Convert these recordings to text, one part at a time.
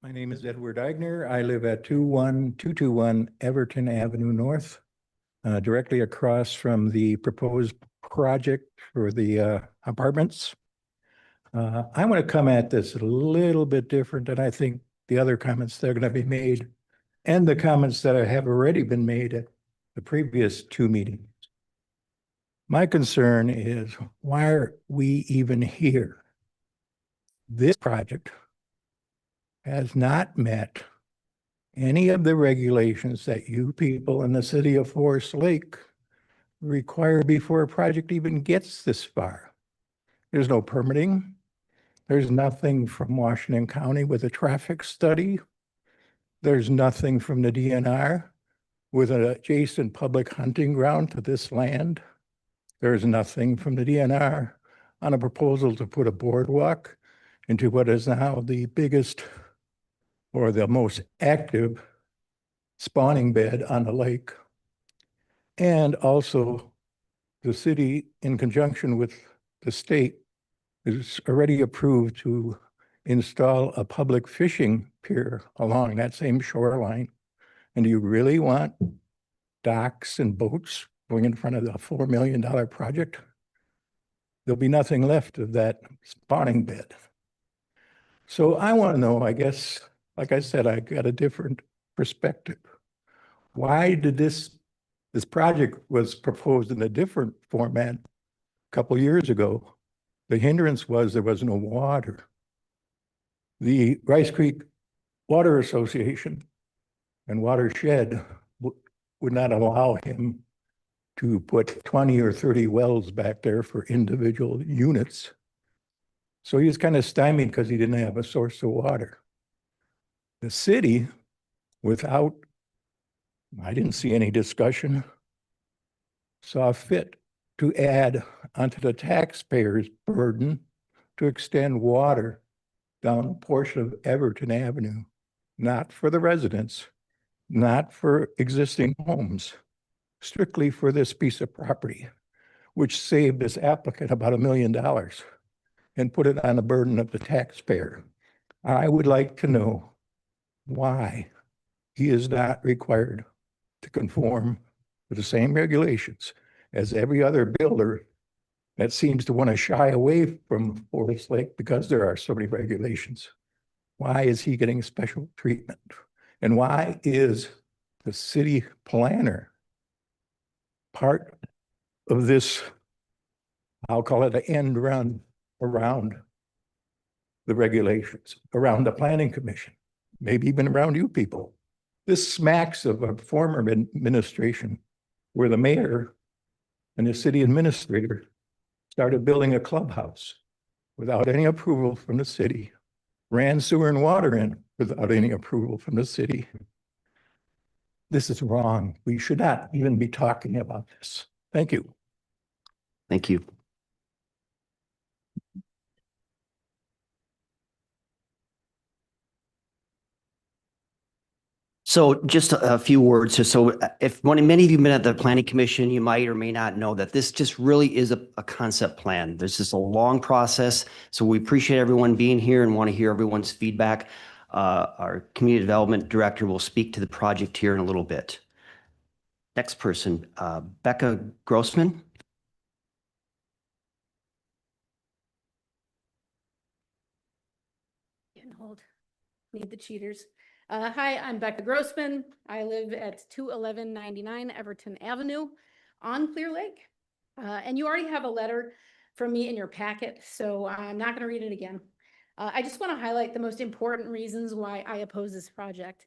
My name is Edward Eigner. I live at 21221 Everton Avenue North, directly across from the proposed project for the apartments. I want to come at this a little bit different than I think the other comments that are going to be made and the comments that have already been made at the previous two meetings. My concern is, why are we even here? This project has not met any of the regulations that you people in the city of Forest Lake require before a project even gets this far. There's no permitting. There's nothing from Washington County with a traffic study. There's nothing from the DNR with an adjacent public hunting ground to this land. There's nothing from the DNR on a proposal to put a boardwalk into what is now the biggest or the most active spawning bed on the lake. And also, the city, in conjunction with the state, is already approved to install a public fishing pier along that same shoreline. And do you really want docks and boats going in front of the $4 million project? There'll be nothing left of that spawning bed. So I want to know, I guess, like I said, I got a different perspective. Why did this project was proposed in a different format a couple years ago? The hindrance was there was no water. The Rice Creek Water Association and Watershed would not allow him to put 20 or 30 wells back there for individual units. So he was kind of stymied because he didn't have a source of water. The city, without, I didn't see any discussion, saw fit to add onto the taxpayers' burden to extend water down a portion of Everton Avenue, not for the residents, not for existing homes, strictly for this piece of property, which saved this applicant about $1 million and put it on the burden of the taxpayer. I would like to know why he is not required to conform to the same regulations as every other builder that seems to want to shy away from Forest Lake because there are so many regulations. Why is he getting special treatment? And why is the city planner part of this, I'll call it an end run around the regulations, around the planning commission, maybe even around you people? This smacks of a former administration where the mayor and the city administrator started building a clubhouse without any approval from the city, ran sewer and water in without any approval from the city. This is wrong. We should not even be talking about this. Thank you. Thank you. So just a few words. So if many of you have been at the Planning Commission, you might or may not know that this just really is a concept plan. This is a long process. So we appreciate everyone being here and want to hear everyone's feedback. Our Community Development Director will speak to the project here in a little bit. Next person, Becca Grossman. Can't hold. Need the cheaters. Hi, I'm Becca Grossman. I live at 21199 Everton Avenue on Clear Lake. And you already have a letter from me in your packet, so I'm not going to read it again. I just want to highlight the most important reasons why I oppose this project.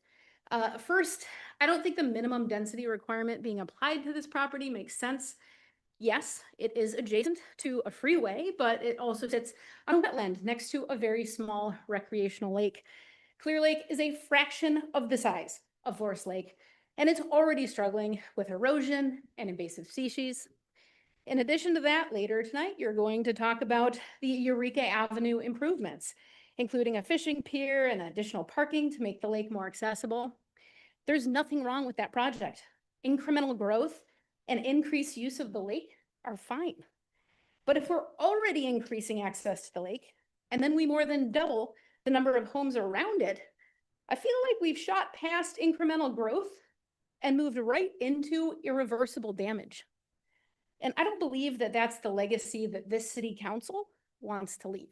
First, I don't think the minimum density requirement being applied to this property makes sense. Yes, it is adjacent to a freeway, but it also sits on a wetland next to a very small recreational lake. Clear Lake is a fraction of the size of Forest Lake, and it's already struggling with erosion and invasive species. In addition to that, later tonight, you're going to talk about the Eureka Avenue improvements, including a fishing pier and additional parking to make the lake more accessible. There's nothing wrong with that project. Incremental growth and increased use of the lake are fine. But if we're already increasing access to the lake, and then we more than double the number of homes around it, I feel like we've shot past incremental growth and moved right into irreversible damage. And I don't believe that that's the legacy that this city council wants to leave.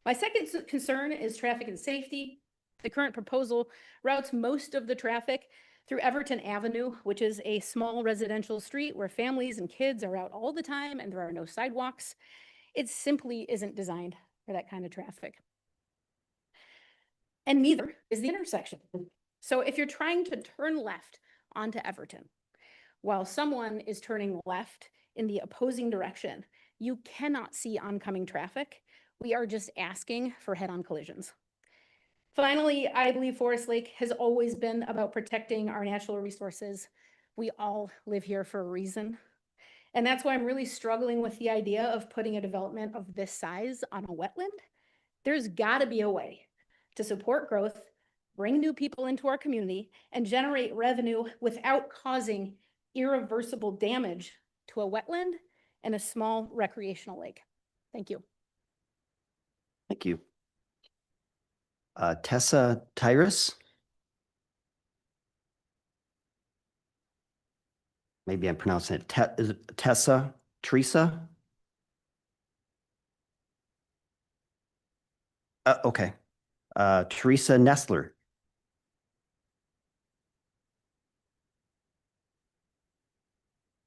My second concern is traffic and safety. The current proposal routes most of the traffic through Everton Avenue, which is a small residential street where families and kids are out all the time and there are no sidewalks. It simply isn't designed for that kind of traffic. And neither is the intersection. So if you're trying to turn left onto Everton, while someone is turning left in the opposing direction, you cannot see oncoming traffic. We are just asking for head-on collisions. Finally, I believe Forest Lake has always been about protecting our natural resources. We all live here for a reason. And that's why I'm really struggling with the idea of putting a development of this size on a wetland. There's got to be a way to support growth, bring new people into our community, and generate revenue without causing irreversible damage to a wetland and a small recreational lake. Thank you. Thank you. Tessa Tyrus. Maybe I'm pronouncing it is it Tessa, Teresa? Okay. Teresa Nestler.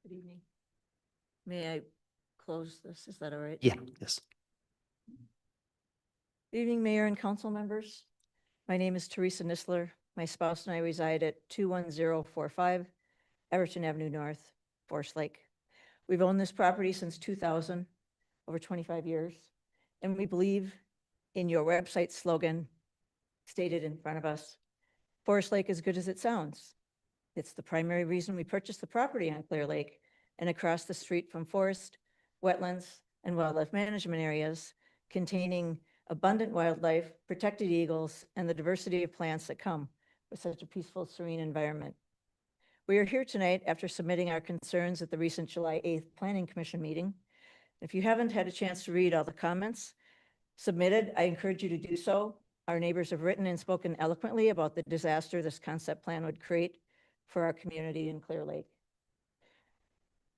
Good evening. May I close this? Is that all right? Yeah, yes. Good evening, Mayor and council members. My name is Teresa Nistler. My spouse and I reside at 21045 Everton Avenue North, Forest Lake. We've owned this property since 2000, over 25 years, and we believe in your website slogan stated in front of us, Forest Lake is good as it sounds. It's the primary reason we purchased the property on Clear Lake and across the street from forest, wetlands, and wildlife management areas containing abundant wildlife, protected eagles, and the diversity of plants that come with such a peaceful, serene environment. We are here tonight after submitting our concerns at the recent July 8th Planning Commission meeting. If you haven't had a chance to read all the comments submitted, I encourage you to do so. Our neighbors have written and spoken eloquently about the disaster this concept plan would create for our community in Clear Lake.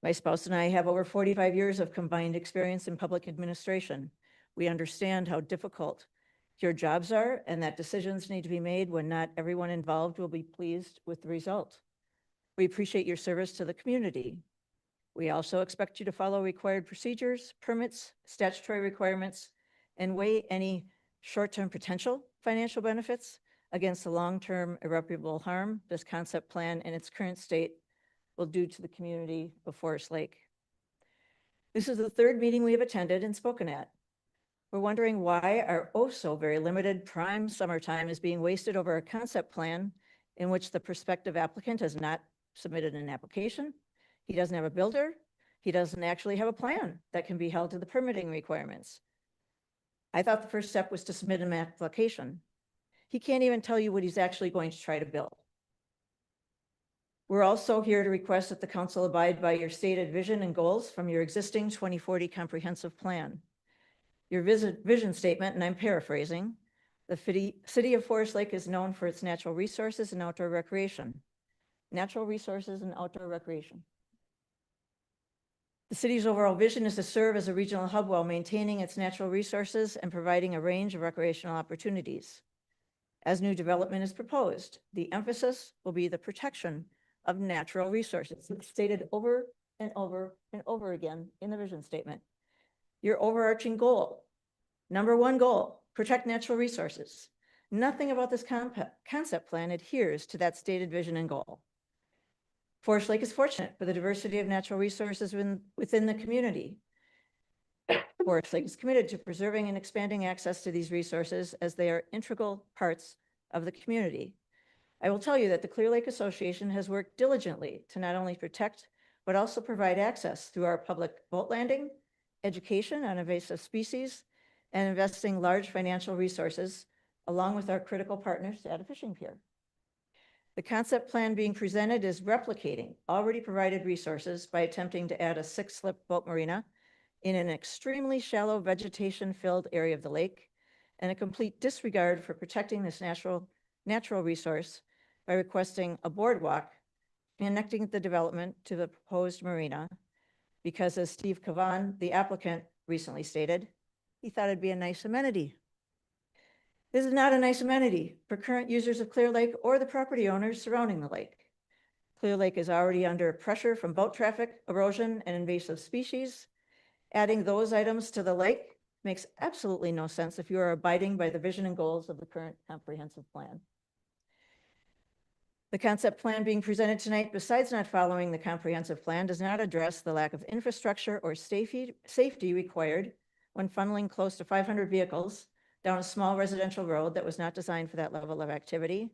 My spouse and I have over 45 years of combined experience in public administration. We understand how difficult your jobs are and that decisions need to be made when not everyone involved will be pleased with the result. We appreciate your service to the community. We also expect you to follow required procedures, permits, statutory requirements, and weigh any short-term potential financial benefits against the long-term irreparable harm this concept plan in its current state will do to the community of Forest Lake. This is the third meeting we have attended and spoken at. We're wondering why our oh so very limited prime summertime is being wasted over a concept plan in which the prospective applicant has not submitted an application. He doesn't have a builder. He doesn't actually have a plan that can be held to the permitting requirements. I thought the first step was to submit an application. He can't even tell you what he's actually going to try to build. We're also here to request that the council abide by your stated vision and goals from your existing 2040 comprehensive plan. Your vision statement, and I'm paraphrasing, the city of Forest Lake is known for its natural resources and outdoor recreation. Natural resources and outdoor recreation. The city's overall vision is to serve as a regional hub while maintaining its natural resources and providing a range of recreational opportunities. As new development is proposed, the emphasis will be the protection of natural resources. It's stated over and over and over again in the vision statement. Your overarching goal, number one goal, protect natural resources. Nothing about this concept plan adheres to that stated vision and goal. Forest Lake is fortunate for the diversity of natural resources within the community. Forest Lake is committed to preserving and expanding access to these resources as they are integral parts of the community. I will tell you that the Clear Lake Association has worked diligently to not only protect, but also provide access through our public boat landing, education on invasive species, and investing large financial resources, along with our critical partners to add a fishing pier. The concept plan being presented is replicating already provided resources by attempting to add a 6-slip boat marina in an extremely shallow vegetation-filled area of the lake and a complete disregard for protecting this natural resource by requesting a boardwalk connecting the development to the proposed marina, because as Steve Cavan, the applicant, recently stated, he thought it'd be a nice amenity. This is not a nice amenity for current users of Clear Lake or the property owners surrounding the lake. Clear Lake is already under pressure from boat traffic, erosion, and invasive species. Adding those items to the lake makes absolutely no sense if you are abiding by the vision and goals of the current comprehensive plan. The concept plan being presented tonight, besides not following the comprehensive plan, does not address the lack of infrastructure or safety required when funneling close to 500 vehicles down a small residential road that was not designed for that level of activity,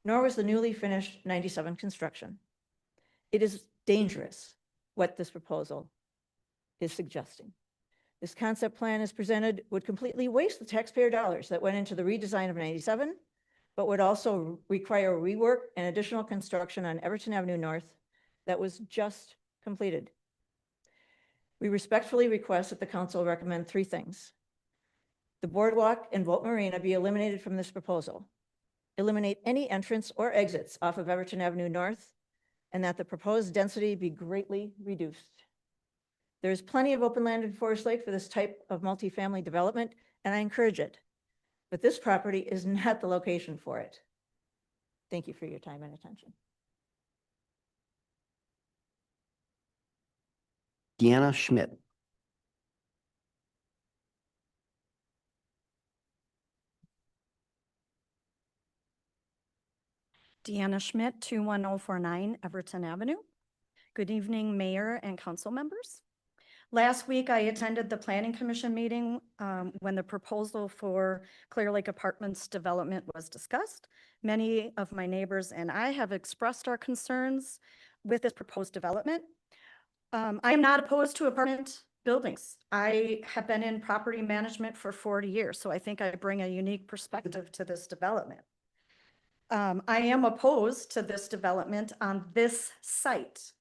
nor was the newly finished 97 construction. It is dangerous what this proposal is suggesting. This concept plan as presented would completely waste the taxpayer dollars that went into the redesign of 97, but would also require rework and additional construction on Everton Avenue North that was just completed. We respectfully request that the council recommend 3 things. The boardwalk and boat marina be eliminated from this proposal. Eliminate any entrance or exits off of Everton Avenue North, and that the proposed density be greatly reduced. There's plenty of open land in Forest Lake for this type of multifamily development, and I encourage it. But this property is not the location for it. Thank you for your time and attention. Deanna Schmidt. Deanna Schmidt, 21049 Everton Avenue. Good evening, Mayor and council members. Last week, I attended the Planning Commission meeting when the proposal for Clear Lake Apartments development was discussed. Many of my neighbors and I have expressed our concerns with this proposed development. I am not opposed to apartment buildings. I have been in property management for 40 years, so I think I bring a unique perspective to this development. I am opposed to this development on this site.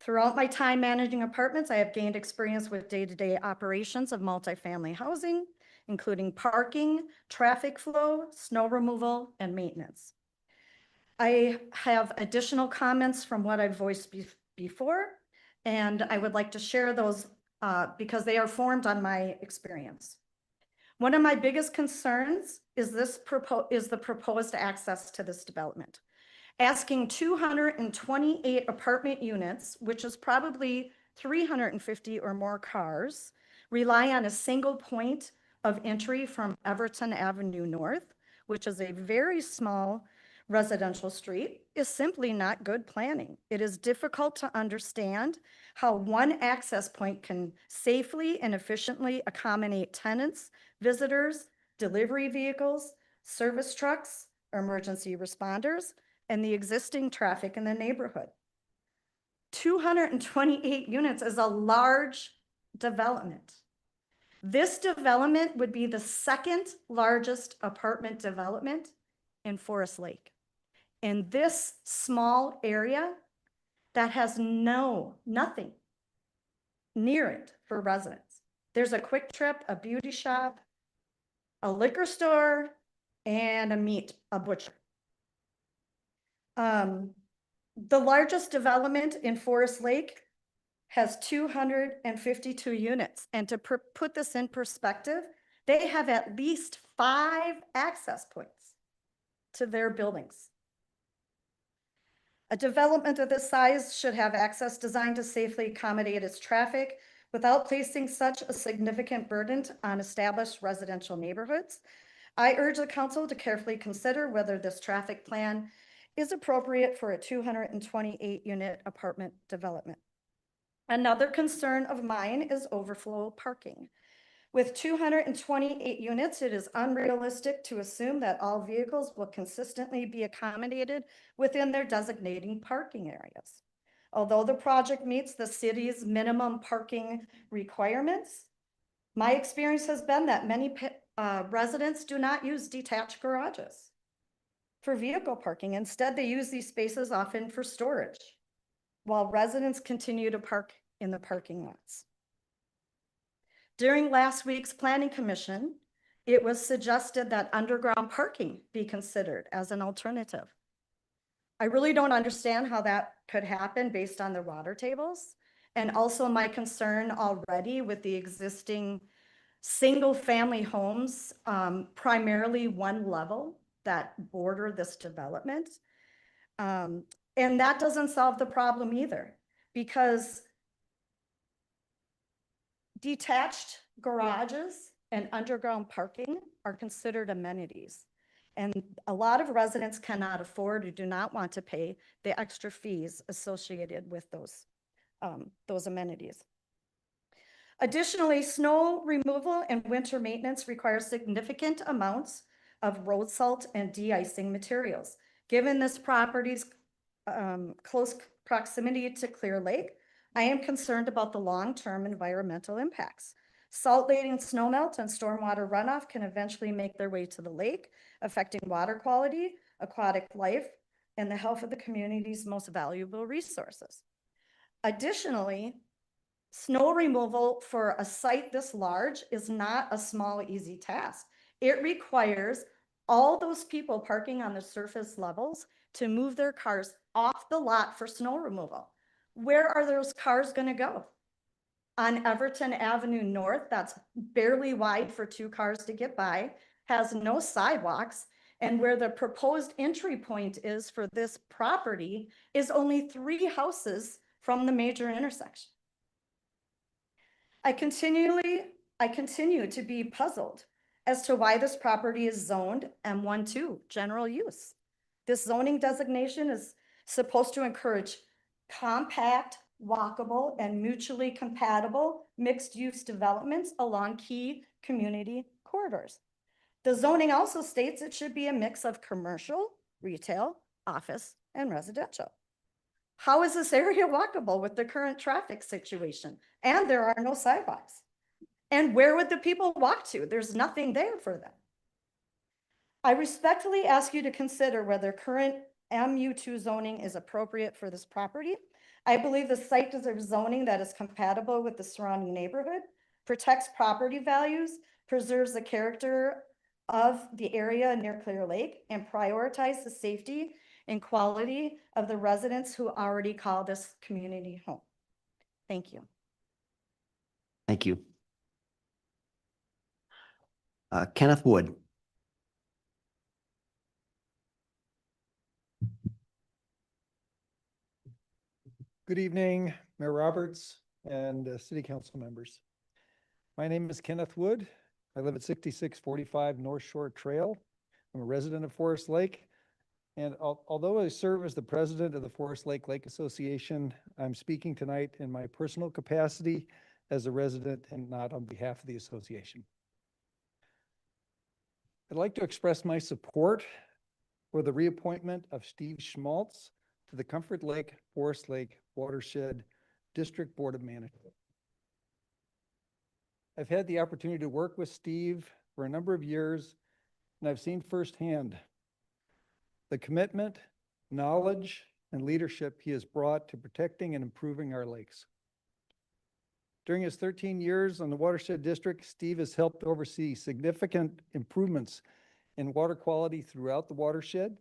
Throughout my time managing apartments, I have gained experience with day-to-day operations of multifamily housing, including parking, traffic flow, snow removal, and maintenance. I have additional comments from what I've voiced before, and I would like to share those because they are formed on my experience. One of my biggest concerns is the proposed access to this development. Asking 228 apartment units, which is probably 350 or more cars, rely on a single point of entry from Everton Avenue North, which is a very small residential street, is simply not good planning. It is difficult to understand how one access point can safely and efficiently accommodate tenants, visitors, delivery vehicles, service trucks, emergency responders, and the existing traffic in the neighborhood. 228 units is a large development. This development would be the second largest apartment development in Forest Lake. In this small area that has nothing near it for residents. There's a Quick Trip, a beauty shop, a liquor store, and a butcher. The largest development in Forest Lake has 252 units. And to put this in perspective, they have at least 5 access points to their buildings. A development of this size should have access designed to safely accommodate its traffic without placing such a significant burden on established residential neighborhoods. I urge the council to carefully consider whether this traffic plan is appropriate for a 228 unit apartment development. Another concern of mine is overflow parking. With 228 units, it is unrealistic to assume that all vehicles will consistently be accommodated within their designated parking areas. Although the project meets the city's minimum parking requirements, my experience has been that many residents do not use detached garages for vehicle parking. Instead, they use these spaces often for storage, while residents continue to park in the parking lots. During last week's Planning Commission it was suggested that underground parking be considered as an alternative. I really don't understand how that could happen based on the water tables. And also my concern already with the existing single-family homes, primarily one level that border this development. And that doesn't solve the problem either, because detached garages and underground parking are considered amenities. And a lot of residents cannot afford or do not want to pay the extra fees associated with those amenities. Additionally, snow removal and winter maintenance require significant amounts of road salt and de-icing materials. Given this property's close proximity to Clear Lake, I am concerned about the long-term environmental impacts. Salt-laden snowmelt and stormwater runoff can eventually make their way to the lake, affecting water quality, aquatic life, and the health of the community's most valuable resources. Additionally, snow removal for a site this large is not a small, easy task. It requires all those people parking on the surface levels to move their cars off the lot for snow removal. Where are those cars going to go? On Everton Avenue North, that's barely wide for 2 cars to get by, has no sidewalks, and where the proposed entry point is for this property is only 3 houses from the major intersection. I continue to be puzzled as to why this property is zoned M12, general use. This zoning designation is supposed to encourage compact, walkable, and mutually compatible mixed-use developments along key community corridors. The zoning also states it should be a mix of commercial, retail, office, and residential. How is this area walkable with the current traffic situation? And there are no sidewalks. And where would the people walk to? There's nothing there for them. I respectfully ask you to consider whether current MU2 zoning is appropriate for this property. I believe the site deserves zoning that is compatible with the surrounding neighborhood, protects property values, preserves the character of the area near Clear Lake, and prioritize the safety and quality of the residents who already call this community home. Thank you. Thank you. Kenneth Wood. Good evening, Mayor Roberts and City Council members. My name is Kenneth Wood. I live at 6645 North Shore Trail. I'm a resident of Forest Lake. And although I serve as the president of the Forest Lake Lake Association, I'm speaking tonight in my personal capacity as a resident and not on behalf of the association. I'd like to express my support for the reappointment of Steve Schmaltz to the Comfort Lake Forest Lake Watershed District Board of Management. I've had the opportunity to work with Steve for a number of years, and I've seen firsthand the commitment, knowledge, and leadership he has brought to protecting and improving our lakes. During his 13 years on the Watershed District, Steve has helped oversee significant improvements in water quality throughout the watershed.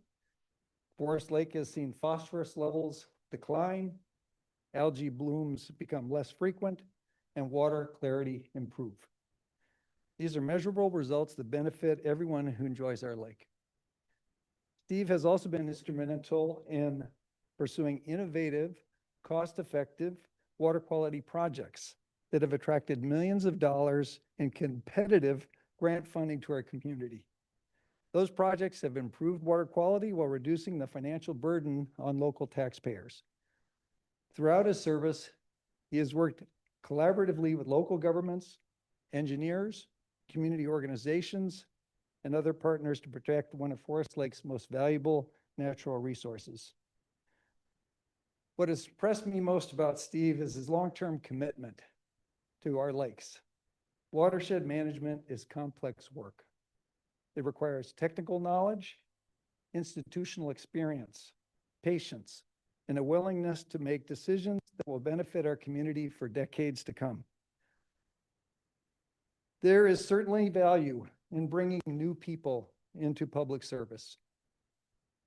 Forest Lake has seen phosphorus levels decline, algae blooms become less frequent, and water clarity improve. These are measurable results that benefit everyone who enjoys our lake. Steve has also been instrumental in pursuing innovative, cost-effective water quality projects that have attracted millions of dollars in competitive grant funding to our community. Those projects have improved water quality while reducing the financial burden on local taxpayers. Throughout his service, he has worked collaboratively with local governments, engineers, community organizations, and other partners to protect one of Forest Lake's most valuable natural resources. What has impressed me most about Steve is his long-term commitment to our lakes. Watershed management is complex work. It requires technical knowledge, institutional experience, patience, and a willingness to make decisions that will benefit our community for decades to come. There is certainly value in bringing new people into public service.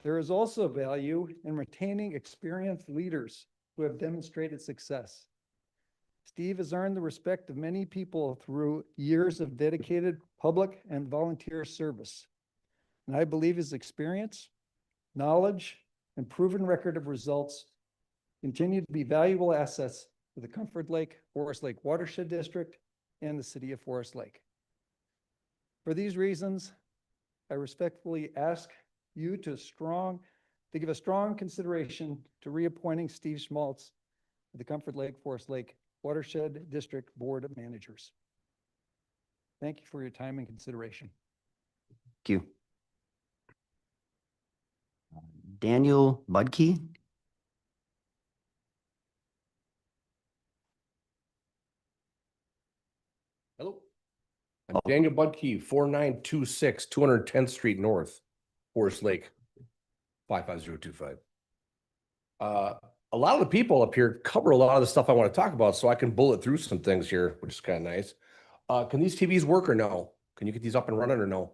There is also value in retaining experienced leaders who have demonstrated success. Steve has earned the respect of many people through years of dedicated public and volunteer service. And I believe his experience, knowledge, and proven record of results continue to be valuable assets for the Comfort Lake, Forest Lake Watershed District and the city of Forest Lake. For these reasons, I respectfully ask you to give a strong consideration to reappointing Steve Schmaltz to the Comfort Lake, Forest Lake Watershed District Board of Managers. Thank you for your time and consideration. Thank you. Daniel Budke. Hello. I'm Daniel Budke, 4926 210th Street North, Forest Lake, 55025. A lot of the people up here cover a lot of the stuff I want to talk about, so I can bullet through some things here, which is kind of nice. Can these TVs work or no? Can you get these up and running or no?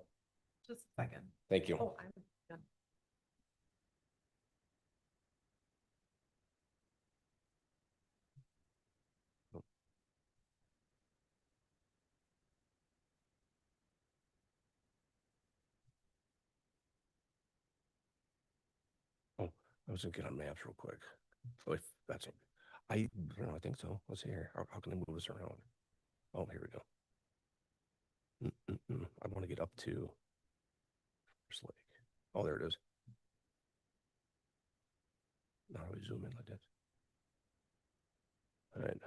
Just a second. Thank you. Oh, I'm done. I was gonna get on maps real quick. Oh, if that's it. I don't know, I think so. Let's see here. How can I move this around? Oh, here we go. I want to get up to Forest Lake. Oh, there it is. Now we zoom in like that. All right.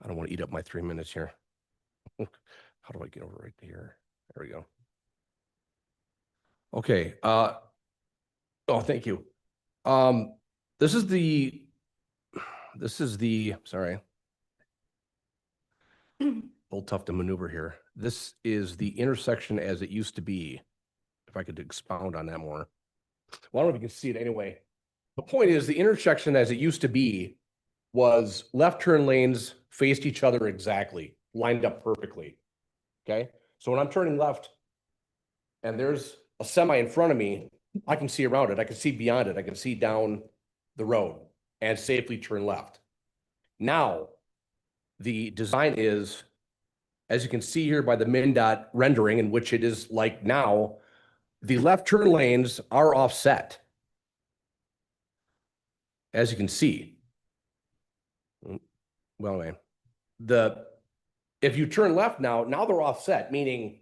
I don't want to eat up my 3 minutes here. How do I get over right here? There we go. Okay. Oh, thank you. This is the, sorry. A little tough to maneuver here. This is the intersection as it used to be. If I could expound on that more. Well, I don't know if you can see it anyway. The point is the intersection as it used to be was left turn lanes faced each other exactly, lined up perfectly. Okay. So when I'm turning left and there's a semi in front of me, I can see around it. I can see beyond it. I can see down the road and safely turn left. Now, the design is, as you can see here by the MnDOT rendering, in which it is like now, the left turn lanes are offset. As you can see. Well, anyway, if you turn left now they're offset, meaning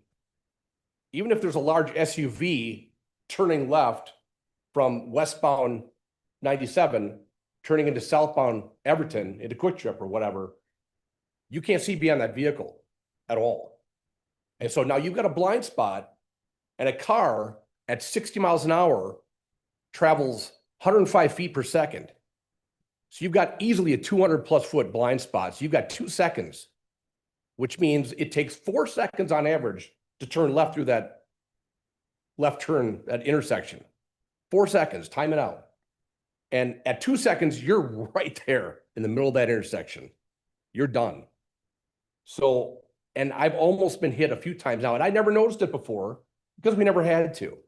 even if there's a large SUV turning left from westbound 97, turning into southbound Everton, into Quick Trip or whatever, you can't see beyond that vehicle at all. And so now you've got a blind spot, and a car at 60 miles an hour travels 105 feet per second. So you've got easily a 200+ foot blind spot. So you've got 2 seconds, which means it takes 4 seconds on average to turn left through that that intersection. 4 seconds, time it out. And at 2 seconds, you're right there in the middle of that intersection. You're done. So, and I've almost been hit a few times now, and I never noticed it before because we never had to.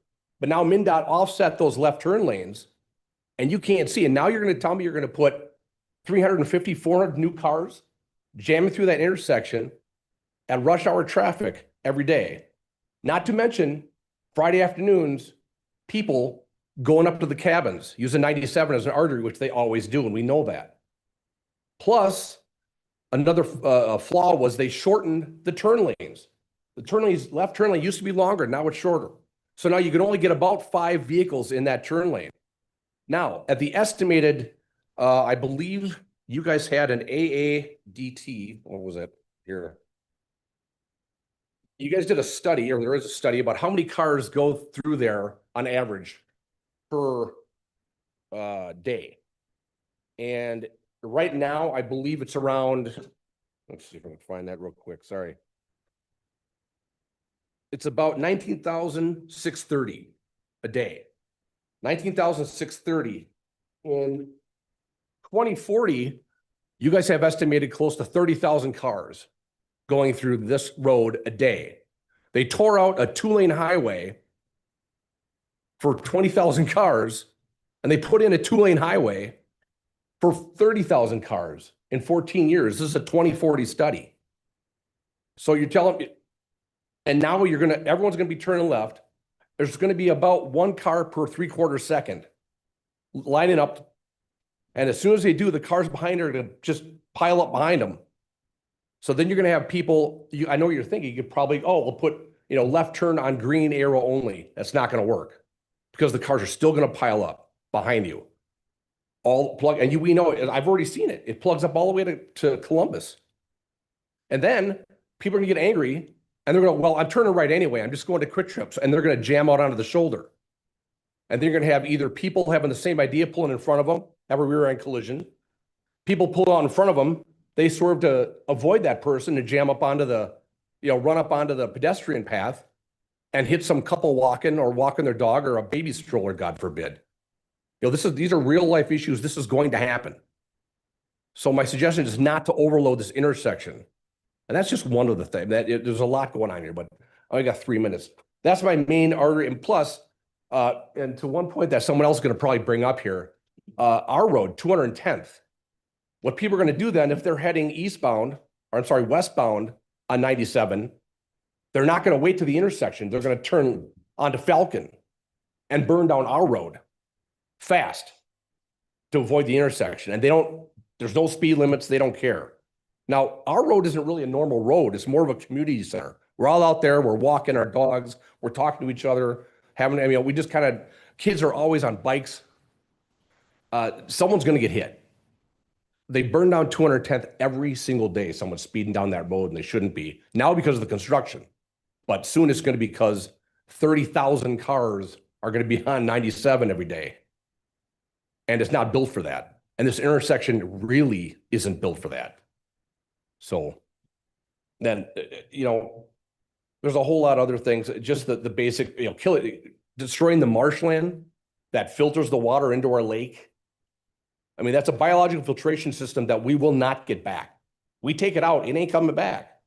But now MnDOT offset those left turn lanes and you can't see. And now you're going to tell me you're going to put 350, 400 new cars jamming through that intersection at rush hour traffic every day. Not to mention Friday afternoons, people going up to the cabins, using 97 as an artery, which they always do, and we know that. Plus, another flaw was they shortened the turn lanes. The turn lanes, left turn lane used to be longer, now it's shorter. So now you can only get about 5 vehicles in that turn lane. Now, at the estimated, I believe you guys had an AADT, what was it here? You guys did a study, or there is a study about how many cars go through there on average per day. And right now, I believe it's around, let's see if I can find that real quick, sorry. It's about 19,630 a day. 19,630. In 2040, you guys have estimated close to 30,000 cars going through this road a day. They tore out a 2-lane highway for 20,000 cars, and they put in a 2-lane highway for 30,000 cars in 14 years. This is a 2040 study. So you're telling me, and now everyone's gonna be turning left. There's gonna be about 1 car per 3/4 second lining up. And as soon as they do, the cars behind are gonna just pile up behind them. So then you're gonna have people, I know what you're thinking, you could probably, we'll put, left turn on green arrow only. That's not gonna work because the cars are still gonna pile up behind you. And we know, I've already seen it. It plugs up all the way to Columbus. And then people are gonna get angry and they're gonna, well, I'm turning right anyway. I'm just going to Quick Trips, and they're gonna jam out onto the shoulder. And then you're gonna have either people having the same idea pulling in front of them, have a rear end collision. People pull out in front of them. They swerve to avoid that person and jam up onto run up onto the pedestrian path and hit some couple walking their dog or a baby stroller, God forbid. These are real life issues. This is going to happen. So my suggestion is not to overload this intersection. And that's just one of the things. There's a lot going on here, but I only got 3 minutes. That's my main artery. And plus, and to one point that someone else is going to probably bring up here, our road, 210th. What people are going to do then, if they're heading westbound on 97, they're not going to wait to the intersection. They're going to turn onto Falcon and burn down our road fast to avoid the intersection. And there's no speed limits. They don't care. Now, our road isn't really a normal road. It's more of a community center. We're all out there. We're walking our dogs. We're talking to each other. We just kids are always on bikes. Someone's going to get hit. They burn down 210th every single day. Someone's speeding down that road and they shouldn't be. Now because of the construction. But soon it's going to be because 30,000 cars are going to be on 97 every day. And it's not built for that. And this intersection really isn't built for that. So then, there's a whole lot of other things. Just the basic, destroying the marshland that filters the water into our lake. I mean, that's a biological filtration system that we will not get back. We take it out, it ain't coming back.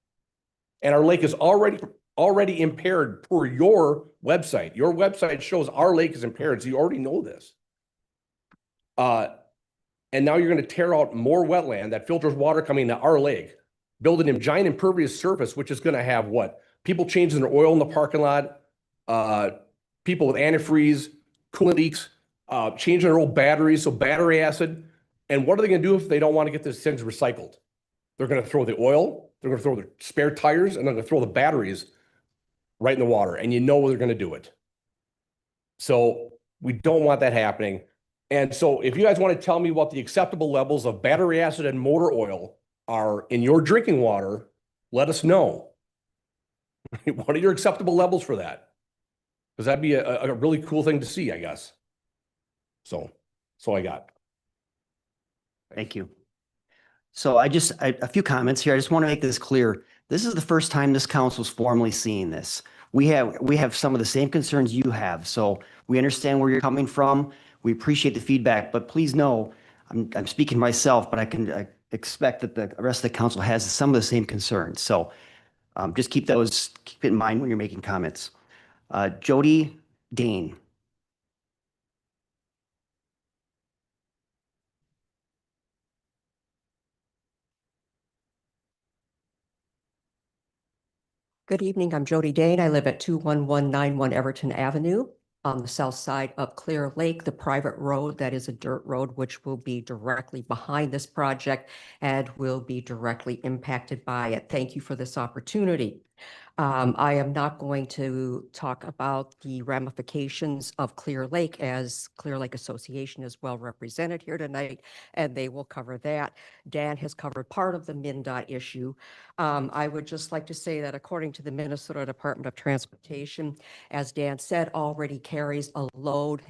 And our lake is already impaired per your website. Your website shows our lake is impaired, so you already know this. And now you're going to tear out more wetland that filters water coming into our lake, building a giant impervious surface, which is going to have what? People changing their oil in the parking lot, people with antifreeze, coolant leaks, changing their old batteries, so battery acid. And what are they going to do if they don't want to get these things recycled? They're going to throw the oil, they're going to throw the spare tires, and they're going to throw the batteries right in the water. And they're going to do it. So we don't want that happening. And so if you guys want to tell me what the acceptable levels of battery acid and motor oil are in your drinking water, let us know. What are your acceptable levels for that? Because that'd be a really cool thing to see, I guess. So I got. Thank you. So a few comments here. I just want to make this clear. This is the first time this council is formally seeing this. We have some of the same concerns you have. So we understand where you're coming from. We appreciate the feedback, but please know, I'm speaking myself, but I expect that the rest of the council has some of the same concerns. So just keep it in mind when you're making comments. Jody Dane. Good evening. I'm Jody Dane. I live at 21191 Everton Avenue on the south side of Clear Lake, the private road that is a dirt road, which will be directly behind this project and will be directly impacted by it. Thank you for this opportunity. I am not going to talk about the ramifications of Clear Lake, as Clear Lake Association is well represented here tonight, and they will cover that. Dan has covered part of the MnDOT issue. I would just like to say that according to the Minnesota Department of Transportation, as Dan said, already carries a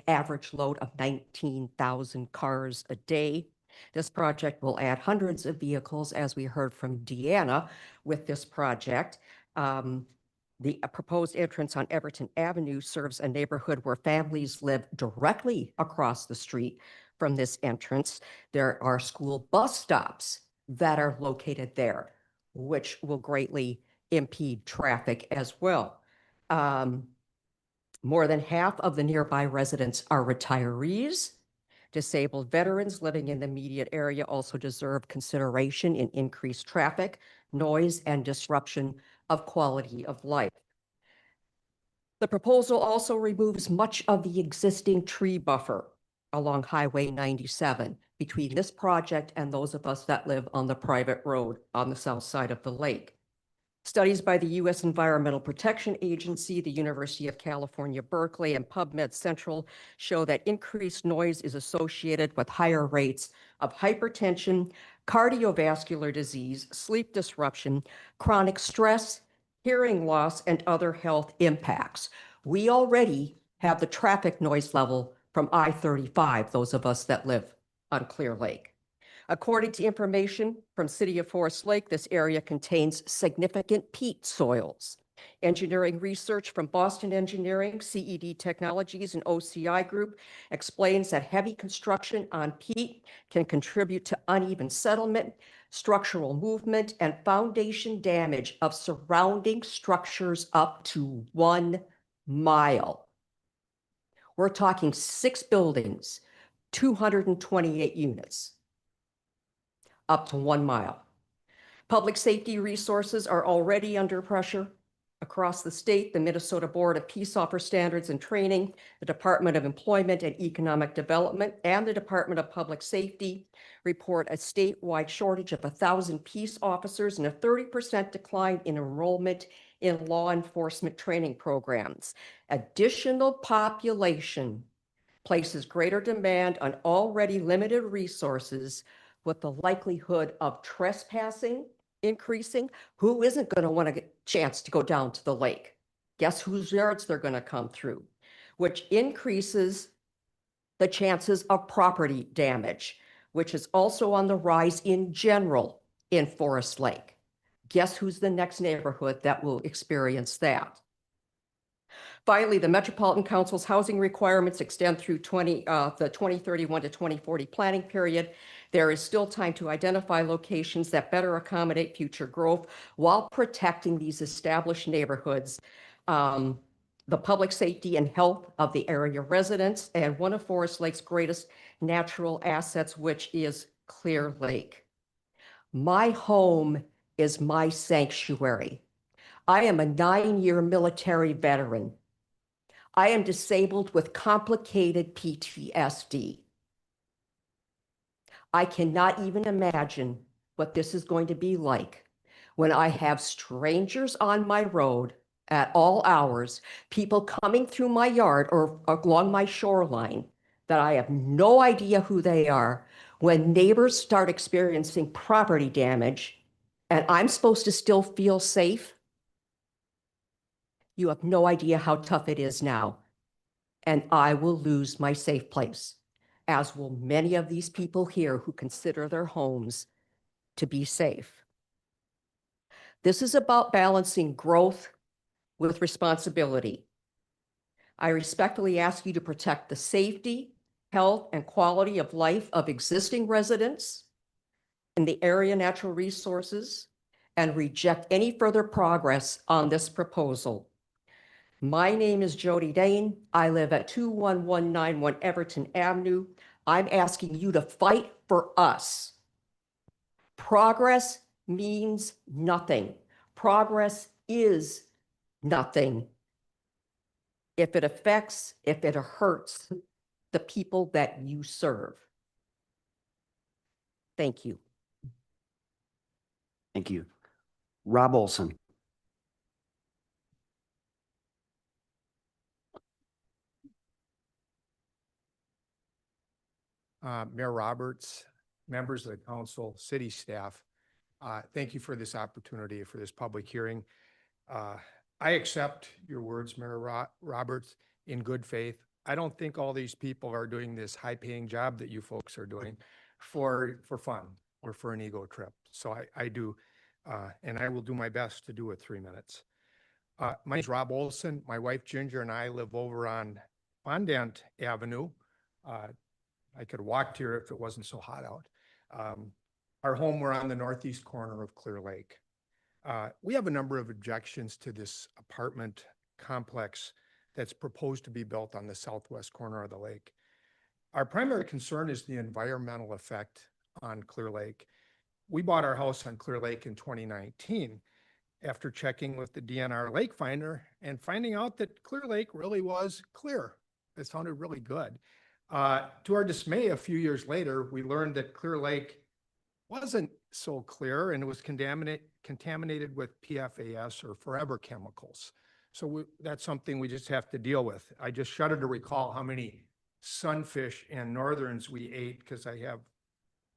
average load of 19,000 cars a day. This project will add hundreds of vehicles, as we heard from Deanna with this project. The proposed entrance on Everton Avenue serves a neighborhood where families live directly across the street from this entrance. There are school bus stops that are located there, which will greatly impede traffic as well. More than half of the nearby residents are retirees. Disabled veterans living in the immediate area also deserve consideration in increased traffic, noise, and disruption of quality of life. The proposal also removes much of the existing tree buffer along Highway 97 between this project and those of us that live on the private road on the south side of the lake. Studies by the U.S. Environmental Protection Agency, the University of California, Berkeley, and PubMed Central show that increased noise is associated with higher rates of hypertension, cardiovascular disease, sleep disruption, chronic stress, hearing loss, and other health impacts. We already have the traffic noise level from I-35, those of us that live on Clear Lake. According to information from City of Forest Lake, this area contains significant peat soils. Engineering research from Boston Engineering, CED Technologies, and OCI Group explains that heavy construction on peat can contribute to uneven settlement, structural movement, and foundation damage of surrounding structures up to 1 mile. We're talking 6 buildings, 228 units. Up to 1 mile. Public safety resources are already under pressure. Across the state, the Minnesota Board of Peace Officer Standards and Training, the Department of Employment and Economic Development, and the Department of Public Safety report a statewide shortage of 1,000 peace officers and a 30% decline in enrollment in law enforcement training programs. Additional population places greater demand on already limited resources, with the likelihood of trespassing increasing. Who isn't going to want to get a chance to go down to the lake? Guess whose yards they're going to come through, which increases the chances of property damage, which is also on the rise in general in Forest Lake. Guess who's the next neighborhood that will experience that? Finally, the Metropolitan Council's housing requirements extend through the 2031 to 2040 planning period. There is still time to identify locations that better accommodate future growth while protecting these established neighborhoods, the public safety and health of the area residents, and one of Forest Lake's greatest natural assets, which is Clear Lake. My home is my sanctuary. I am a 9-year military veteran. I am disabled with complicated PTSD. I cannot even imagine what this is going to be like when I have strangers on my road at all hours, people coming through my yard or along my shoreline that I have no idea who they are, when neighbors start experiencing property damage and I'm supposed to still feel safe. You have no idea how tough it is now. And I will lose my safe place, as will many of these people here who consider their homes to be safe. This is about balancing growth with responsibility. I respectfully ask you to protect the safety, health, and quality of life of existing residents in the area natural resources and reject any further progress on this proposal. My name is Jody Dane. I live at 21191 Everton Avenue. I'm asking you to fight for us. Progress means nothing. Progress is nothing if it hurts the people that you serve. Thank you. Thank you. Rob Olson. Mayor Roberts, members of the council, city staff, thank you for this opportunity for this public hearing. I accept your words, Mayor Roberts, in good faith. I don't think all these people are doing this high-paying job that you folks are doing for fun or for an ego trip. So I do, and I will do my best to do it 3 minutes. My name is Rob Olson. My wife Ginger and I live over on Fondant Avenue. I could walk here if it wasn't so hot out. Our home, we're on the northeast corner of Clear Lake. We have a number of objections to this apartment complex that's proposed to be built on the southwest corner of the lake. Our primary concern is the environmental effect on Clear Lake. We bought our house on Clear Lake in 2019 after checking with the DNR Lake Finder and finding out that Clear Lake really was clear. It sounded really good. To our dismay, a few years later, we learned that Clear Lake wasn't so clear and it was contaminated with PFAS or forever chemicals. So that's something we just have to deal with. I just shudder to recall how many sunfish and northerns we ate because I have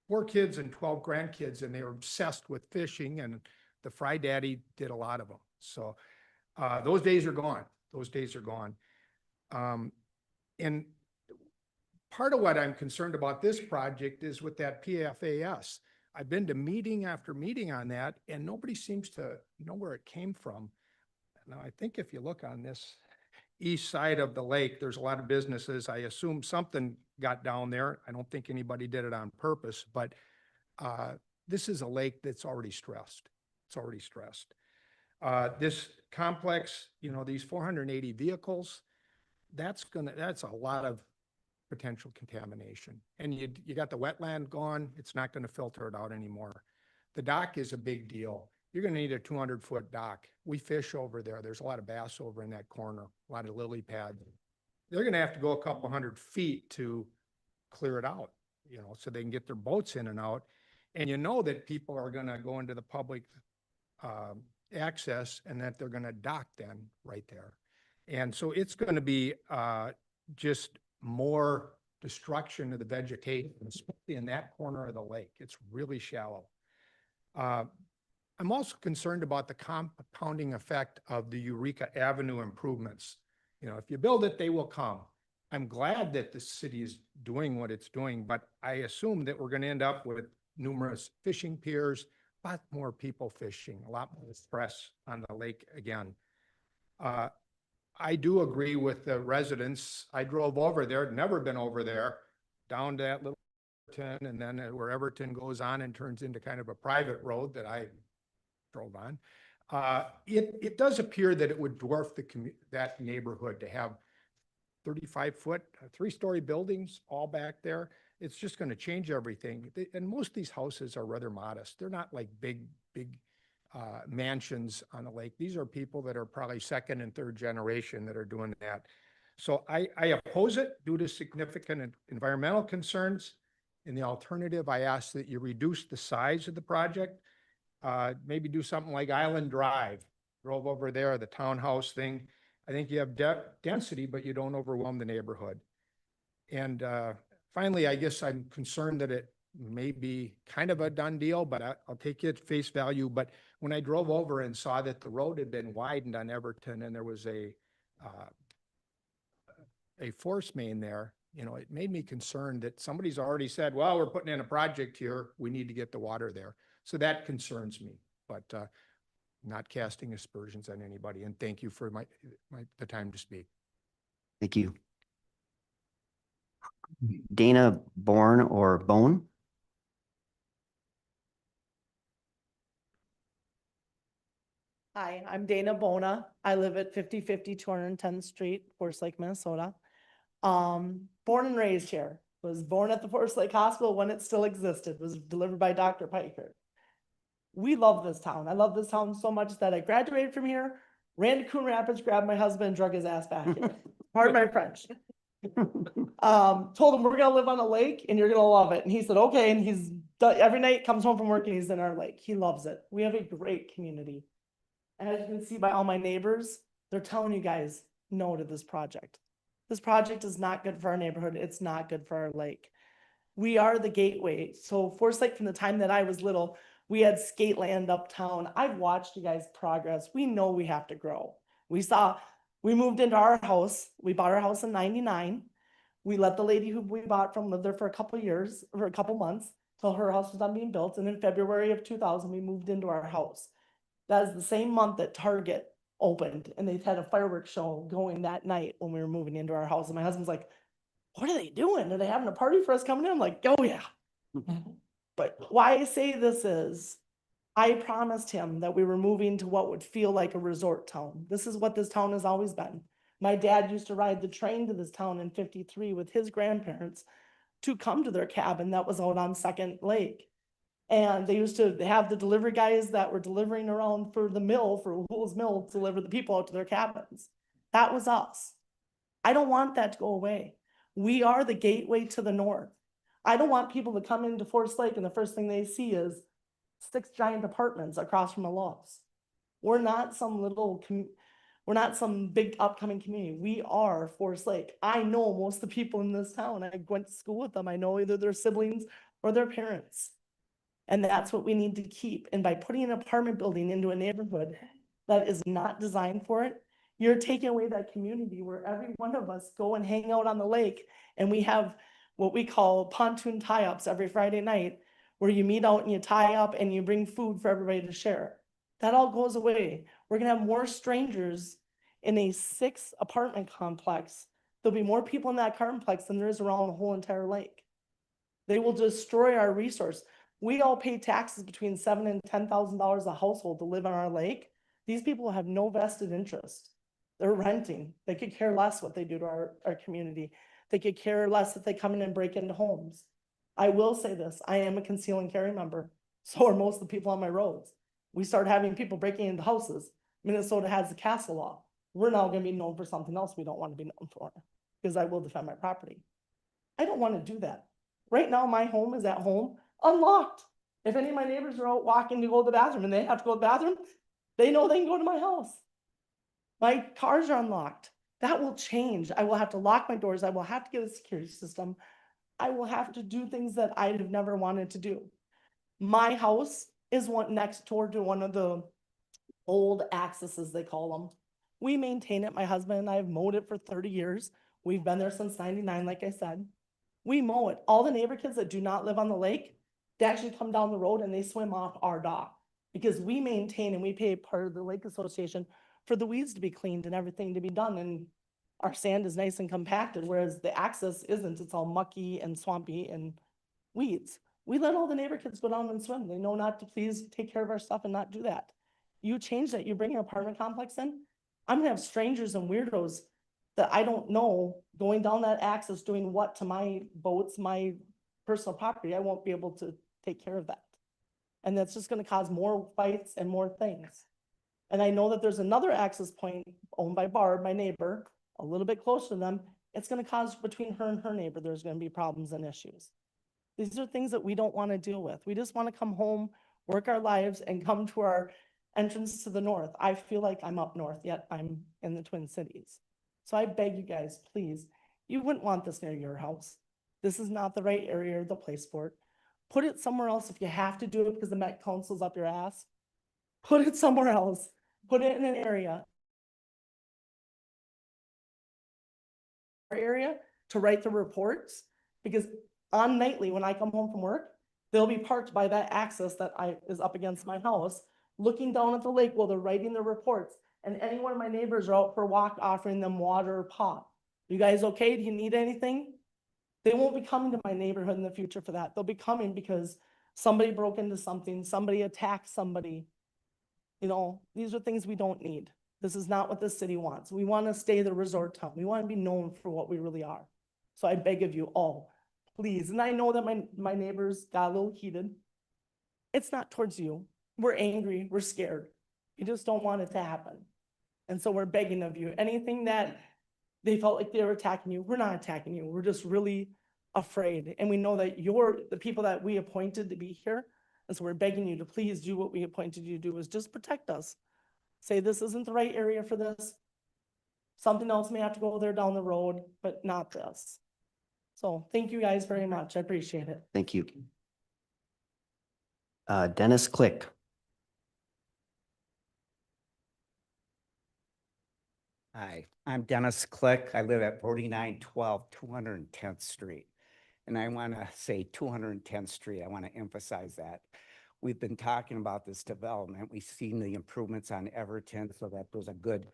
4 kids and 12 grandkids and they were obsessed with fishing, and the Fry Daddy did a lot of them. So those days are gone. Those days are gone. And part of what I'm concerned about this project is with that PFAS. I've been to meeting after meeting on that, and nobody seems to know where it came from. Now, I think if you look on this east side of the lake, there's a lot of businesses. I assume something got down there. I don't think anybody did it on purpose, but this is a lake that's already stressed. It's already stressed. This complex, you know, these 480 vehicles, that's a lot of potential contamination. And you got the wetland gone, it's not going to filter it out anymore. The dock is a big deal. You're going to need a 200-foot dock. We fish over there. There's a lot of bass over in that corner, a lot of lily pads. They're going to have to go a couple hundred feet to clear it out, you know, so they can get their boats in and out. And you know that people are going to go into the public access and that they're going to dock then right there. And so it's going to be just more destruction of the vegetation, especially in that corner of the lake. It's really shallow. I'm also concerned about the compounding effect of the Eureka Avenue improvements. You know, if you build it, they will come. I'm glad that the city is doing what it's doing, but I assume that we're going to end up with numerous fishing piers, a lot more people fishing, a lot more stress on the lake again. I do agree with the residents. I drove over there, never been over there, down to that little Everton, and then where Everton goes on and turns into kind of a private road that I drove on. It does appear that it would dwarf that neighborhood to have 35-foot, 3-story buildings all back there. It's just going to change everything. And most of these houses are rather modest. They're not like big mansions on the lake. These are people that are probably 2nd and 3rd generation that are doing that. So I oppose it due to significant environmental concerns. In the alternative, I ask that you reduce the size of the project. Maybe do something like Island Drive. Drove over there, the townhouse thing. I think you have density, but you don't overwhelm the neighborhood. And finally, I guess I'm concerned that it may be kind of a done deal, but I'll take it at face value. But when I drove over and saw that the road had been widened on Everton and there was a force main there, you know, it made me concerned that somebody's already said, well, we're putting in a project here. We need to get the water there. So that concerns me, but not casting aspersions on anybody. And thank you for the time to speak. Thank you. Dana Bourne or Bone? Hi, I'm Dana Bona. I live at 5050 210th Street, Forest Lake, Minnesota. Born and raised here. Was born at the Forest Lake Hospital when it still existed. Was delivered by Dr. Piker. We love this town. I love this town so much that I graduated from here, ran to Coon Rapids, grabbed my husband, and drug his ass back here. Pardon my French. Told him we're gonna live on a lake and you're gonna love it. And he said, okay. And he's done, every night comes home from work and he's in our lake. He loves it. We have a great community. As you can see by all my neighbors, they're telling you guys no to this project. This project is not good for our neighborhood. It's not good for our lake. We are the gateway. So Forest Lake, from the time that I was little, we had skate land uptown. I've watched you guys progress. We know we have to grow. We moved into our house. We bought our house in 99. We let the lady who we bought from live there for a couple of years, or a couple months, till her house was done being built. And in February of 2000, we moved into our house. That is the same month that Target opened, and they had a fireworks show going that night when we were moving into our house. And my husband's like, what are they doing? Are they having a party for us coming in? I'm like, oh yeah. But why I say this is, I promised him that we were moving to what would feel like a resort town. This is what this town has always been. My dad used to ride the train to this town in 53 with his grandparents to come to their cabin that was out on Second Lake. And they used to have the delivery guys that were delivering around for the mill, for Wool's Mill, to deliver the people out to their cabins. That was us. I don't want that to go away. We are the gateway to the north. I don't want people to come into Forest Lake and the first thing they see is 6 giant apartments across from a Lowe's. We're not some little, we're not some big upcoming community. We are Forest Lake. I know most of the people in this town. I went to school with them. I know either their siblings or their parents. And that's what we need to keep. And by putting an apartment building into a neighborhood that is not designed for it, you're taking away that community where every one of us go and hang out on the lake. And we have what we call pontoon tie-ups every Friday night, where you meet out and you tie up and you bring food for everybody to share. That all goes away. We're gonna have more strangers in a 6 apartment complex. There'll be more people in that complex than there is around the whole entire lake. They will destroy our resource. We all pay taxes between $7,000 and $10,000 a household to live on our lake. These people have no vested interest. They're renting. They could care less what they do to our community. They could care less if they come in and break into homes. I will say this, I am a conceal and carry member. So are most of the people on my roads. We start having people breaking into houses. Minnesota has the castle law. We're now gonna be known for something else we don't want to be known for, because I will defend my property. I don't want to do that. Right now, my home is at home, unlocked. If any of my neighbors are out walking to go to the bathroom and they have to go to the bathroom, they know they can go to my house. My cars are unlocked. That will change. I will have to lock my doors. I will have to get a security system. I will have to do things that I'd have never wanted to do. My house is one next door to one of the old accesses, they call them. We maintain it. My husband and I have mowed it for 30 years. We've been there since 99, like I said. We mow it. All the neighbor kids that do not live on the lake, they actually come down the road and they swim off our dock, because we maintain and we pay part of the lake association for the weeds to be cleaned and everything to be done. And our sand is nice and compacted, whereas the access isn't. It's all mucky and swampy and weeds. We let all the neighbor kids go down and swim. They know not to please take care of our stuff and not do that. You change that, you bring an apartment complex in, I'm gonna have strangers and weirdos that I don't know going down that access doing what to my boats, my personal property. I won't be able to take care of that. And that's just gonna cause more fights and more things. And I know that there's another access point owned by Barb, my neighbor, a little bit closer to them. It's gonna cause, between her and her neighbor, there's gonna be problems and issues. These are things that we don't wanna deal with. We just wanna come home, work our lives, and come to our entrance to the north. I feel like I'm up north, yet I'm in the Twin Cities. So I beg you guys, please, you wouldn't want this near your house. This is not the right area or the place for it. Put it somewhere else if you have to do it because the Met Council's up your ass. Put it somewhere else. Put it in an area to write the reports, because on nightly when I come home from work, they'll be parked by that access that is up against my house, looking down at the lake while they're writing their reports. And any one of my neighbors are out for a walk, offering them water or pop. You guys okay? Do you need anything? They won't be coming to my neighborhood in the future for that. They'll be coming because somebody broke into something, somebody attacked somebody. You know, these are things we don't need. This is not what the city wants. We want to stay the resort town. We want to be known for what we really are. So I beg of you all, please. And I know that my neighbors got a little heated. It's not towards you. We're angry. We're scared. We just don't want it to happen. And so we're begging of you, anything that they felt like they were attacking you, we're not attacking you. We're just really afraid. And we know that you're the people that we appointed to be here. And so we're begging you to please do what we appointed you to do, is just protect us. Say this isn't the right area for this. Something else may have to go there down the road, but not this. So thank you guys very much. I appreciate it. Thank you. Dennis Click. Hi, I'm Dennis Click. I live at 4912 210th Street. And I want to say 210th Street, I want to emphasize that. We've been talking about this development. We've seen the improvements on Everton so that there's a good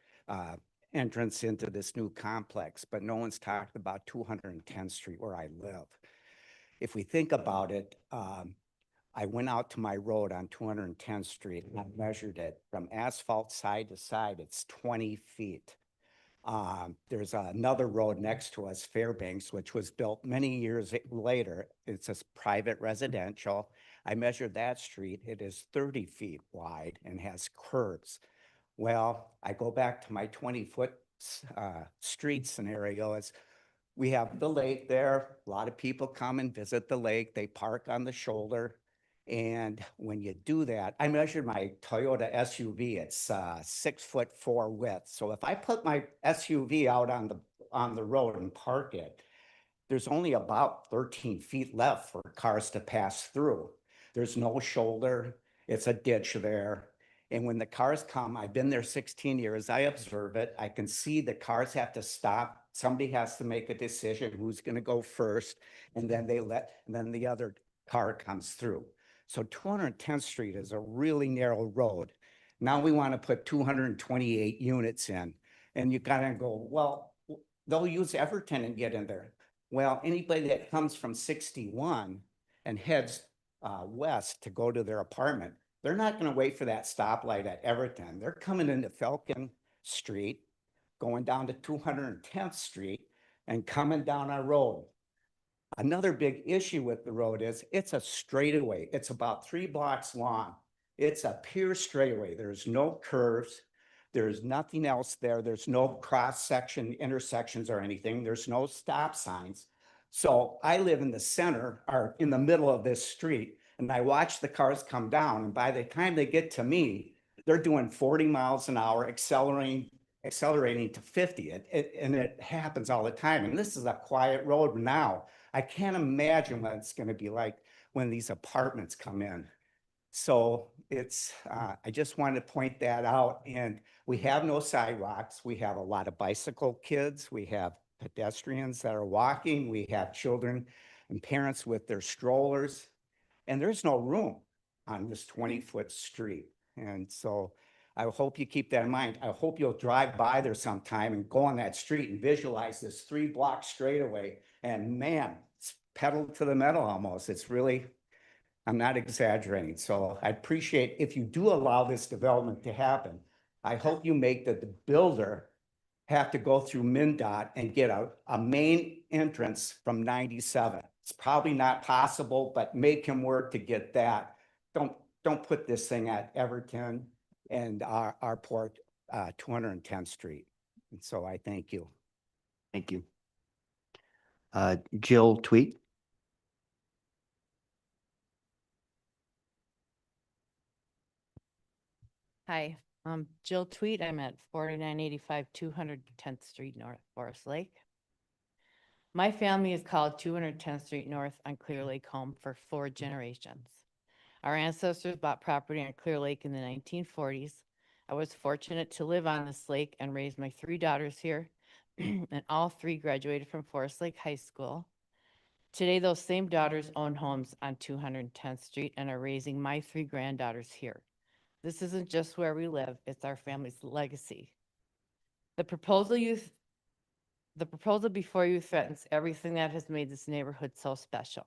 entrance into this new complex, but no one's talked about 210th Street where I live. If we think about it, I went out to my road on 210th Street and I measured it from asphalt side to side. It's 20 feet. There's another road next to us, Fairbanks, which was built many years later. It's a private residential. I measured that street. It is 30 feet wide and has curves. Well, I go back to my 20-foot street scenario. Is we have the lake there. A lot of people come and visit the lake. They park on the shoulder. And when you do that, I measured my Toyota SUV. It's 6'4" width. So if I put my SUV out on the road and park it, there's only about 13 feet left for cars to pass through. There's no shoulder. It's a ditch there. And when the cars come, I've been there 16 years. I observe it. I can see the cars have to stop. Somebody has to make a decision who's going to go first, and then then the other car comes through. So 210th Street is a really narrow road. Now we want to put 228 units in, and you gotta go, well, they'll use Everton and get in there. Well, anybody that comes from 61 and heads west to go to their apartment, they're not going to wait for that stoplight at Everton. They're coming into Falcon Street, going down to 210th Street and coming down our road. Another big issue with the road is it's a straightaway. It's about 3 blocks long. It's a pure straightaway. There's no curves. There's nothing else there. There's no cross-section intersections or anything. There's no stop signs. So I live in the center or in the middle of this street, and I watch the cars come down. And by the time they get to me, they're doing 40 miles an hour, accelerating to 50. And it happens all the time. And this is a quiet road now. I can't imagine what it's going to be like when these apartments come in. So it's, I just wanted to point that out. And we have no sidewalks. We have a lot of bicycle kids. We have pedestrians that are walking. We have children and parents with their strollers. And there's no room on this 20-foot street. And so I hope you keep that in mind. I hope you'll drive by there sometime and go on that street and visualize this 3-block straightaway. And man, it's pedal to the metal almost. It's really, I'm not exaggerating. So I appreciate if you do allow this development to happen, I hope you make the builder have to go through MnDOT and get a main entrance from 97. It's probably not possible, but make him work to get that. Don't put this thing at Everton and our port, 210th Street. And so I thank you. Thank you. Jill Tweet. Hi, I'm Jill Tweet. I'm at 4985 210th Street North, Forest Lake. My family has called 210th Street North on Clear Lake home for 4 generations. Our ancestors bought property on Clear Lake in the 1940s. I was fortunate to live on this lake and raise my 3 daughters here, and all 3 graduated from Forest Lake High School. Today, those same daughters own homes on 210th Street and are raising my 3 granddaughters here. This isn't just where we live, it's our family's legacy. The proposal before you threatens everything that has made this neighborhood so special.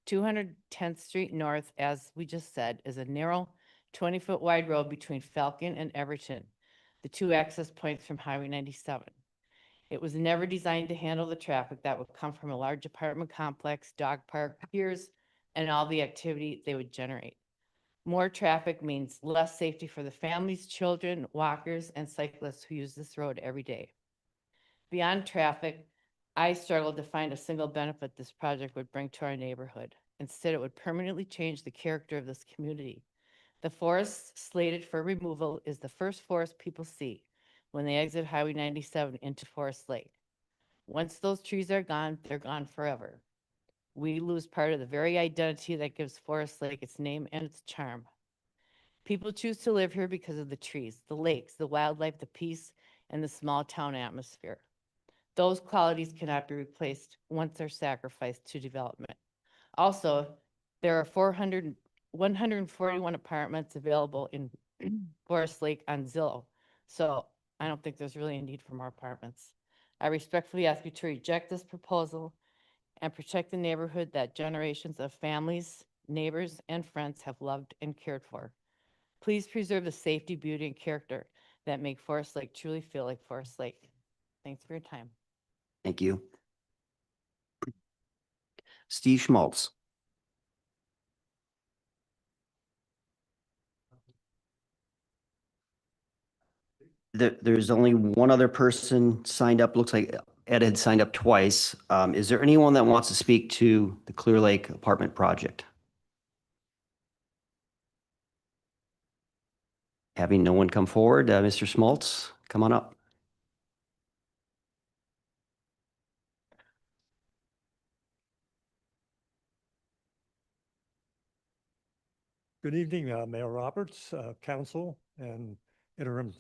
210th Street North, as we just said, is a narrow 20-foot wide road between Falcon and Everton, the 2 access points from Highway 97. It was never designed to handle the traffic that would come from a large apartment complex, dog park, piers, and all the activity they would generate. More traffic means less safety for the families, children, walkers, and cyclists who use this road every day. Beyond traffic, I struggled to find a single benefit this project would bring to our neighborhood. Instead, it would permanently change the character of this community. The forest slated for removal is the first forest people see when they exit Highway 97 into Forest Lake. Once those trees are gone, they're gone forever. We lose part of the very identity that gives Forest Lake its name and its charm. People choose to live here because of the trees, the lakes, the wildlife, the peace, and the small town atmosphere. Those qualities cannot be replaced once they're sacrificed to development. Also, there are 141 apartments available in Forest Lake on Zillow. So I don't think there's really a need for more apartments. I respectfully ask you to reject this proposal and protect the neighborhood that generations of families, neighbors, and friends have loved and cared for. Please preserve the safety, beauty, and character that make Forest Lake truly feel like Forest Lake. Thanks for your time. Thank you. Steve Schmaltz. There's only one other person signed up. Looks like Ed had signed up twice. Is there anyone that wants to speak to the Clear Lake apartment project? Having no one come forward, Mr. Schmaltz, come on up. Good evening, Mayor Roberts, Council, and Interim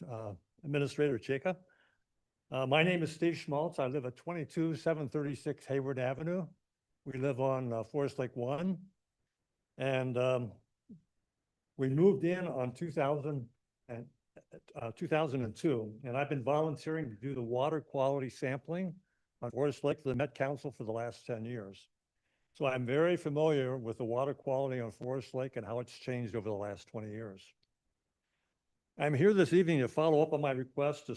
Administrator Chaka. My name is Steve Schmaltz. I live at 22736 Hayward Avenue. We live on Forest Lake 1. And we moved in on 2002, and I've been volunteering to do the water quality sampling on Forest Lake for the Met Council for the last 10 years. So I'm very familiar with the water quality on Forest Lake and how it's changed over the last 20 years. I'm here this evening to follow up on my request to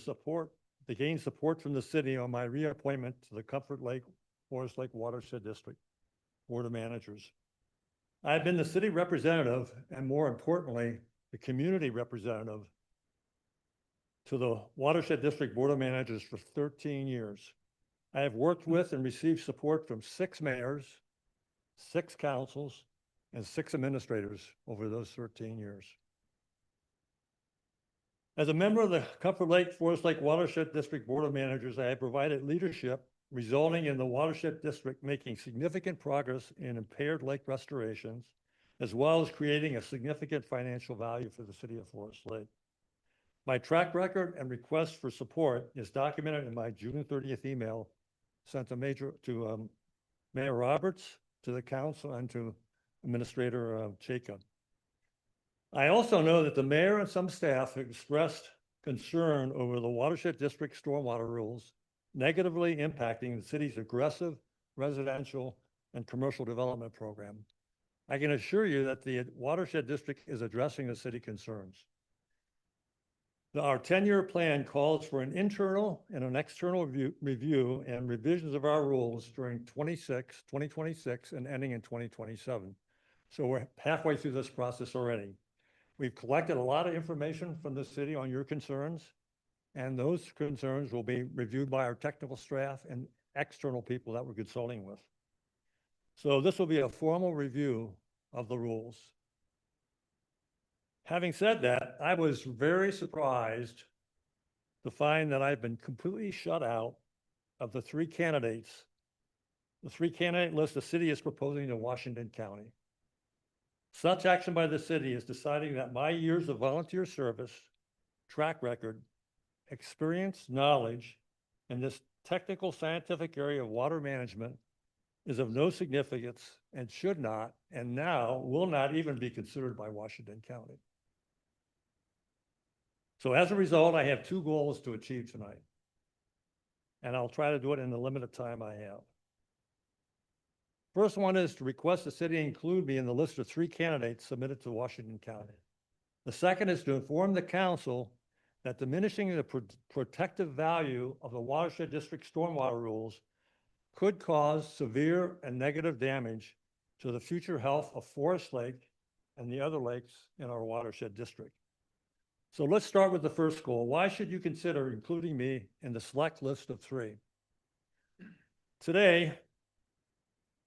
gain support from the city on my reappointment to the Comfort Lake, Forest Lake Watershed District Board of Managers. I've been the city representative and, more importantly, the community representative to the Watershed District Board of Managers for 13 years. I have worked with and received support from 6 mayors, 6 councils, and 6 administrators over those 13 years. As a member of the Comfort Lake, Forest Lake Watershed District Board of Managers, I have provided leadership resulting in the Watershed District making significant progress in impaired lake restorations, as well as creating a significant financial value for the city of Forest Lake. My track record and request for support is documented in my June 30th email sent to Mayor Roberts, to the council, and to Administrator Chaka. I also know that the mayor and some staff have expressed concern over the Watershed District stormwater rules negatively impacting the city's aggressive residential and commercial development program. I can assure you that the Watershed District is addressing the city concerns. Our 10-year plan calls for an internal and an external review and revisions of our rules during 2026 and ending in 2027. So we're halfway through this process already. We've collected a lot of information from the city on your concerns, and those concerns will be reviewed by our technical staff and external people that we're consulting with. So this will be a formal review of the rules. Having said that, I was very surprised to find that I've been completely shut out of the 3 candidates, the 3 candidate list the city is proposing to Washington County. Such action by the city is deciding that my years of volunteer service, track record, experience, knowledge in this technical scientific area of water management is of no significance and should not, and now will not even be considered by Washington County. So as a result, I have 2 goals to achieve tonight, and I'll try to do it in the limited time I have. First one is to request the city include me in the list of 3 candidates submitted to Washington County. The second is to inform the council that diminishing the protective value of the Watershed District stormwater rules could cause severe and negative damage to the future health of Forest Lake and the other lakes in our Watershed District. So let's start with the first goal. Why should you consider including me in the select list of 3? Today,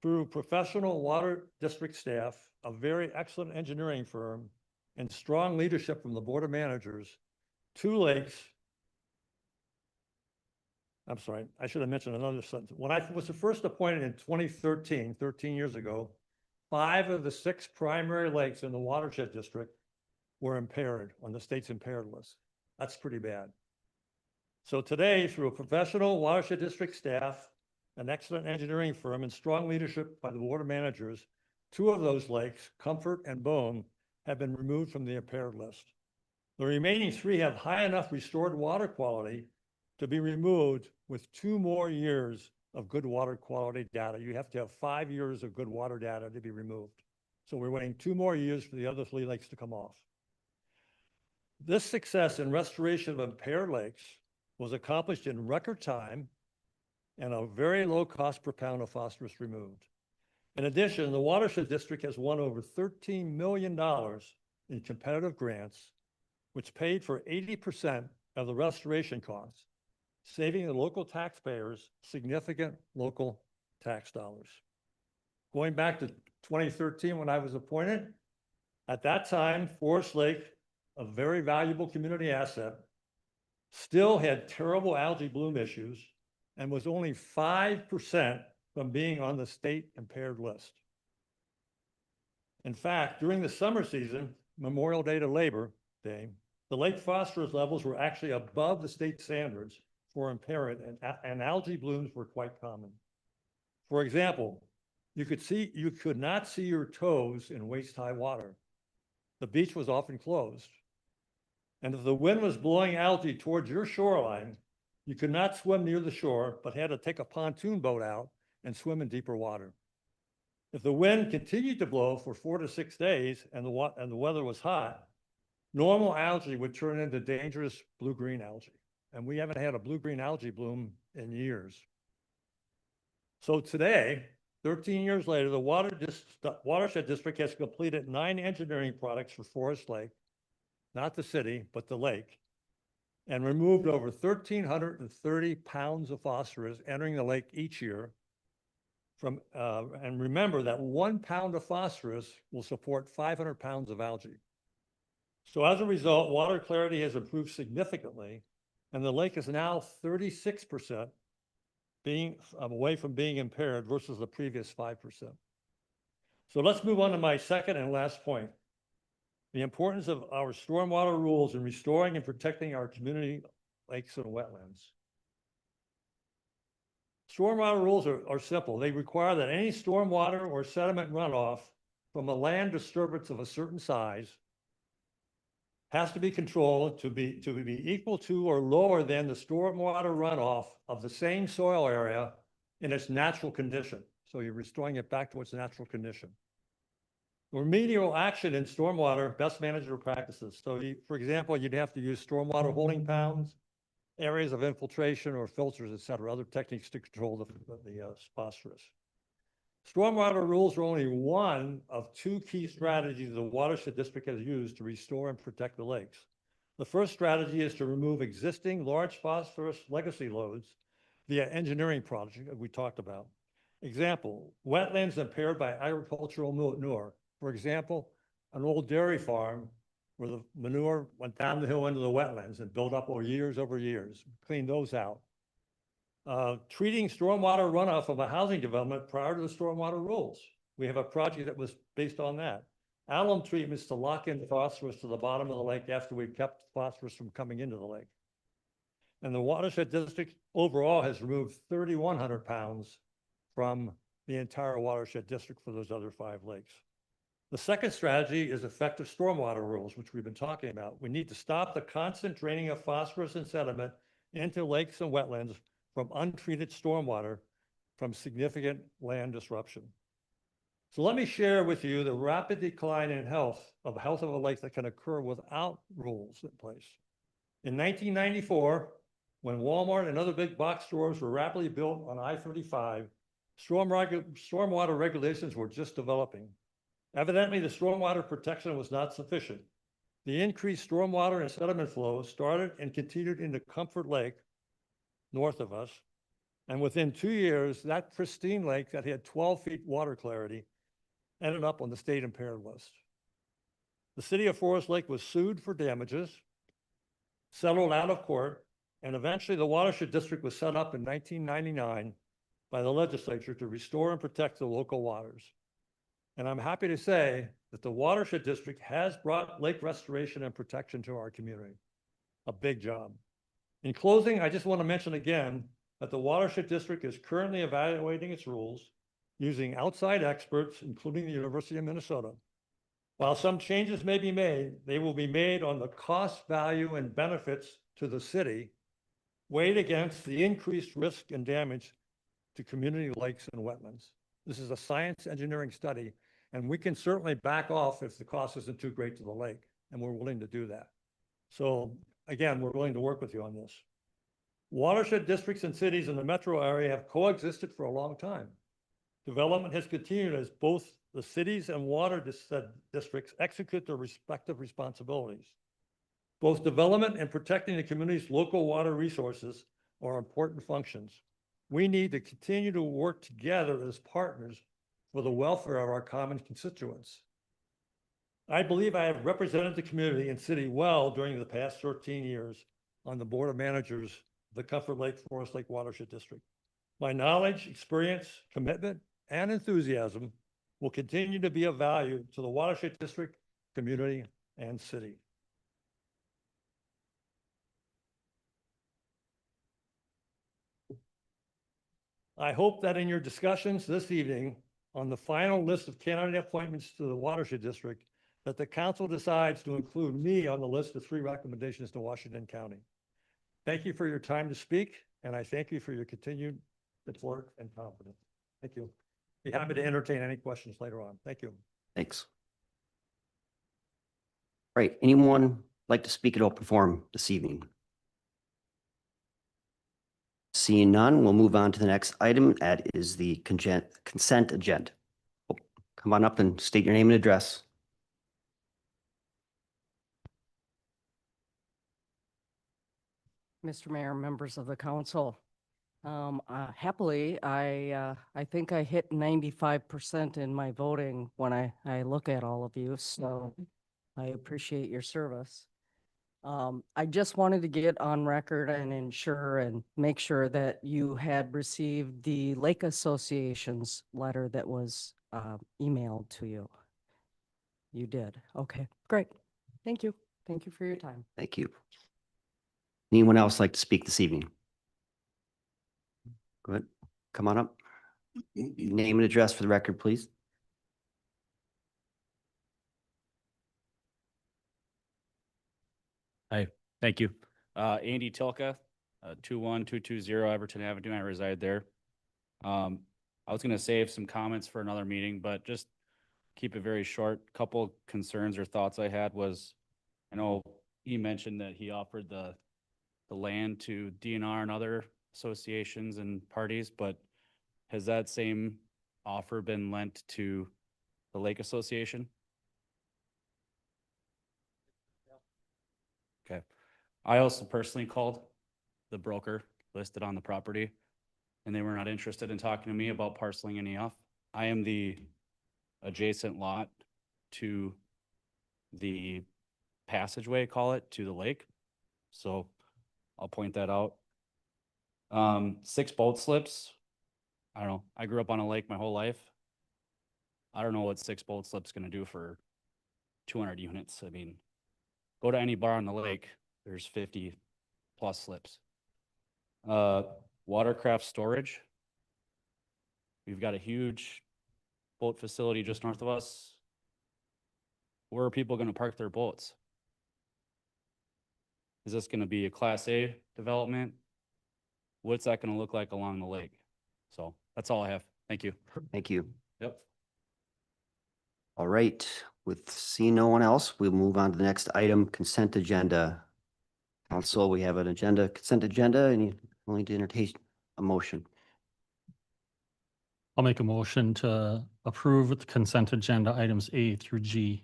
through professional water district staff, a very excellent engineering firm, and strong leadership from the Board of Managers, 2 lakes, I'm sorry, I should have mentioned another sentence. When I was first appointed in 2013, 13 years ago, 5 of the 6 primary lakes in the Watershed District were impaired on the state's impaired list. That's pretty bad. So today, through a professional Watershed District staff, an excellent engineering firm, and strong leadership by the Board of Managers, 2 of those lakes, Comfort and Bone, have been removed from the impaired list. The remaining 3 have high enough restored water quality to be removed with 2 more years of good water quality data. You have to have 5 years of good water data to be removed. So we're waiting 2 more years for the other 3 lakes to come off. This success in restoration of impaired lakes was accomplished in record time and a very low cost per pound of phosphorus removed. In addition, the Watershed District has won over $13 million in competitive grants, which paid for 80% of the restoration costs, saving the local taxpayers significant local tax dollars. Going back to 2013, when I was appointed, at that time, Forest Lake, a very valuable community asset, still had terrible algae bloom issues and was only 5% from being on the state impaired list. In fact, during the summer season, Memorial Day to Labor Day, the lake phosphorus levels were actually above the state standards for impaired, and algae blooms were quite common. For example, you could not see your toes in waist-high water. The beach was often closed. And if the wind was blowing algae towards your shoreline, you could not swim near the shore, but had to take a pontoon boat out and swim in deeper water. If the wind continued to blow for 4 to 6 days and the weather was hot, normal algae would turn into dangerous blue-green algae. And we haven't had a blue-green algae bloom in years. So today, 13 years later, the Watershed District has completed 9 engineering products for Forest Lake, not the city, but the lake, and removed over 1,330 pounds of phosphorus entering the lake each year. And remember that 1 pound of phosphorus will support 500 pounds of algae. So as a result, water clarity has improved significantly, and the lake is now 36% away from being impaired versus the previous 5%. So let's move on to my second and last point. The importance of our stormwater rules in restoring and protecting our community lakes and wetlands. Stormwater rules are simple. They require that any stormwater or sediment runoff from a land disturbance of a certain size has to be controlled to be equal to or lower than the stormwater runoff of the same soil area in its natural condition. So you're restoring it back to its natural condition. Remedial action in stormwater best management practices. So for example, you'd have to use stormwater holding ponds, areas of infiltration or filters, et cetera, other techniques to control the phosphorus. Stormwater rules are only one of 2 key strategies the Watershed District has used to restore and protect the lakes. The first strategy is to remove existing large phosphorus legacy loads via engineering project that we talked about. Example, wetlands impaired by agricultural manure. For example, an old dairy farm where the manure went down the hill into the wetlands and built up over years, clean those out. Treating stormwater runoff from a housing development prior to the stormwater rules. We have a project that was based on that. Alum treatments to lock in phosphorus to the bottom of the lake after we've kept phosphorus from coming into the lake. And the Watershed District overall has removed 3,100 pounds from the entire Watershed District for those other 5 lakes. The second strategy is effective stormwater rules, which we've been talking about. We need to stop the constant draining of phosphorus and sediment into lakes and wetlands from untreated stormwater from significant land disruption. So let me share with you the rapid decline in health of a lake that can occur without rules in place. In 1994, when Walmart and other big box stores were rapidly built on I-35, stormwater regulations were just developing. Evidently, the stormwater protection was not sufficient. The increased stormwater and sediment flow started and continued into Comfort Lake, north of us. And within 2 years, that pristine lake that had 12 feet water clarity ended up on the state impaired list. The city of Forest Lake was sued for damages, settled out of court, and eventually the Watershed District was set up in 1999 by the legislature to restore and protect the local waters. And I'm happy to say that the Watershed District has brought lake restoration and protection to our community. A big job. In closing, I just want to mention again that the Watershed District is currently evaluating its rules using outside experts, including the University of Minnesota. While some changes may be made, they will be made on the cost, value, and benefits to the city, weighed against the increased risk and damage to community lakes and wetlands. This is a science engineering study, And we can certainly back off if the cost isn't too great to the lake, and we're willing to do that. So again, we're willing to work with you on this. Watershed districts and cities in the metro area have coexisted for a long time. Development has continued as both the cities and districts execute their respective responsibilities. Both development and protecting the community's local water resources are important functions. We need to continue to work together as partners for the welfare of our common constituents. I believe I have represented the community and city well during the past 13 years on the Board of Managers of the Comfort Lake Forest Lake Watershed District. My knowledge, experience, commitment, and enthusiasm will continue to be of value to the Watershed District, community, and city. I hope that in your discussions this evening on the final list of candidate appointments to the Watershed District, that the council decides to include me on the list of 3 recommendations to Washington County. Thank you for your time to speak, and I thank you for your continued support and confidence. Thank you. Be happy to entertain any questions later on. Thank you. Thanks. Right, anyone like to speak at open forum this evening? Seeing none, we'll move on to the next item. That is the consent agenda. Oh, come on up and state your name and address. Mr. Mayor, members of the council. Happily, I think I hit 95% in my voting when I look at all of you, so I appreciate your service. I just wanted to get on record and ensure and make sure that you had received the Lake Association's letter that was emailed to you. You did. Okay, great. Thank you. Thank you for your time. Thank you. Anyone else like to speak this evening? Go ahead, come on up. Name and address for the record, please. Hi, thank you. Andy Tilka, 21220 Everton Avenue. I reside there. I was going to save some comments for another meeting, but just keep it very short. Couple concerns or thoughts I had was, I know he mentioned that he offered the land to DNR and other associations and parties, but has that same offer been lent to the Lake Association? Okay. I also personally called the broker listed on the property, and they were not interested in talking to me about parceling any off. I am the adjacent lot to the passageway, call it, to the lake. So I'll point that out. 6 boat slips. I don't know. I grew up on a lake my whole life. I don't know what 6 boat slips going to do for 200 units. I mean, go to any bar on the lake, there's 50 plus slips. Watercraft storage. We've got a huge boat facility just north of us. Where are people going to park their boats? Is this going to be a Class A development? What's that going to look like along the lake? So that's all I have. Thank you. Thank you. Yep. All right, with seeing no one else, we'll move on to the next item, consent agenda. Council, we have an agenda, consent agenda, and you only to entertain a motion. I'll make a motion to approve the consent agenda items A through G.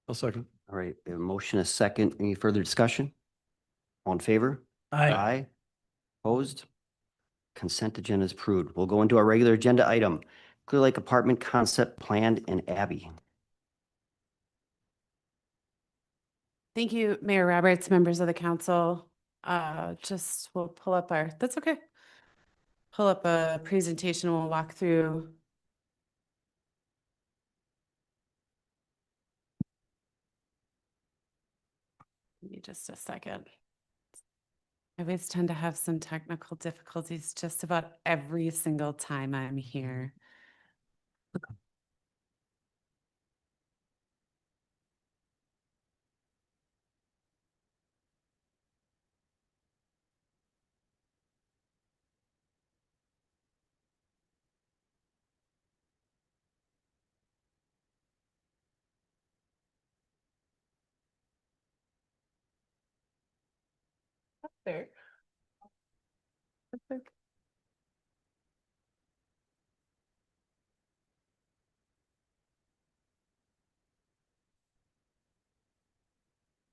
I'll second. All right, we have a motion, a second. Any further discussion? All in favor? Aye. Opposed? Consent agenda is approved. We'll go into our regular agenda item, Clear Lake Apartment Concept Planned in Abbey. Thank you, Mayor Roberts, members of the council. We'll pull up that's okay. Pull up a presentation. We'll walk through. Give me just a second. I always tend to have some technical difficulties just about every single time I'm here. There. Perfect.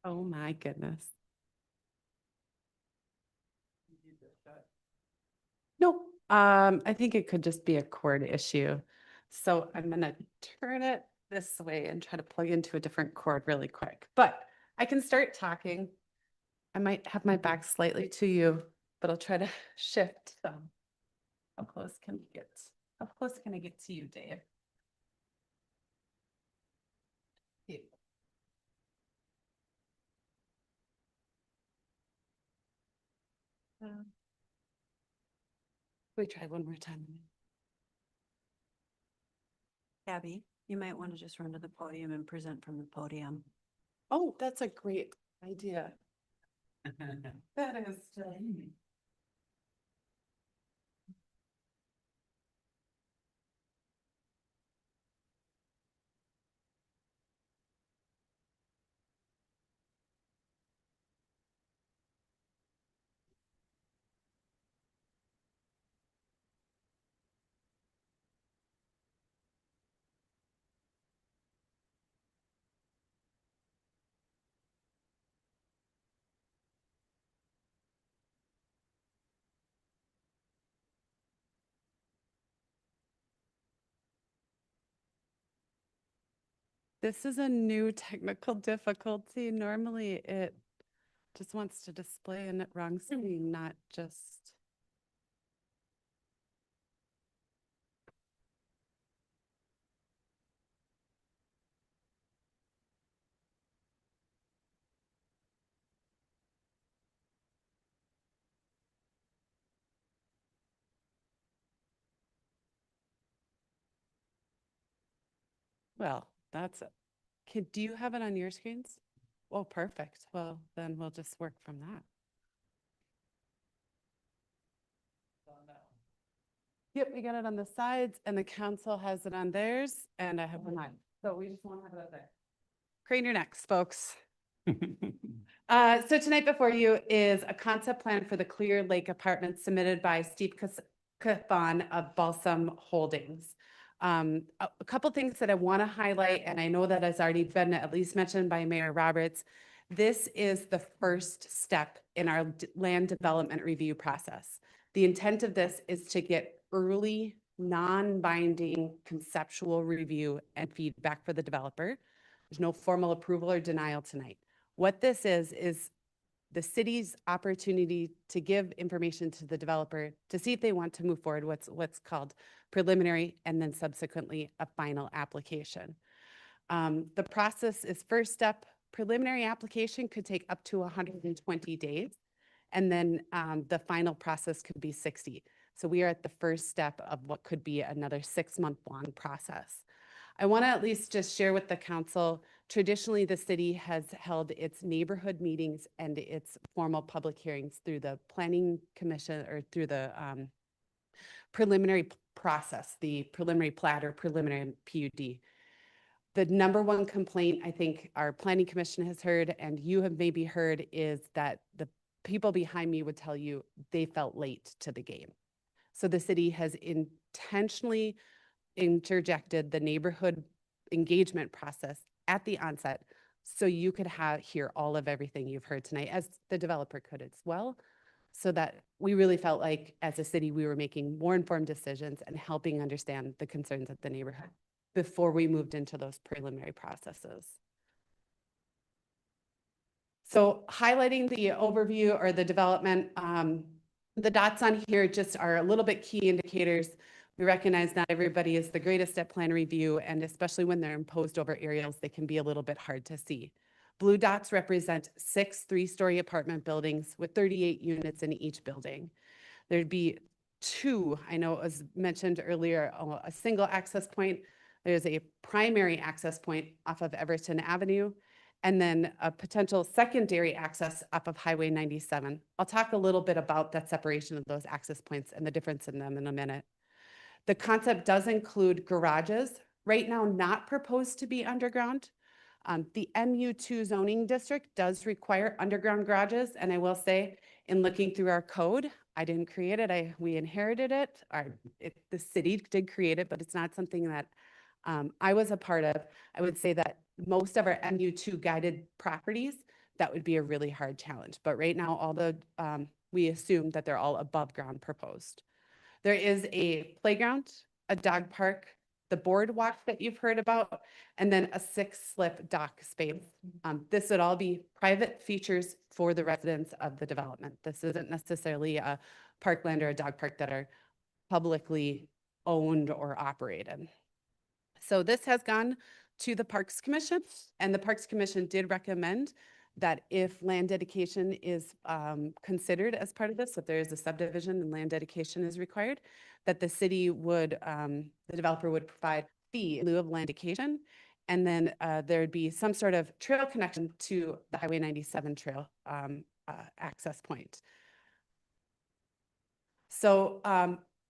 Oh my goodness. No, I think it could just be a cord issue. So I'm gonna turn it this way and try to plug into a different cord really quick, but I can start talking. I might have my back slightly to you, but I'll try to shift. So how close can we get? How close can I get to you, Dave? Yeah. We try one more time. Abby, you might want to just run to the podium and present from the podium. Oh, that's a great idea. That is. This is a new technical difficulty. Normally it just wants to display a wrong screen, not just. Well, that's it. Do you have it on your screens? Oh, perfect. Well, then we'll just work from that. Yep, we got it on the sides and the council has it on theirs and I have mine. So we just want to have it up there. Crane your necks, folks. So tonight before you is a concept plan for the Clear Lake Apartments submitted by Steve Cathon of Balsam Holdings. A couple things that I want to highlight, and I know that has already been at least mentioned by Mayor Roberts. This is the first step in our land development review process. The intent of this is to get early, non-binding conceptual review and feedback for the developer. There's no formal approval or denial tonight. What this is the city's opportunity to give information to the developer to see if they want to move forward what's called preliminary and then subsequently a final application. The process is first step, preliminary application could take up to 120 days. And then the final process could be 60. So we are at the first step of what could be another 6-month-long process. I want to at least just share with the council, traditionally the city has held its neighborhood meetings and its formal public hearings through the planning commission or through the preliminary process, the preliminary plat or preliminary PUD. The number one complaint I think our planning commission has heard and you have maybe heard is that the people behind me would tell you they felt late to the game. So the city has intentionally interjected the neighborhood engagement process at the onset so you could hear all of everything you've heard tonight, as the developer could as well, so that we really felt like as a city we were making more informed decisions and helping understand the concerns of the neighborhood before we moved into those preliminary processes. So highlighting the overview or the development, the dots on here just are a little bit key indicators. We recognize not everybody is the greatest at plan review, and especially when they're imposed over aerials, they can be a little bit hard to see. Blue dots represent 6 3-story apartment buildings with 38 units in each building. There'd be 2, I know it was mentioned earlier, a single access point. There's a primary access point off of Everton Avenue, and then a potential secondary access up of Highway 97. I'll talk a little bit about that separation of those access points and the difference in them in a minute. The concept does include garages, right now not proposed to be underground. The MU2 zoning district does require underground garages, and I will say, in looking through our code, I didn't create it, we inherited it, the city did create it, but it's not something that I was a part of. I would say that most of our MU2 guided properties, that would be a really hard challenge. But right now, we assume that they're all above ground proposed. There is a playground, a dog park, the boardwalk that you've heard about, and then a 6-slip dock space. This would all be private features for the residents of the development. This isn't necessarily a parkland or a dog park that are publicly owned or operated. So this has gone to the Parks Commission, and the Parks Commission did recommend that if land dedication is considered as part of this, if there is a subdivision and land dedication is required, that the city would, the developer would provide fee in lieu of land dedication, and then there would be some sort of trail connection to the Highway 97 trail access point. So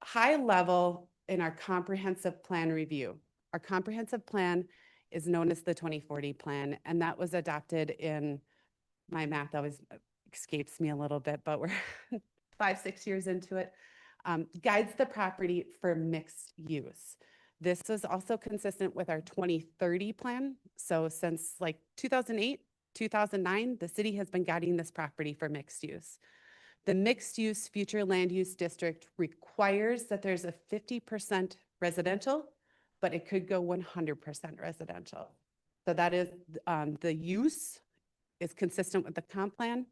high level in our comprehensive plan review, our comprehensive plan is known as the 2040 plan, and that was adopted in, my math always escapes me a little bit, but we're 5-6 years into it, guides the property for mixed use. This is also consistent with our 2030 plan. So since like 2008, 2009, the city has been guiding this property for mixed use. The mixed use future land use district requires that there's a 50% residential, but it could go 100% residential. So that is the use is consistent with the comp plan.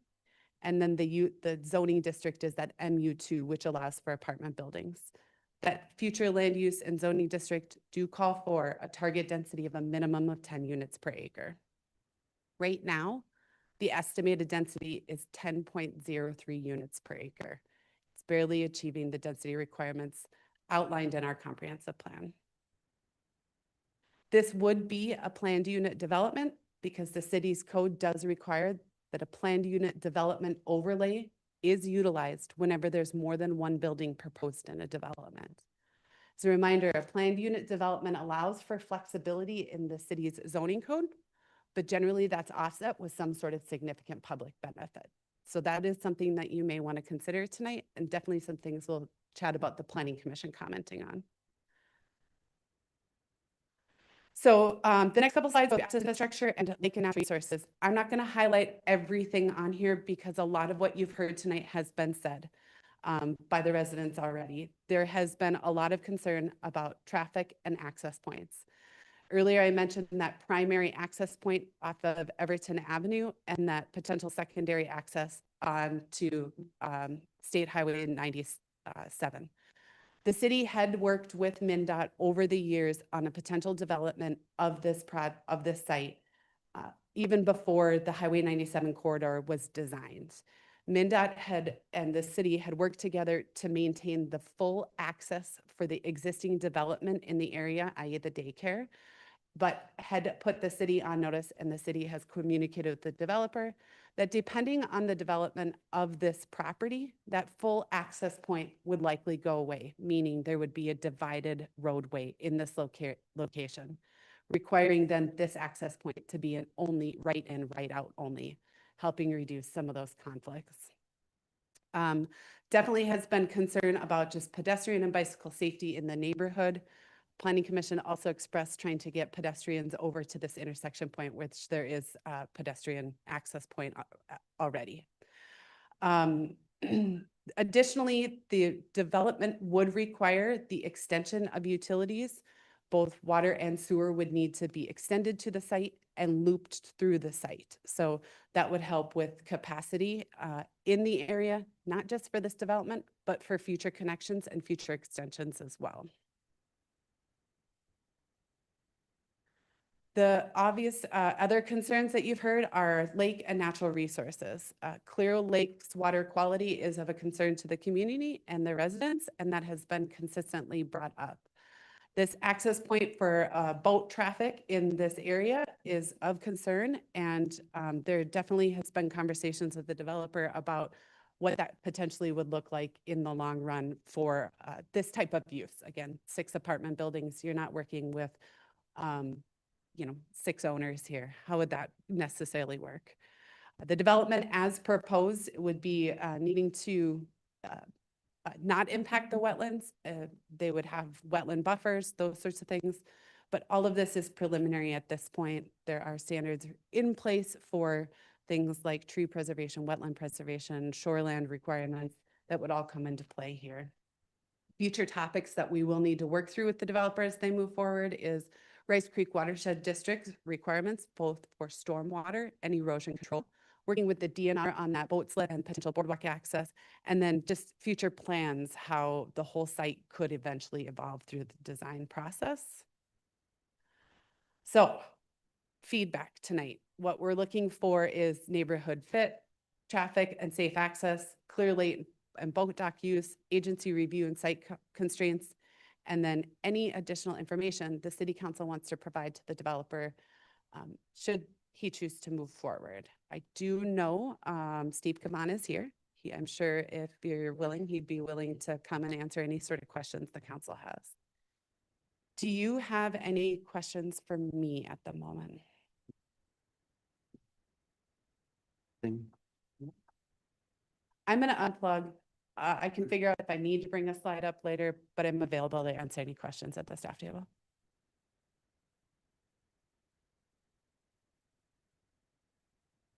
And then the zoning district is that MU2, which allows for apartment buildings. That future land use and zoning district do call for a target density of a minimum of 10 units per acre. Right now, the estimated density is 10.03 units per acre. It's barely achieving the density requirements outlined in our comprehensive plan. This would be a planned unit development because the city's code does require that a planned unit development overlay is utilized whenever there's more than one building proposed in a development. As a reminder, a planned unit development allows for flexibility in the city's zoning code, but generally that's offset with some sort of significant public benefit. So that is something that you may want to consider tonight, and definitely some things we'll chat about the Planning Commission commenting on. So the next couple slides, access infrastructure and lake and natural resources. I'm not going to highlight everything on here because a lot of what you've heard tonight has been said by the residents already. There has been a lot of concern about traffic and access points. Earlier, I mentioned that primary access point off of Everton Avenue and that potential secondary access to State Highway 97. The city had worked with MnDOT over the years on a potential development of this site, even before the Highway 97 corridor was designed. MnDOT and the city had worked together to maintain the full access for the existing development in the area, i.e. the daycare, but had put the city on notice, and the city has communicated with the developer that depending on the development of this property, that full access point would likely go away, meaning there would be a divided roadway in this location, requiring then this access point to be an only right in, right out only, helping reduce some of those conflicts. Definitely has been concern about just pedestrian and bicycle safety in the neighborhood. Planning Commission also expressed trying to get pedestrians over to this intersection point, which there is a pedestrian access point already. Additionally, the development would require the extension of utilities. Both water and sewer would need to be extended to the site and looped through the site. So that would help with capacity in the area, not just for this development, but for future connections and future extensions as well. The obvious other concerns that you've heard are lake and natural resources. Clear Lake's water quality is of a concern to the community and the residents, and that has been consistently brought up. This access point for boat traffic in this area is of concern, and there definitely has been conversations with the developer about what that potentially would look like in the long run for this type of use. Again, 6 apartment buildings, you're not working with 6 owners here. How would that necessarily work? The development as proposed would be needing to not impact the wetlands. They would have wetland buffers, those sorts of things. But all of this is preliminary at this point. There are standards in place for things like tree preservation, wetland preservation, shoreland requirements that would all come into play here. Future topics that we will need to work through with the developer as they move forward is Rice Creek Watershed District requirements, both for stormwater and erosion control, working with the DNR on that boat slip and potential boardwalk access, and then just future plans, how the whole site could eventually evolve through the design process. So, feedback tonight. What we're looking for is neighborhood fit, traffic and safe access, clear lake and boat dock use, agency review and site constraints, and then any additional information the city council wants to provide to the developer should he choose to move forward. I do know Steve Kavan is here. I'm sure if you're willing, he'd be willing to come and answer any sort of questions the council has. Do you have any questions for me at the moment? I'm going to unplug. I can figure out if I need to bring a slide up later, but I'm available to answer any questions at the staff table.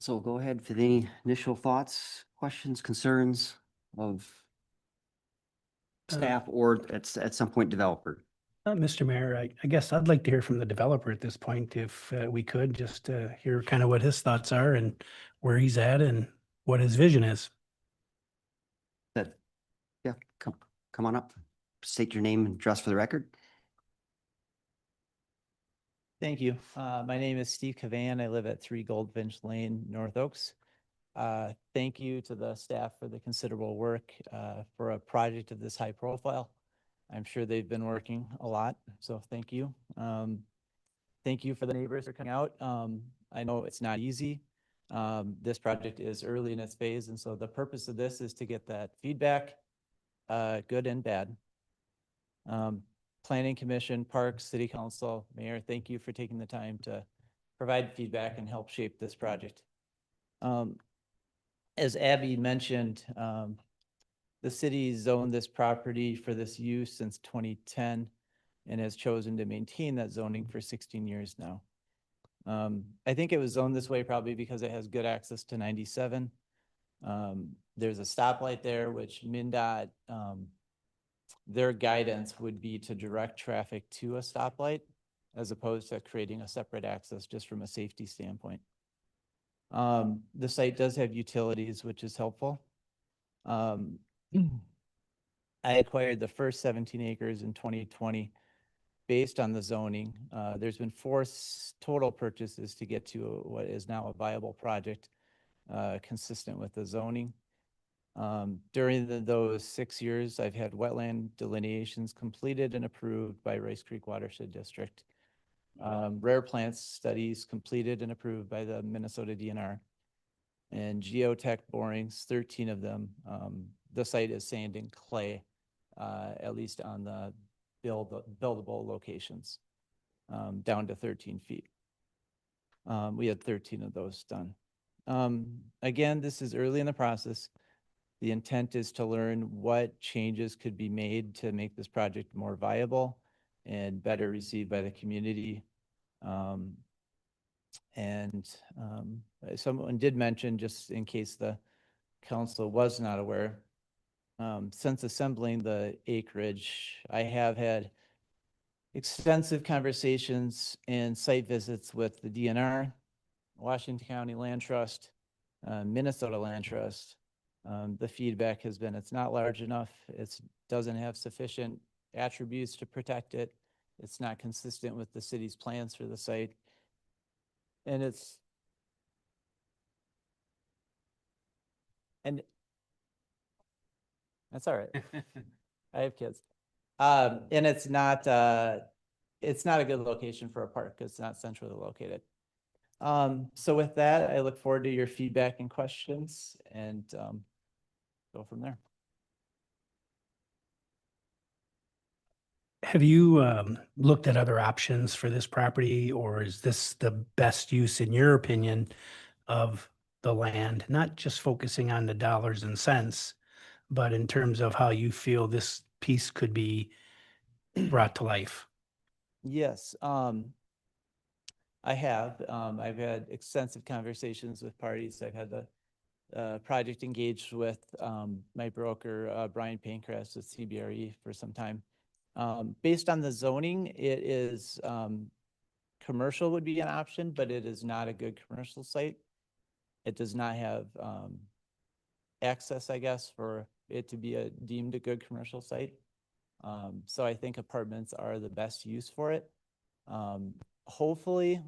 So go ahead for the initial thoughts, questions, concerns of staff or at some point developer. Mr. Mayor, I guess I'd like to hear from the developer at this point, if we could, just hear kind of what his thoughts are and where he's at and what his vision is. Yeah, come on up, state your name and address for the record. Thank you. My name is Steve Kavan. I live at 3 Goldfinch Lane, North Oaks. Thank you to the staff for the considerable work for a project of this high profile. I'm sure they've been working a lot, so thank you. Thank you for the neighbors for coming out. I know it's not easy. This project is early in its phase, and so the purpose of this is to get that feedback, good and bad. Planning Commission, Parks, City Council, Mayor, thank you for taking the time to provide feedback and help shape this project. As Abby mentioned, the city zoned this property for this use since 2010 and has chosen to maintain that zoning for 16 years now. I think it was zoned this way probably because it has good access to 97. There's a stoplight there, which MnDOT, their guidance would be to direct traffic to a stoplight as opposed to creating a separate access just from a safety standpoint. The site does have utilities, which is helpful. I acquired the first 17 acres in 2020 based on the zoning. There's been 4 total purchases to get to what is now a viable project consistent with the zoning. During those 6 years, I've had wetland delineations completed and approved by Rice Creek Watershed District. Rare plants studies completed and approved by the Minnesota DNR. And geotech borings, 13 of them. The site is sand and clay, at least on the buildable locations, down to 13 feet. We had 13 of those done. Again, this is early in the process. The intent is to learn what changes could be made to make this project more viable and better received by the community. Someone did mention, just in case the council was not aware, since assembling the acreage, I have had extensive conversations and site visits with the DNR, Washington County Land Trust, Minnesota Land Trust. The feedback has been it's not large enough. It doesn't have sufficient attributes to protect it. It's not consistent with the city's plans for the site. And that's all right. I have kids. And it's not a good location for a park. It's not centrally located. So with that, I look forward to your feedback and questions and go from there. Have you looked at other options for this property, or is this the best use, in your opinion, of the land? Not just focusing on the dollars and cents, but in terms of how you feel this piece could be brought to life? Yes, I have. I've had extensive conversations with parties. I've had the project engaged with my broker, Brian Pancras with CBRE for some time. Based on the zoning, it is commercial would be an option, but it is not a good commercial site. It does not have access, I guess, for it to be deemed a good commercial site. So I think apartments are the best use for it. Hopefully,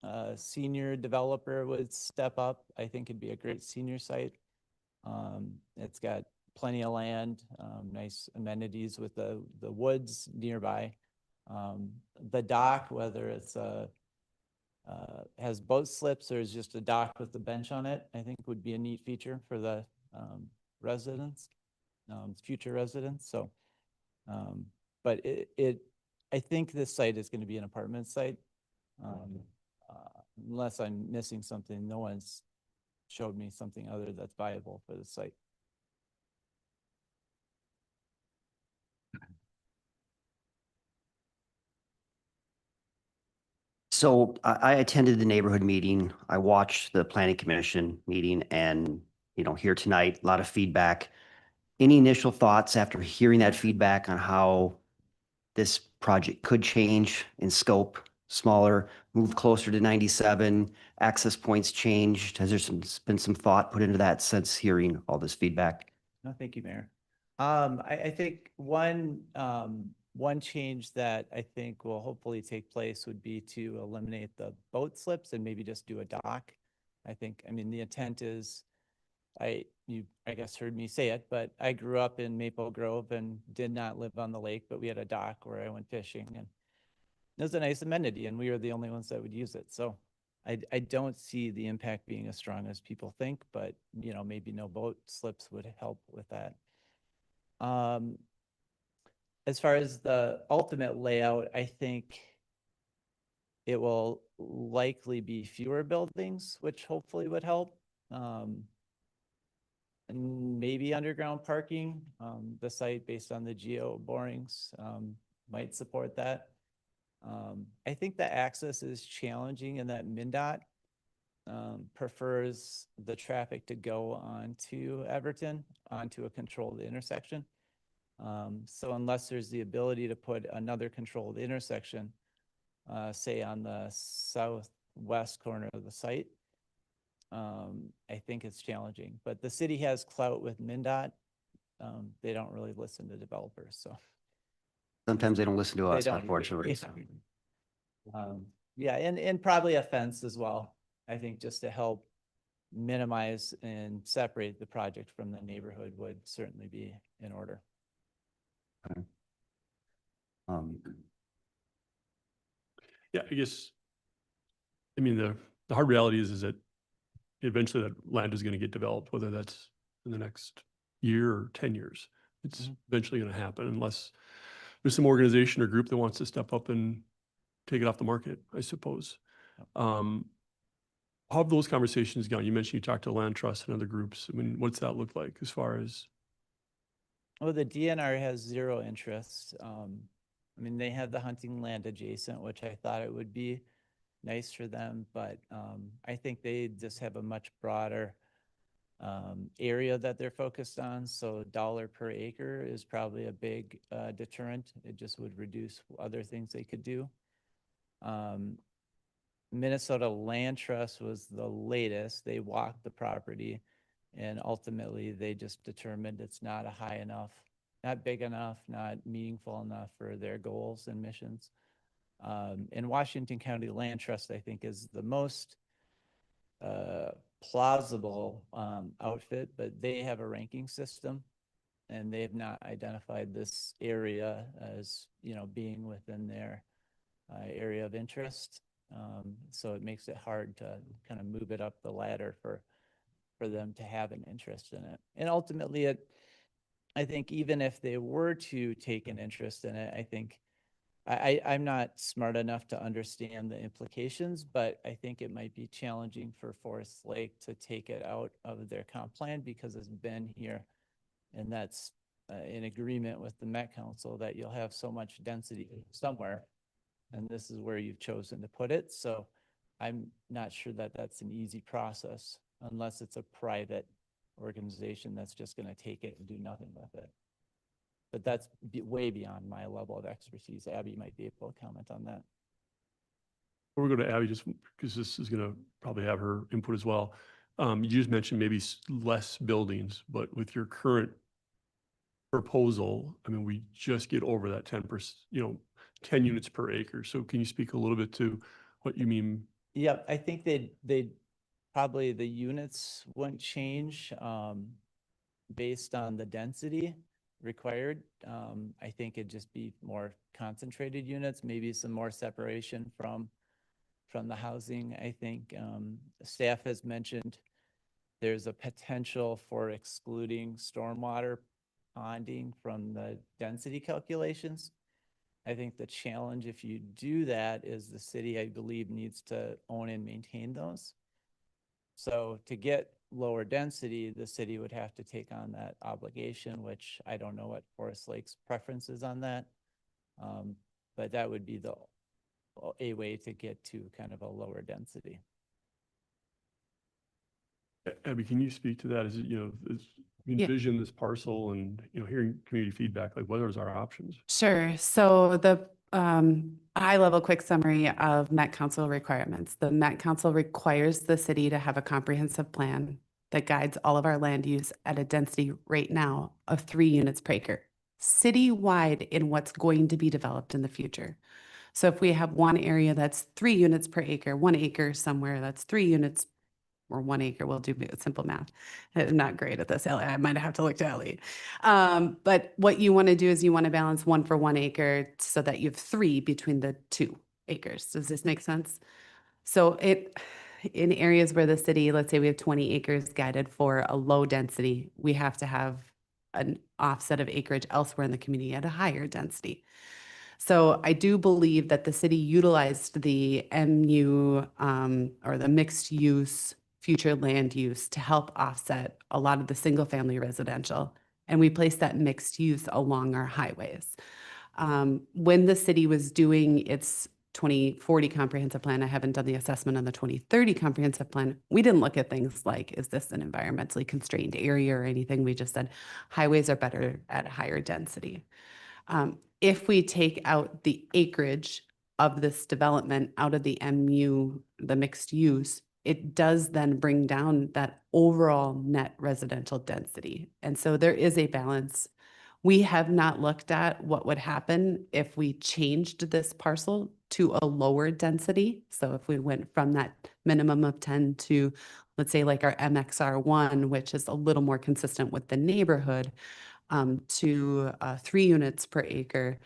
a senior developer would step up. I think it'd be a great senior site. It's got plenty of land, nice amenities with the woods nearby. The dock, whether it's has boat slips or is just a dock with a bench on it, I think would be a neat feature for the residents, future residents. So, but I think this site is going to be an apartment site. Unless I'm missing something, no one's showed me something other that's viable for the site. So I attended the neighborhood meeting. I watched the planning commission meeting and, here tonight, a lot of feedback. Any initial thoughts after hearing that feedback on how this project could change in scope, smaller, move closer to 97, access points changed? Has there been some thought put into that since hearing all this feedback? No, thank you, Mayor. I think one change that I think will hopefully take place would be to eliminate the boat slips and maybe just do a dock. I mean, the intent is, you I guess heard me say it, but I grew up in Maple Grove and did not live on the lake, but we had a dock where I went fishing, and it was a nice amenity, and we were the only ones that would use it. So I don't see the impact being as strong as people think, but maybe no boat slips would help with that. As far as the ultimate layout, I think it will likely be fewer buildings, which hopefully would help. And maybe underground parking. The site, based on the geo borings, might support that. I think the access is challenging in that MnDOT prefers the traffic to go onto Everton, onto a controlled intersection. So unless there's the ability to put another controlled intersection, say on the southwest corner of the site, I think it's challenging. But the city has clout with MnDOT. They don't really listen to developers, so. Sometimes they don't listen to us, They don't. unfortunately. Yeah, and probably a fence as well, I think, just to help minimize and separate the project from the neighborhood would certainly be in order. Okay. Yeah, I guess, I mean, the hard reality is that eventually that land is going to get developed, whether that's in the next year or 10 years. It's eventually going to happen unless there's some organization or group that wants to step up and take it off the market, I suppose. How have those conversations gone? You mentioned you talked to Land Trust and other groups. I mean, what's that look like as far as? Well, the DNR has zero interest. I mean, they have the hunting land adjacent, which I thought it would be nice for them, but I think they just have a much broader area that they're focused on. So $1 per acre is probably a big deterrent. It just would reduce other things they could do. Minnesota Land Trust was the latest. They walked the property, and ultimately they just determined it's not a high enough, not big enough, not meaningful enough for their goals and missions. And Washington County Land Trust, I think, is the most plausible outfit, but they have a ranking system, and they have not identified this area as, being within their area of interest. So it makes it hard to kind of move it up the ladder for them to have an interest in it. And ultimately, I think even if they were to take an interest in it, I think I'm not smart enough to understand the implications, but I think it might be challenging for Forest Lake to take it out of their comp plan because it's been here. And that's in agreement with the Met Council that you'll have so much density somewhere. And this is where you've chosen to put it. So I'm not sure that that's an easy process unless it's a private organization that's just going to take it and do nothing with it. But that's way beyond my level of expertise. Abby might be able to comment on that. Before we go to Abby, just because this is going to probably have her input as well. You just mentioned maybe less buildings, but with your current proposal, I mean, we just get over that 10%, 10 units per acre. So can you speak a little bit to what you mean? Yeah, I think they'd probably the units wouldn't change based on the density required. I think it'd just be more concentrated units, maybe some more separation from the housing. I think staff has mentioned there's a potential for excluding stormwater ponding from the density calculations. I think the challenge if you do that is the city, I believe, needs to own and maintain those. So to get lower density, the city would have to take on that obligation, which I don't know what Forest Lake's preference is on that. But that would be a way to get to kind of a lower density. Abby, can you speak to that? Is it, you envision this parcel and, hearing community feedback, like what are our options? Sure. So the high level quick summary of Met Council requirements. The Met Council requires the city to have a comprehensive plan that guides all of our land use at a density right now of 3 units per acre, citywide in what's going to be developed in the future. So if we have one area that's 3 units per acre, 1 acre somewhere that's 3 units or 1 acre, we'll do simple math. I'm not great at this, Ellie. I might have to look to Ellie. But what you want to do is you want to balance 1 for 1 acre so that you have 3 between the 2 acres. Does this make sense? So in areas where the city, let's say we have 20 acres guided for a low density, we have to have an offset of acreage elsewhere in the community at a higher density. So I do believe that the city utilized the MU or the mixed use future land use to help offset a lot of the single family residential. And we placed that mixed use along our highways. When the city was doing its 2040 comprehensive plan, I haven't done the assessment on the 2030 comprehensive plan. We didn't look at things like, is this an environmentally constrained area or anything? We just said highways are better at higher density. If we take out the acreage of this development out of the MU, the mixed use, it does then bring down that overall net residential density. And so there is a balance. We have not looked at what would happen if we changed this parcel to a lower density. So if we went from that minimum of 10 to, let's say like our MXR1, which is a little more consistent with the neighborhood, to 3 units per acre.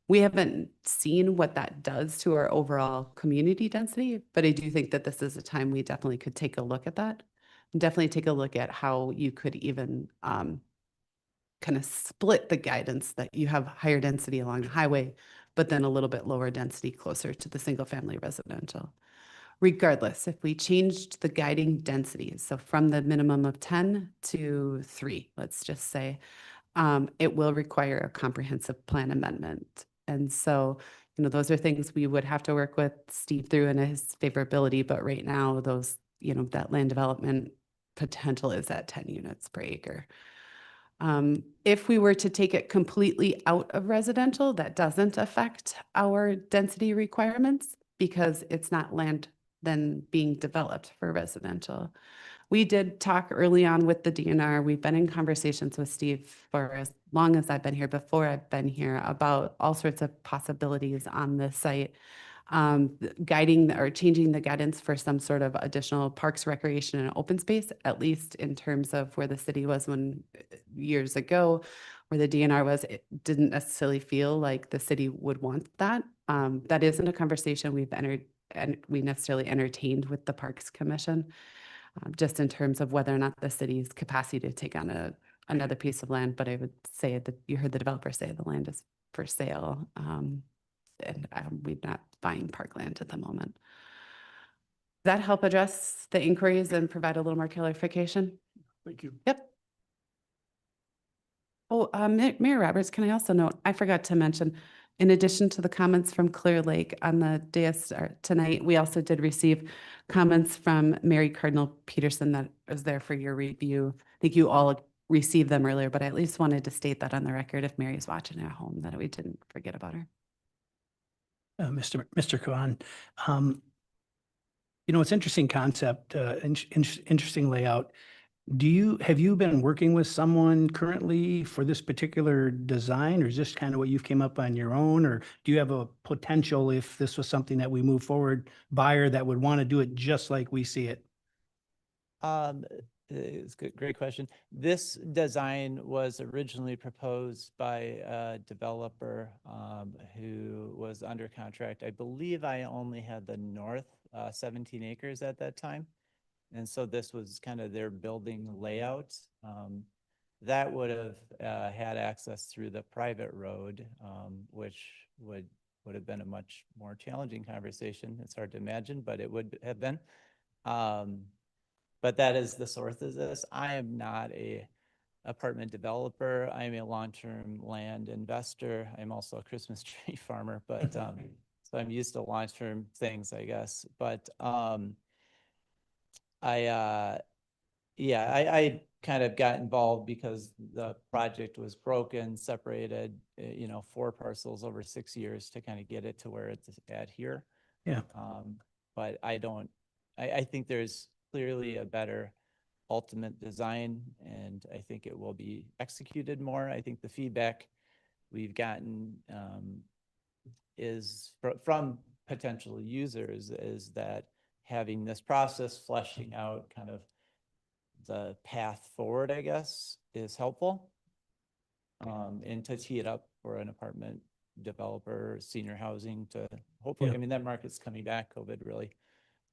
We haven't seen what that does to our overall community density, but I do think that this is a time we definitely could take a look at that. And definitely take a look at how you could even kind of split the guidance that you have higher density along the highway, but then a little bit lower density closer to the single family residential. Regardless, if we changed the guiding densities, so from the minimum of 10 to 3, let's just say, it will require a comprehensive plan amendment. And so, those are things we would have to work with Steve through in his favorability, but right now those, that land development potential is at 10 units per acre. If we were to take it completely out of residential, that doesn't affect our density requirements because it's not land then being developed for residential. We did talk early on with the DNR. We've been in conversations with Steve for as long as I've been here, before I've been here, about all sorts of possibilities on this site, guiding or changing the guidance for some sort of additional parks, recreation, and open space, at least in terms of where the city was years ago, where the DNR was. It didn't necessarily feel like the city would want that. That isn't a conversation we necessarily entertained with the Parks Commission. Just in terms of whether or not the city's capacity to take on another piece of land, but I would say that you heard the developer say the land is for sale. And we're not buying parkland at the moment. Does that help address the inquiries and provide a little more clarification? Thank you. Yep. Oh, Mayor Roberts, can I also note, I forgot to mention, in addition to the comments from Clear Lake on the dais tonight, we also did receive comments from Mary Cardinal Peterson that was there for your review. I think you all received them earlier, but I at least wanted to state that on the record if Mary's watching at home, that we didn't forget about her. Mr. Kavan, it's interesting concept, interesting layout. Have you been working with someone currently for this particular design, or is this kind of what you've came up on your own? Or do you have a potential, if this was something that we move forward, buyer that would want to do it just like we see it? It's good, great question. This design was originally proposed by a developer who was under contract. I believe I only had the north 17 acres at that time. And so this was kind of their building layout. That would have had access through the private road, which would have been a much more challenging conversation. It's hard to imagine, but it would have been. But that is the source of this. I am not a apartment developer. I am a long-term land investor. I'm also a Christmas tree farmer, but so I'm used to long-term things, I guess. But I kind of got involved because the project was broken, separated, 4 parcels over 6 years to kind of get it to where it's at here. Yeah. But I think there's clearly a better ultimate design, and I think it will be executed more. I think the feedback we've gotten is from potential users is that having this process, fleshing out kind of the path forward, I guess, is helpful. And to tee it up for an apartment developer, senior housing to hopefully, Yeah. I mean, that market's coming back. COVID really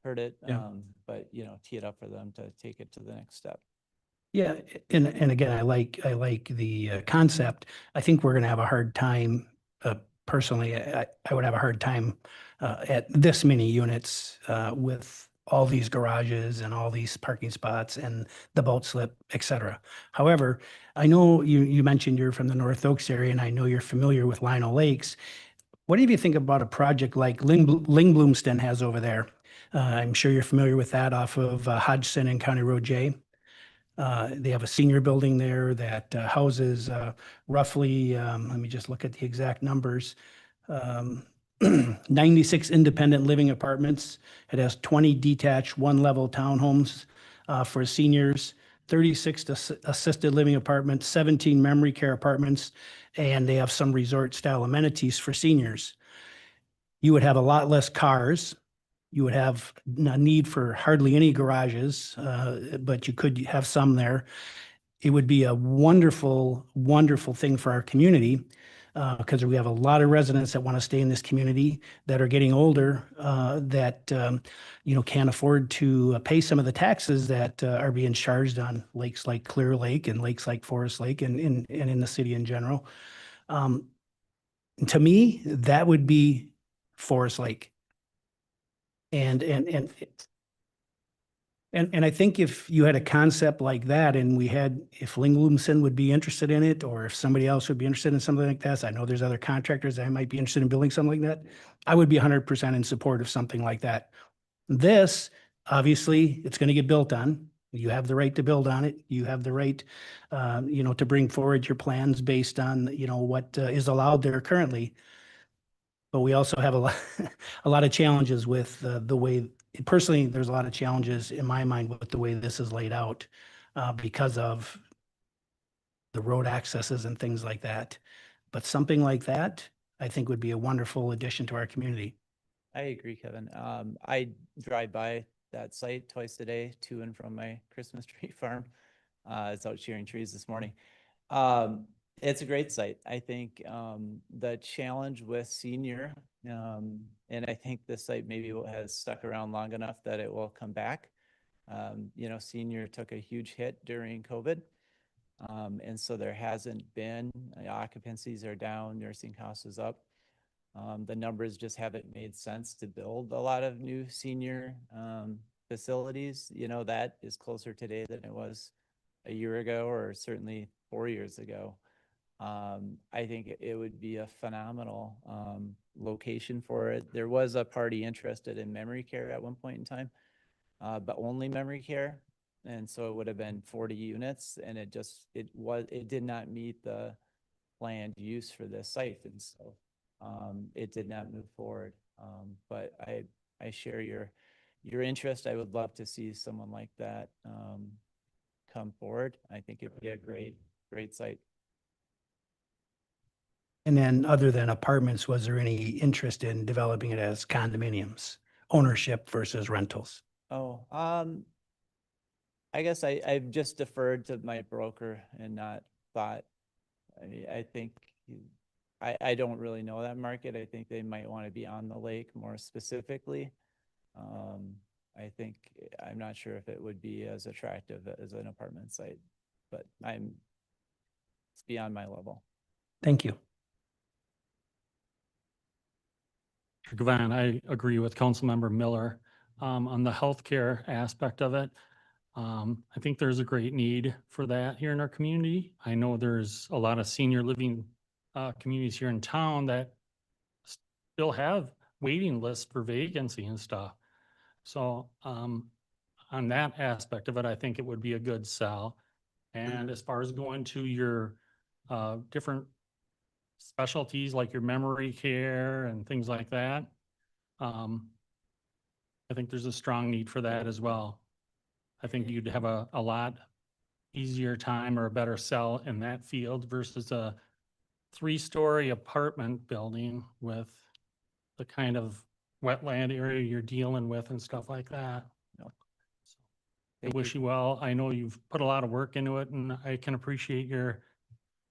hurt it. Yeah. But tee it up for them to take it to the next step. Yeah, and again, I like the concept. I think we're going to have a hard time. Personally, I would have a hard time at this many units with all these garages and all these parking spots and the boat slip, et cetera. However, I know you mentioned you're from the North Oaks area, and I know you're familiar with Lino Lakes. What do you think about a project like Ling Bloomston has over there? I'm sure you're familiar with that off of Hodgson and County Road J. They have a senior building there that houses roughly, let me just look at the exact numbers, 96 independent living apartments. It has 20 detached one-level townhomes for seniors, 36 assisted living apartments, 17 memory care apartments, and they have some resort-style amenities for seniors. You would have a lot less cars. You would have a need for hardly any garages, but you could have some there. It would be a wonderful, wonderful thing for our community because we have a lot of residents that want to stay in this community that are getting older that can't afford to pay some of the taxes that are being charged on lakes like Clear Lake and lakes like Forest Lake and in the city in general. To me, that would be Forest Lake. And I think if you had a concept like that and if Ling Bloomston would be interested in it, or if somebody else would be interested in something like that, I know there's other contractors that might be interested in building something like that. I would be 100% in support of something like that. This, obviously, it's going to get built on. You have the right to build on it. You have the right, to bring forward your plans based on, what is allowed there currently. But we also have a lot of challenges with the way, personally, there's a lot of challenges in my mind with the way this is laid out because of the road accesses and things like that. But something like that, I think would be a wonderful addition to our community. I agree, Kevin. I drive by that site twice a day to and from my Christmas tree farm. It's out shearing trees this morning. It's a great site. I think the challenge with senior, and I think this site maybe has stuck around long enough that it will come back. Senior took a huge hit during COVID. And so there hasn't been, occupancies are down, nursing houses up. The numbers just haven't made sense to build a lot of new senior facilities. You know, that is closer today than it was a year ago, or certainly 4 years ago. I think it would be a phenomenal location for it. There was a party interested in memory care at one point in time, but only memory care. And so it would have been 40 units, and it did not meet the planned use for this site. And so it did not move forward. But I share your interest. I would love to see someone like that come forward. I think it'd be a great site. And then other than apartments, was there any interest in developing it as condominiums, ownership versus rentals? Oh, I guess I've just deferred to my broker and not thought. I mean, I think I don't really know that market. I think they might want to be on the lake more specifically. I think I'm not sure if it would be as attractive as an apartment site, but it's beyond my level. Thank you. Mr. Gavin, I agree with Councilmember Miller on the healthcare aspect of it. I think there's a great need for that here in our community. I know there's a lot of senior living communities here in town that still have waiting lists for vacancy and stuff. So on that aspect of it, I think it would be a good sell. And as far as going to your different specialties like your memory care and things like that, I think there's a strong need for that as well. I think you'd have a lot easier time or a better sell in that field versus a 3-story apartment building with the kind of wetland area you're dealing with and stuff like that. I wish you well. I know you've put a lot of work into it, and I can appreciate your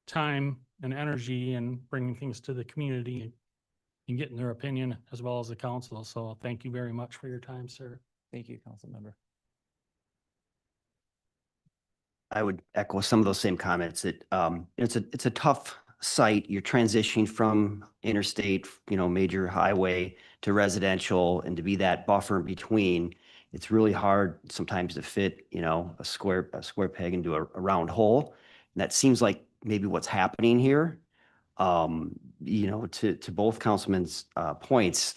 time and energy and bringing things to the community and getting their opinion as well as the council. So thank you very much for your time, sir. Thank you, council member. I would echo some of those same comments that it's a tough site. You're transitioning from interstate, major highway to residential, and to be that buffer in between, it's really hard sometimes to fit, a square peg into a round hole. And that seems like maybe what's happening here. To both councilmen's points,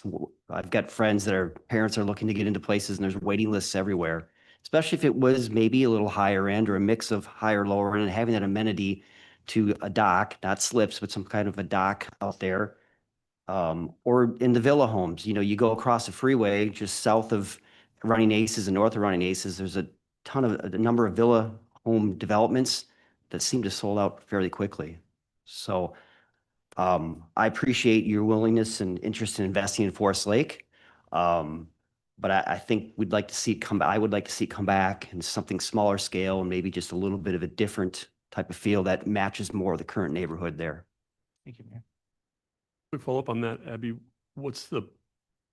I've got friends that are parents are looking to get into places, and there's waiting lists everywhere, especially if it was maybe a little higher end or a mix of higher, lower end, and having that amenity to a dock, not slips, but some kind of a dock out there. Or in the villa homes, you go across the freeway just south of Running Aces and north of Running Aces, there's a number of villa home developments that seem to sold out fairly quickly. So I appreciate your willingness and interest in investing in Forest Lake. But I think we'd like to see it come. I would like to see it come back in something smaller scale and maybe just a little bit of a different type of feel that matches more of the current neighborhood there. Thank you, Mayor. Quick follow-up on that, Abby. What's the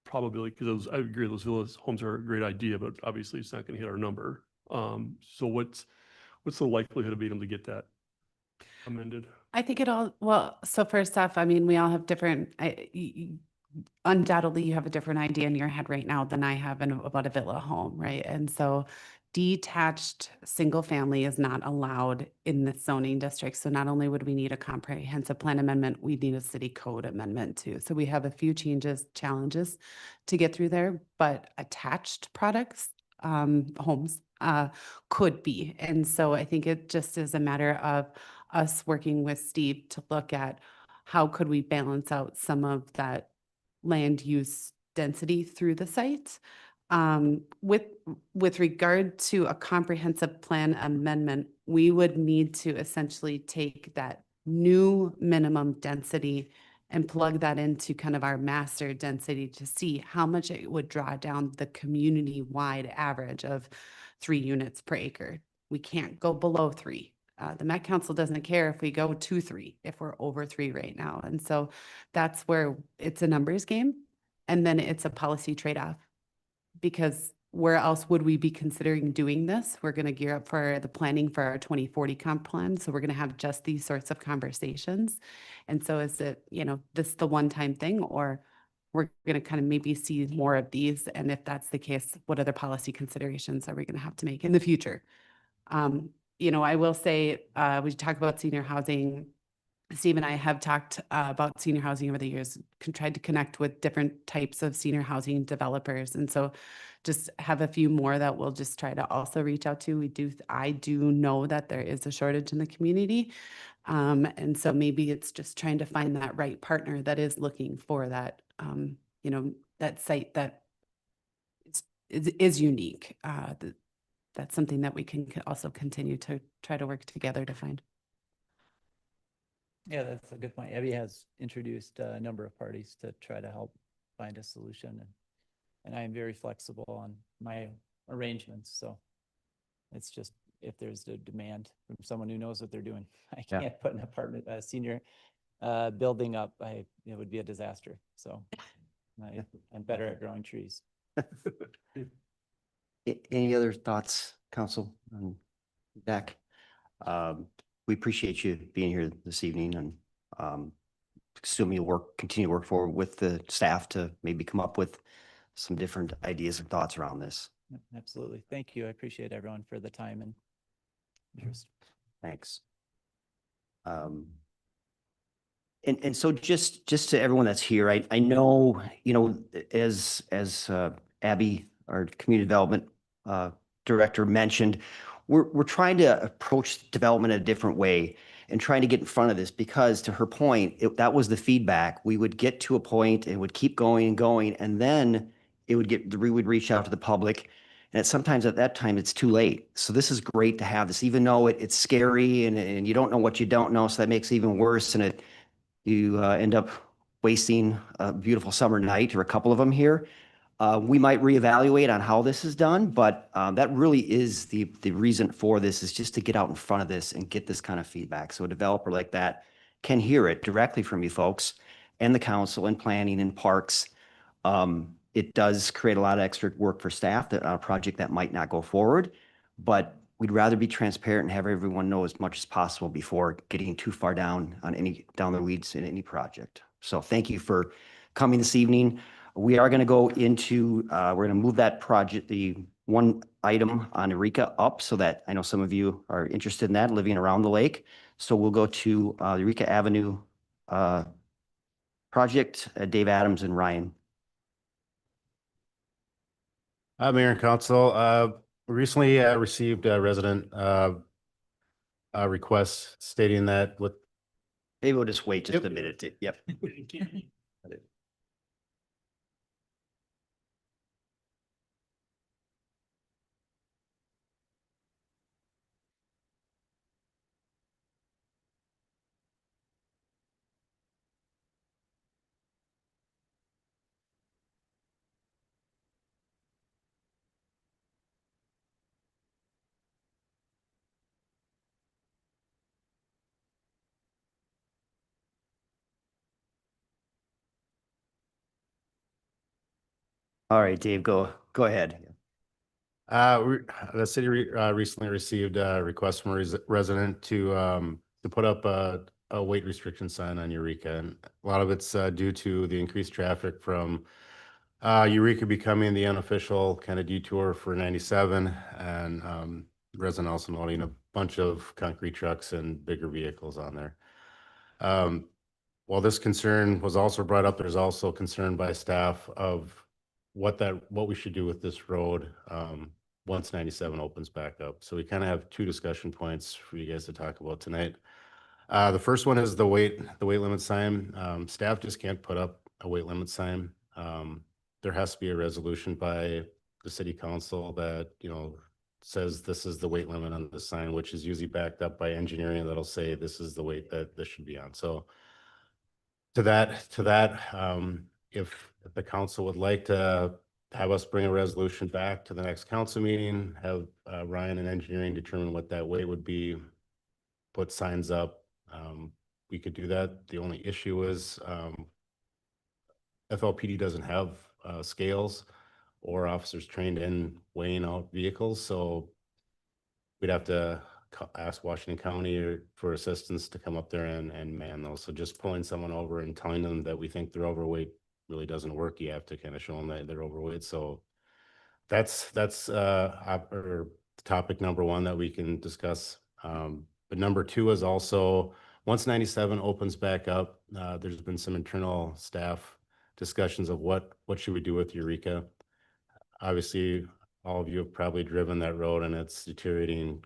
probability? Because I agree those villas homes are a great idea, but obviously it's not going to hit our number. So what's the likelihood of being able to get that amended? I think so first off, I mean, we all have different, undoubtedly you have a different idea in your head right now than I have about a villa home, right? And so detached single family is not allowed in the zoning district. So not only would we need a comprehensive plan amendment, we need a city code amendment too. So we have a few challenges to get through there, but attached products, homes, could be. And so I think it just is a matter of us working with Steve to look at how could we balance out some of that land use density through the site. With regard to a comprehensive plan amendment, we would need to essentially take that new minimum density and plug that into kind of our master density to see how much it would draw down the community-wide average of 3 units per acre. We can't go below 3. The Met Council doesn't care if we go to 3, if we're over 3 right now. And so that's where it's a numbers game. And then it's a policy trade-off, because where else would we be considering doing this? We're going to gear up for the planning for our 2040 comp plan. So we're going to have just these sorts of conversations. And so is it, this the one-time thing, or we're going to kind of maybe see more of these? And if that's the case, what other policy considerations are we going to have to make in the future? I will say, we talk about senior housing. Steve and I have talked about senior housing over the years, tried to connect with different types of senior housing developers. And so just have a few more that we'll just try to also reach out to. I do know that there is a shortage in the community. And so maybe it's just trying to find that right partner that is looking for that, that site that is unique. That's something that we can also continue to try to work together to find. Yeah, that's a good point. Abby has introduced a number of parties to try to help find a solution, and I am very flexible on my arrangements. So it's just if there's a demand from someone who knows what they're doing. I Yeah. can't put an apartment, a senior building up. It would be a disaster. So I'm better at growing trees. Any other thoughts, council, on Beck? We appreciate you being here this evening, and assuming you'll continue to work forward with the staff to maybe come up with some different ideas and thoughts around this. Yep, absolutely. Thank you. I appreciate everyone for the time and interest. Thanks. And so just to everyone that's here, I know, as Abby, our community development director, mentioned, we're trying to approach development in a different way and trying to get in front of this, because to her point, that was the feedback. We would get to a point and would keep going and going, and then we would reach out to the public. And sometimes at that time, it's too late. So this is great to have this, even though it's scary and you don't know what you don't know. So that makes it even worse. And you end up wasting a beautiful summer night, or a couple of them here. We might reevaluate on how this is done, but that really is the reason for this, is just to get out in front of this and get this kind of feedback. So a developer like that can hear it directly from you folks and the council and planning and parks. It does create a lot of extra work for staff on a project that might not go forward, but we'd rather be transparent and have everyone know as much as possible before getting too far down the weeds in any project. So thank you for coming this evening. We are going to go into, we're going to move that project, the one item on Eureka, up, so that I know some of you are interested in that, living around the lake. So we'll go to the Eureka Avenue project, Dave Adams and Ryan. Mayor and Council, we recently received a resident request stating that with. Maybe we'll just wait just a minute. Yep. All right, Dave, go ahead. The city recently received a request from a resident to put up a weight restriction sign on Eureka, and a lot of it's due to the increased traffic from Eureka becoming the unofficial kind of detour for 97, and resident also noting a bunch of concrete trucks and bigger vehicles on there. While this concern was also brought up, there's also concern by staff of what we should do with this road once 97 opens back up. So we kind of have two discussion points for you guys to talk about tonight. The first one is the weight limit sign. Staff just can't put up a weight limit sign. There has to be a resolution by the city council that, says this is the weight limit on the sign, which is usually backed up by engineering that'll say this is the weight that this should be on. So to that, if the council would like to have us bring a resolution back to the next council meeting, have Ryan and engineering determine what that weight would be, put signs up, we could do that. The only issue is FLPD doesn't have scales or officers trained in weighing out vehicles, so we'd have to ask Washington County for assistance to come up there and man those. So just pulling someone over and telling them that we think they're overweight really doesn't work. You have to kind of show them that they're overweight. So that's or topic number one that we can discuss. But number two is also, once 97 opens back up, there's been some internal staff discussions of what should we do with Eureka. Obviously, all of you have probably driven that road, and it's deteriorating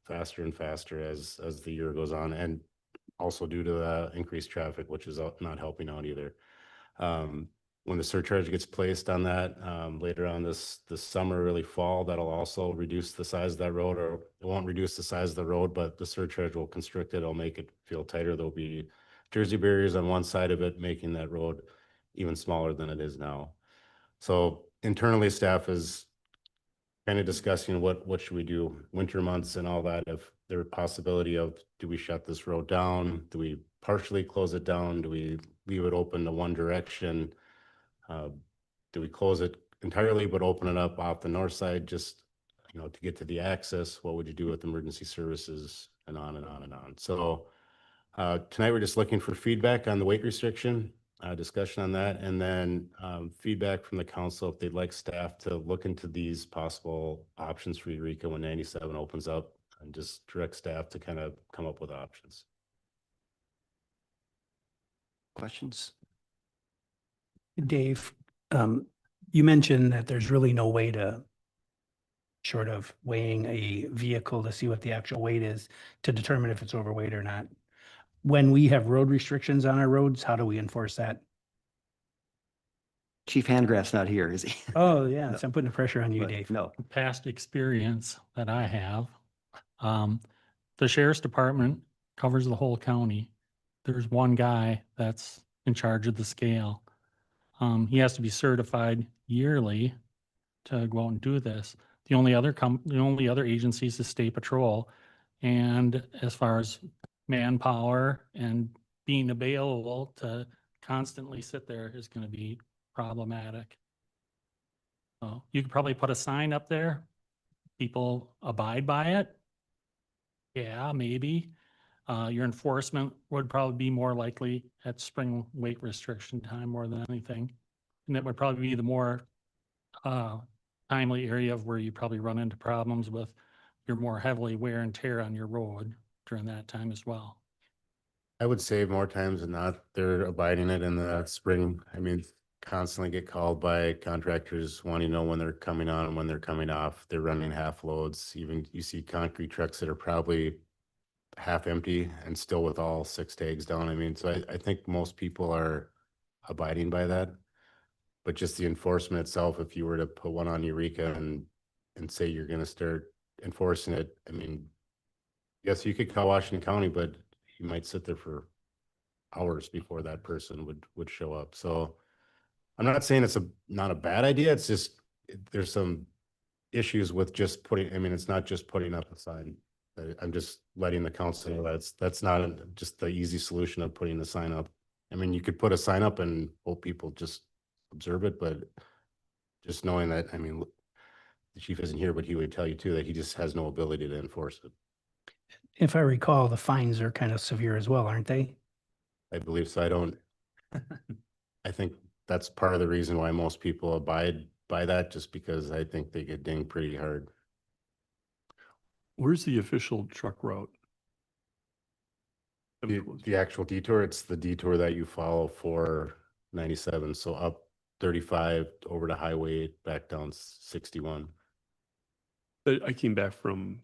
faster and faster as the year goes on, and also due to the increased traffic, which is not helping out either. When the surcharge gets placed on that later on this summer, early fall, that'll also reduce the size of that road, or it won't reduce the size of the road, but the surcharge will constrict it. It'll make it feel tighter. There'll be Jersey barriers on one side of it, making that road even smaller than it is now. So internally, staff is kind of discussing what should we do winter months and all that. If there a possibility of, do we shut this road down? Do we partially close it down? Do we leave it open to one direction? Do we close it entirely but open it up off the north side just, to get to the access? What would you do with emergency services, and on and on and on? So tonight we're just looking for feedback on the weight restriction, discussion on that, and then feedback from the council if they'd like staff to look into these possible options for Eureka when 97 opens up, and just direct staff to kind of come up with options. Questions? Dave, you mentioned that there's really no way to, short of weighing a vehicle to see what the actual weight is, to determine if it's overweight or not. When we have road restrictions on our roads, how do we enforce that? Chief Handgraff's not here, is he? Oh, yeah, so I'm putting the pressure on you, But Dave. no. Past experience that I have, the sheriff's department covers the whole county. There's one guy that's in charge of the scale. He has to be certified yearly to go out and do this. The only other agency is the State Patrol. And as far as manpower and being available to constantly sit there is going to be problematic. So you could probably put a sign up there. People abide by it. Yeah, maybe. Your enforcement would probably be more likely at spring weight restriction time more than anything. And that would probably be the more timely area of where you probably run into problems with your more heavily wear and tear on your road during that time as well. I would say more times than not, they're abiding it in the spring. I mean, constantly get called by contractors wanting to know when they're coming on and when they're coming off. They're running half loads. Even you see concrete trucks that are probably half empty and still with all 6 tags down. I mean, so I think most people are abiding by that. But just the enforcement itself, if you were to put one on Eureka and say you're going to start enforcing it, I mean, yes, you could call Washington County, but you might sit there for hours before that person would show up. So I'm not saying it's not a bad idea. It's just there's some issues with just putting. I mean, it's not just putting up a sign. I'm just letting the council know that's not just the easy solution of putting the sign up. I mean, you could put a sign up and hope people just observe it, but just knowing that, I mean, the chief isn't here, but he would tell you too that he just has no ability to enforce it. If I recall, the fines are kind of severe as well, aren't they? I believe so. I think that's part of the reason why most people abide by that, just because I think they get dinged pretty hard. Where's the official truck route? The actual detour, it's the detour that you follow for 97. So up 35 over to Highway 8, back down 61. I came back from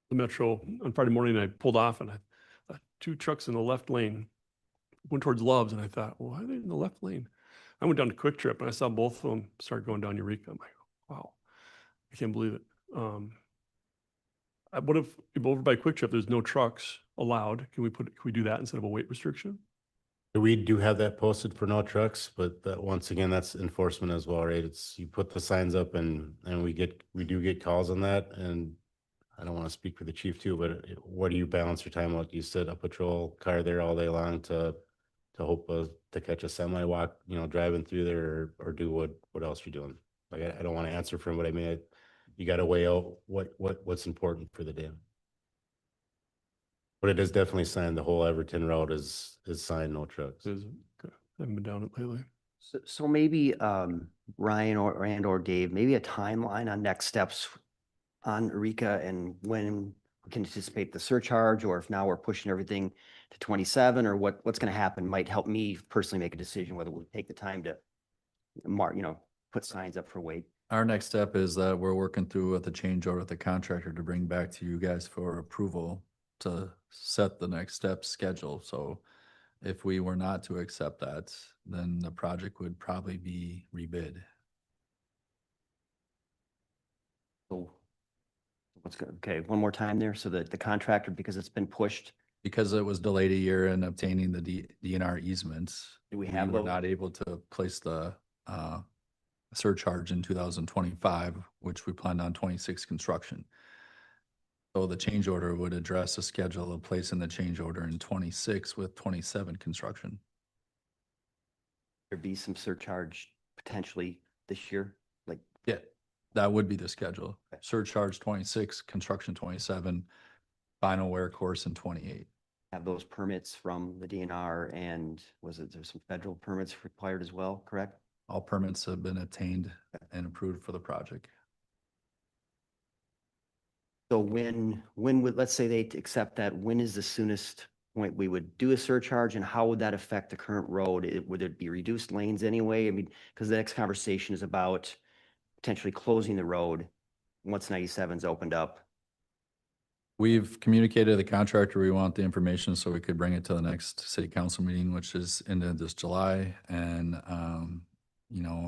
the Metro on Friday morning and I pulled off and I thought 2 trucks in the left lane went towards Love's, and I thought, well, why are they in the left lane? I went down to Quick Trip and I saw both of them start going down Eureka. I'm like, wow, I can't believe it. What if over by Quick Trip, there's no trucks allowed? Can we do that instead of a weight restriction? We do have that posted for no trucks, but that, once again, that's enforcement as well, right? It's, you put the signs up and we do get calls on that. And I don't want to speak for the chief too, but what do you balance your time out? Do you sit a patrol car there all day long to to hope to catch a semi walk, you know, driving through there or do what else you're doing. Like, I don't want to answer for him, but I mean, you got to weigh out what's important for the day. But it is definitely signed. The whole Everton route is signed, no trucks. I haven't been down it lately. So maybe Ryan or Dave, maybe a timeline on next steps on Eureka and when we can anticipate the surcharge, or if now we're pushing everything to 27, or what's going to happen might help me personally make a decision whether we'll take the time to mark, put signs up for weight. Our next step is that we're working through with the change order with the contractor to bring back to you guys for approval to set the next step schedule. So if we were not to accept that, then the project would probably be rebid. So what's good? Okay, one more time there. So that the contractor, because it's been pushed. Because it was delayed a year in obtaining the DNR easements. Do we have were those? not able to place the surcharge in 2025, which we planned on 26 construction. So the change order would address the schedule of placing the change order in 26 with 27 construction. There'd be some surcharge potentially this year, like. Yeah, that would be the schedule. Surcharge 26, construction 27, final wear course in 28. Have those permits from the DNR, and there's some federal permits required as well, correct? All permits have been obtained and approved for the project. So when would, let's say they accept that, when is the soonest point we would do a surcharge, and how would that affect the current road? Would it be reduced lanes anyway? I mean, because the next conversation is about potentially closing the road once 97's opened up. We've communicated to the contractor, we want the information so we could bring it to the next city council meeting, which is into this July. And,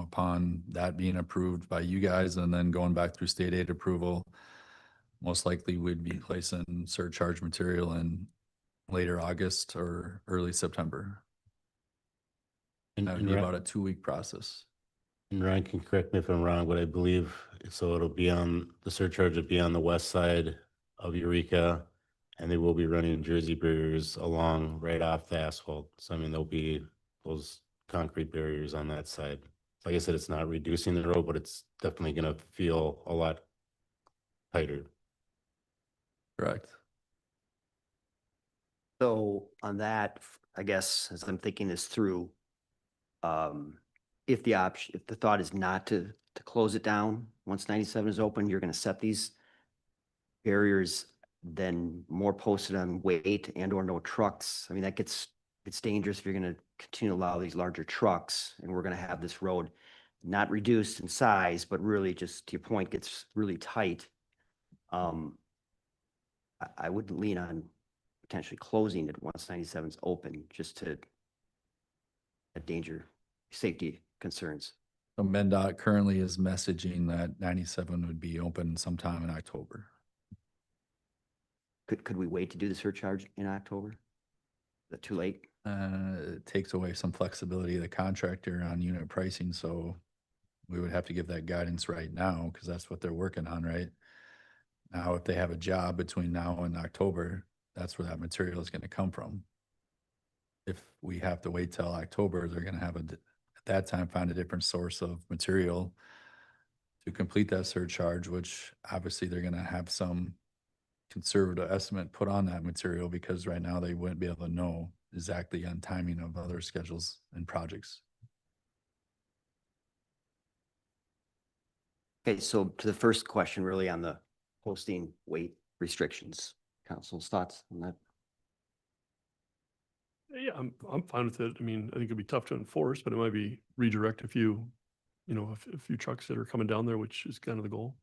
upon that being approved by you guys and then going back through state aid approval, most likely we'd be placing surcharge material in later August or early September. And That would be about a 2-week process. And Ryan can correct me if I'm wrong, but I believe, so it'll be the surcharge will be on the west side of Eureka, and they will be running Jersey barriers along right off the asphalt. So I mean, there'll be those concrete barriers on that side. Like I said, it's not reducing the road, but it's definitely gonna feel a lot tighter. Correct. So on that, I guess, as I'm thinking this through, if the thought is not to close it down, once 97 is open, you're gonna set these barriers, then more posted on weight and/or no trucks. I mean, it's dangerous if you're gonna continue to allow these larger trucks, and we're gonna have this road not reduced in size, but really, just to your point, gets really tight. I would lean on potentially closing it once 97's open, just to endanger safety concerns. So MnDOT currently is messaging that 97 would be open sometime in October. Could we wait to do the surcharge in October? Is that too late? It takes away some flexibility of the contractor on unit pricing, so we would have to give that guidance right now because that's what they're working on, right? Now, if they have a job between now and October, that's where that material is going to come from. If we have to wait till October, they're going to have at that time find a different source of material to complete that surcharge, which obviously they're going to have some conservative estimate put on that material because right now they wouldn't be able to know exactly on timing of other schedules and projects. Okay, so to the first question, really on the posting weight restrictions, council's thoughts on that? Yeah, I'm fine with it. I mean, I think it'd be tough to enforce, but it might be redirect a few trucks that are coming down there, which is kind of the goal.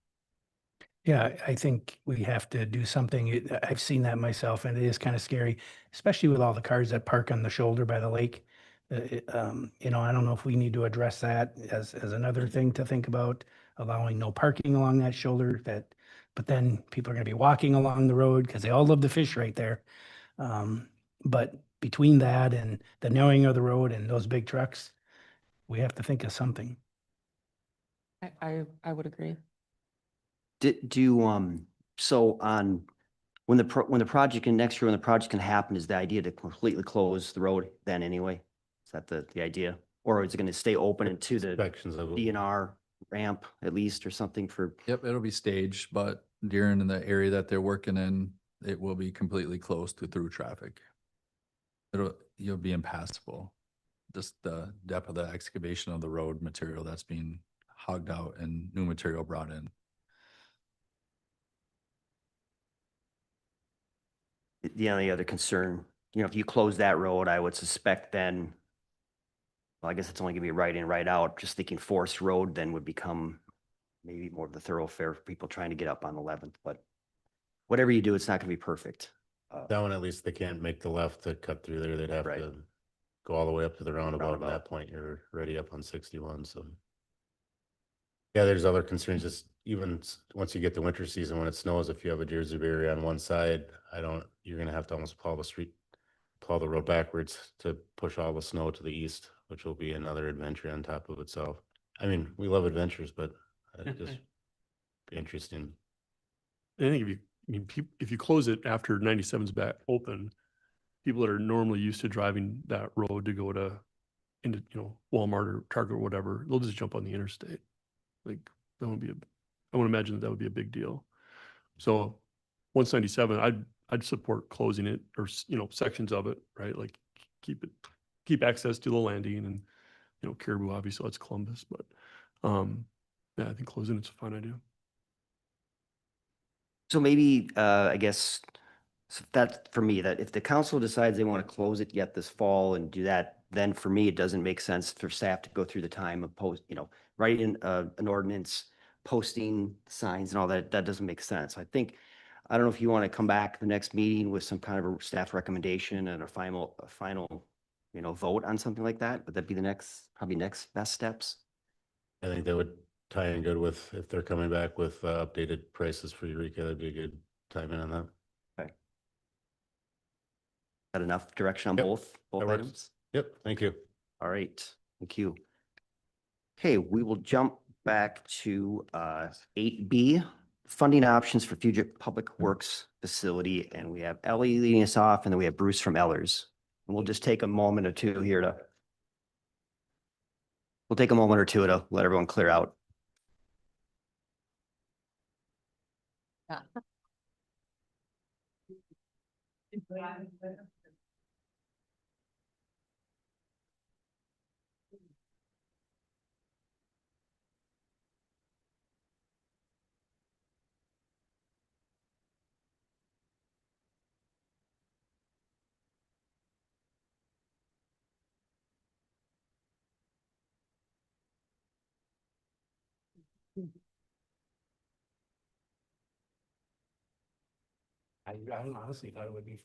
Yeah, I think we have to do something. I've seen that myself, and it is kind of scary, especially with all the cars that park on the shoulder by the lake. I don't know if we need to address that as another thing to think about, allowing no parking along that shoulder. But then people are going to be walking along the road because they all love to fish right there. But between that and the narrowing of the road and those big trucks, we have to think of something. I would agree. So on when the project, and next year when the project can happen, is the idea to completely close the road then anyway? Is that the idea? Or is it gonna stay open into the Sections of it. DNR ramp at least or something for? Yep, it'll be staged, but during the area that they're working in, it will be completely closed to through traffic. You'll be impassable. Just the depth of the excavation of the road material that's being hogged out and new material brought in. The only other concern, if you close that road, I would suspect then, well, I guess it's only gonna be right in, right out. Just thinking Forest Road then would become maybe more of the thoroughfare for people trying to get up on 11th, but whatever you do, it's not gonna be perfect. That one, at least they can't make the left to cut through there. They'd have to go all the way up to the roundabout. At that point, you're already up on 61, so. Yeah, there's other concerns, just even once you get the winter season, when it snows, if you have a Jersey barrier on one side, you're gonna have to almost plow the road backwards to push all the snow to the east, which will be another adventure on top of itself. I mean, we love adventures, but it just be interesting. I think if you close it after 97's back open, people that are normally used to driving that road to go into Walmart or Target or whatever, they'll just jump on the interstate. Like that would be I would imagine that would be a big deal. So 197, I'd support closing it or sections of it, right? Like keep access to the landing and Caribou, obviously that's Columbus, but yeah, I think closing it's a fine idea. So maybe, I guess, that's for me, that if the council decides they want to close it yet this fall and do that, then for me, it doesn't make sense for staff to go through the time of writing an ordinance, posting signs and all that. That doesn't make sense. I don't know if you want to come back the next meeting with some kind of a staff recommendation and a final, vote on something like that. Would that be probably next best steps? I think that would tie in good with, if they're coming back with updated prices for Eureka, that'd be a good timing on that. Okay. Got enough direction on Yep, both that works. items? Yep, thank you. All right, thank you. Okay, we will jump back to 8B, funding options for future public works facility. And we have Ellie leading us off, and then we have Bruce from Ellers. And we'll just take a moment or two here to let everyone clear out. I honestly thought it would be.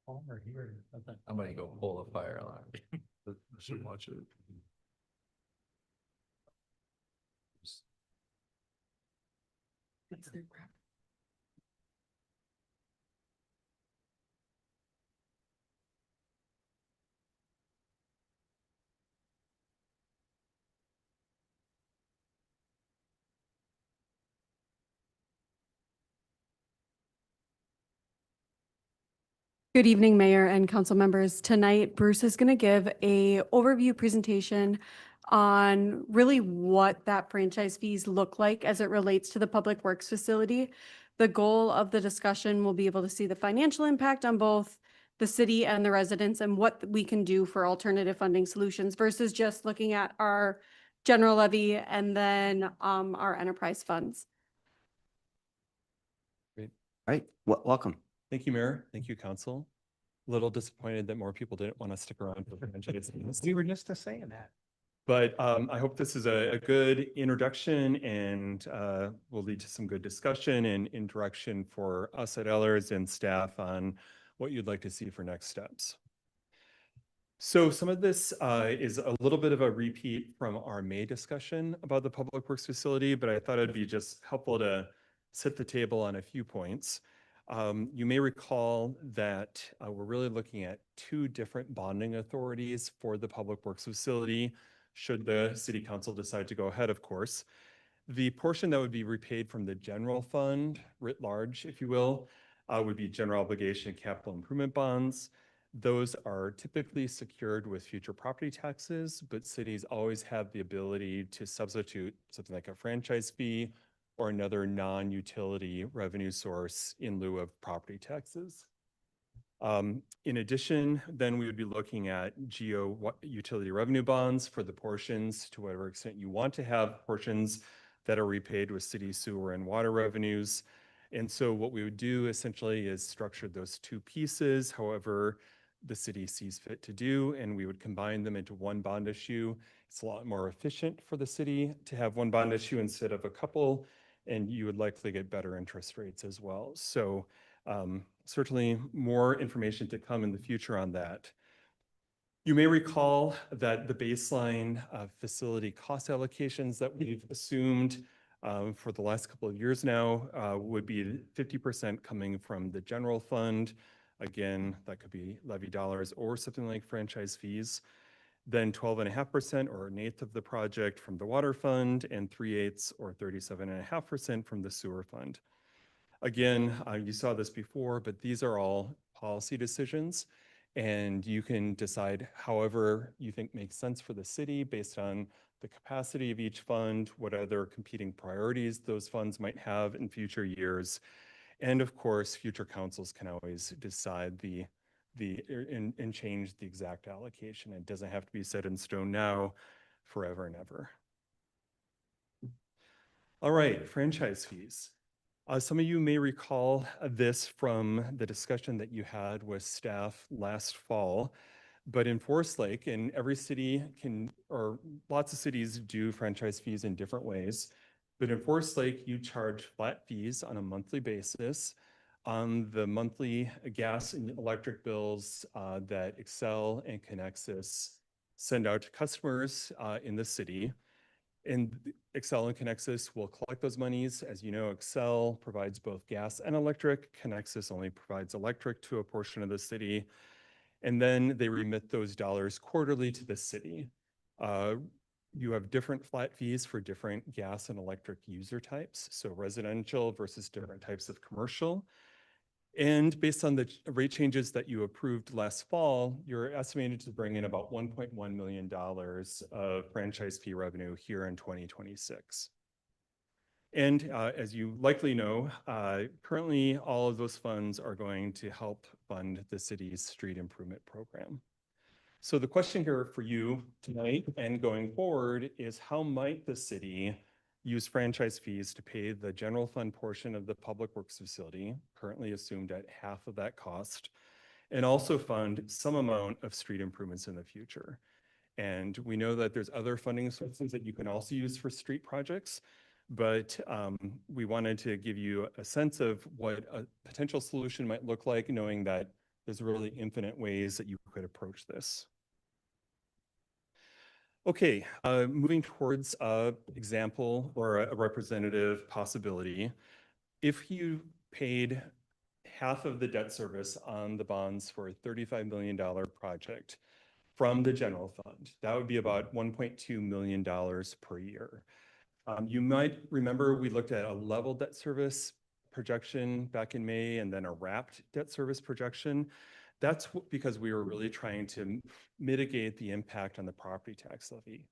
Palmer here. I'm gonna go pull a fire alarm. I should watch it. Good evening, Mayor and council members. Tonight, Bruce is going to give a overview presentation on really what that franchise fees look like as it relates to the Public Works facility. The goal of the discussion will be able to see the financial impact on both the city and the residents and what we can do for alternative funding solutions versus just looking at our general levy and then our enterprise funds. All right, welcome. Thank you, Mayor. Thank you, Council. A little disappointed that more people didn't want to stick around for the franchise. We were just saying that. But I hope this is a good introduction and will lead to some good discussion and direction for us at Ellers and staff on what you'd like to see for next steps. So some of this is a little bit of a repeat from our May discussion about the Public Works facility, but I thought it'd be just helpful to set the table on a few points. You may recall that we're really looking at two different bonding authorities for the Public Works facility, should the city council decide to go ahead, of course. The portion that would be repaid from the general fund, writ large, if you will, would be general obligation capital improvement bonds. Those are typically secured with future property taxes, but cities always have the ability to substitute something like a franchise fee or another non-utility revenue source in lieu of property taxes. In addition, then we would be looking at utility revenue bonds for the portions, to whatever extent you want to have portions that are repaid with city sewer and water revenues. And so what we would do essentially is structure those two pieces, however the city sees fit to do, and we would combine them into one bond issue. It's a lot more efficient for the city to have one bond issue instead of a couple, and you would likely get better interest rates as well. So certainly more information to come in the future on that. You may recall that the baseline facility cost allocations that we've assumed for the last couple of years now would be 50% coming from the general fund. Again, that could be levy dollars or something like franchise fees. Then 12.5% or an eighth of the project from the water fund, and 3/8 or 37.5% from the sewer fund. Again, you saw this before, but these are all policy decisions, and you can decide however you think makes sense for the city based on the capacity of each fund, what other competing priorities those funds might have in future years. And of course, future councils can always decide and change the exact allocation. It doesn't have to be set in stone now, forever and ever. All right, franchise fees. Some of you may recall this from the discussion that you had with staff last fall, but in Forest Lake, and every city or lots of cities do franchise fees in different ways, but in Forest Lake, you charge flat fees on a monthly basis on the monthly gas and electric bills that Xcel and Conexus send out to customers in the city. And Xcel and Conexus will collect those monies. As you know, Xcel provides both gas and electric. Conexus only provides electric to a portion of the city. And then they remit those dollars quarterly to the city. You have different flat fees for different gas and electric user types, so residential versus different types of commercial. And based on the rate changes that you approved last fall, you're estimated to bring in about $1.1 million of franchise fee revenue here in 2026. And as you likely know, currently all of those funds are going to help fund the city's street improvement program. So the question here for you tonight and going forward is, how might the city use franchise fees to pay the general fund portion of the Public Works facility, currently assumed at half of that cost, and also fund some amount of street improvements in the future? And we know that there's other funding sources that you can also use for street projects, but we wanted to give you a sense of what a potential solution might look like, knowing that there's really infinite ways that you could approach this. Okay, moving towards an example or a representative possibility. If you paid half of the debt service on the bonds for a $35 million project from the general fund, that would be about $1.2 million per year. You might remember we looked at a level debt service projection back in May and then a wrapped debt service projection. That's because we were really trying to mitigate the impact on the property tax levy.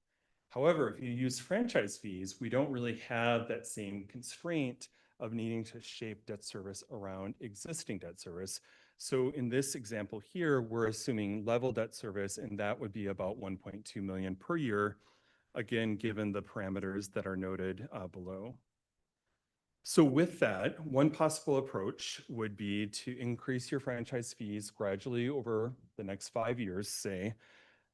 However, if you use franchise fees, we don't really have that same constraint of needing to shape debt service around existing debt service. So in this example here, we're assuming level debt service, and that would be about $1.2 million per year, again, given the parameters that are noted below. So with that, one possible approach would be to increase your franchise fees gradually over the next 5 years, say,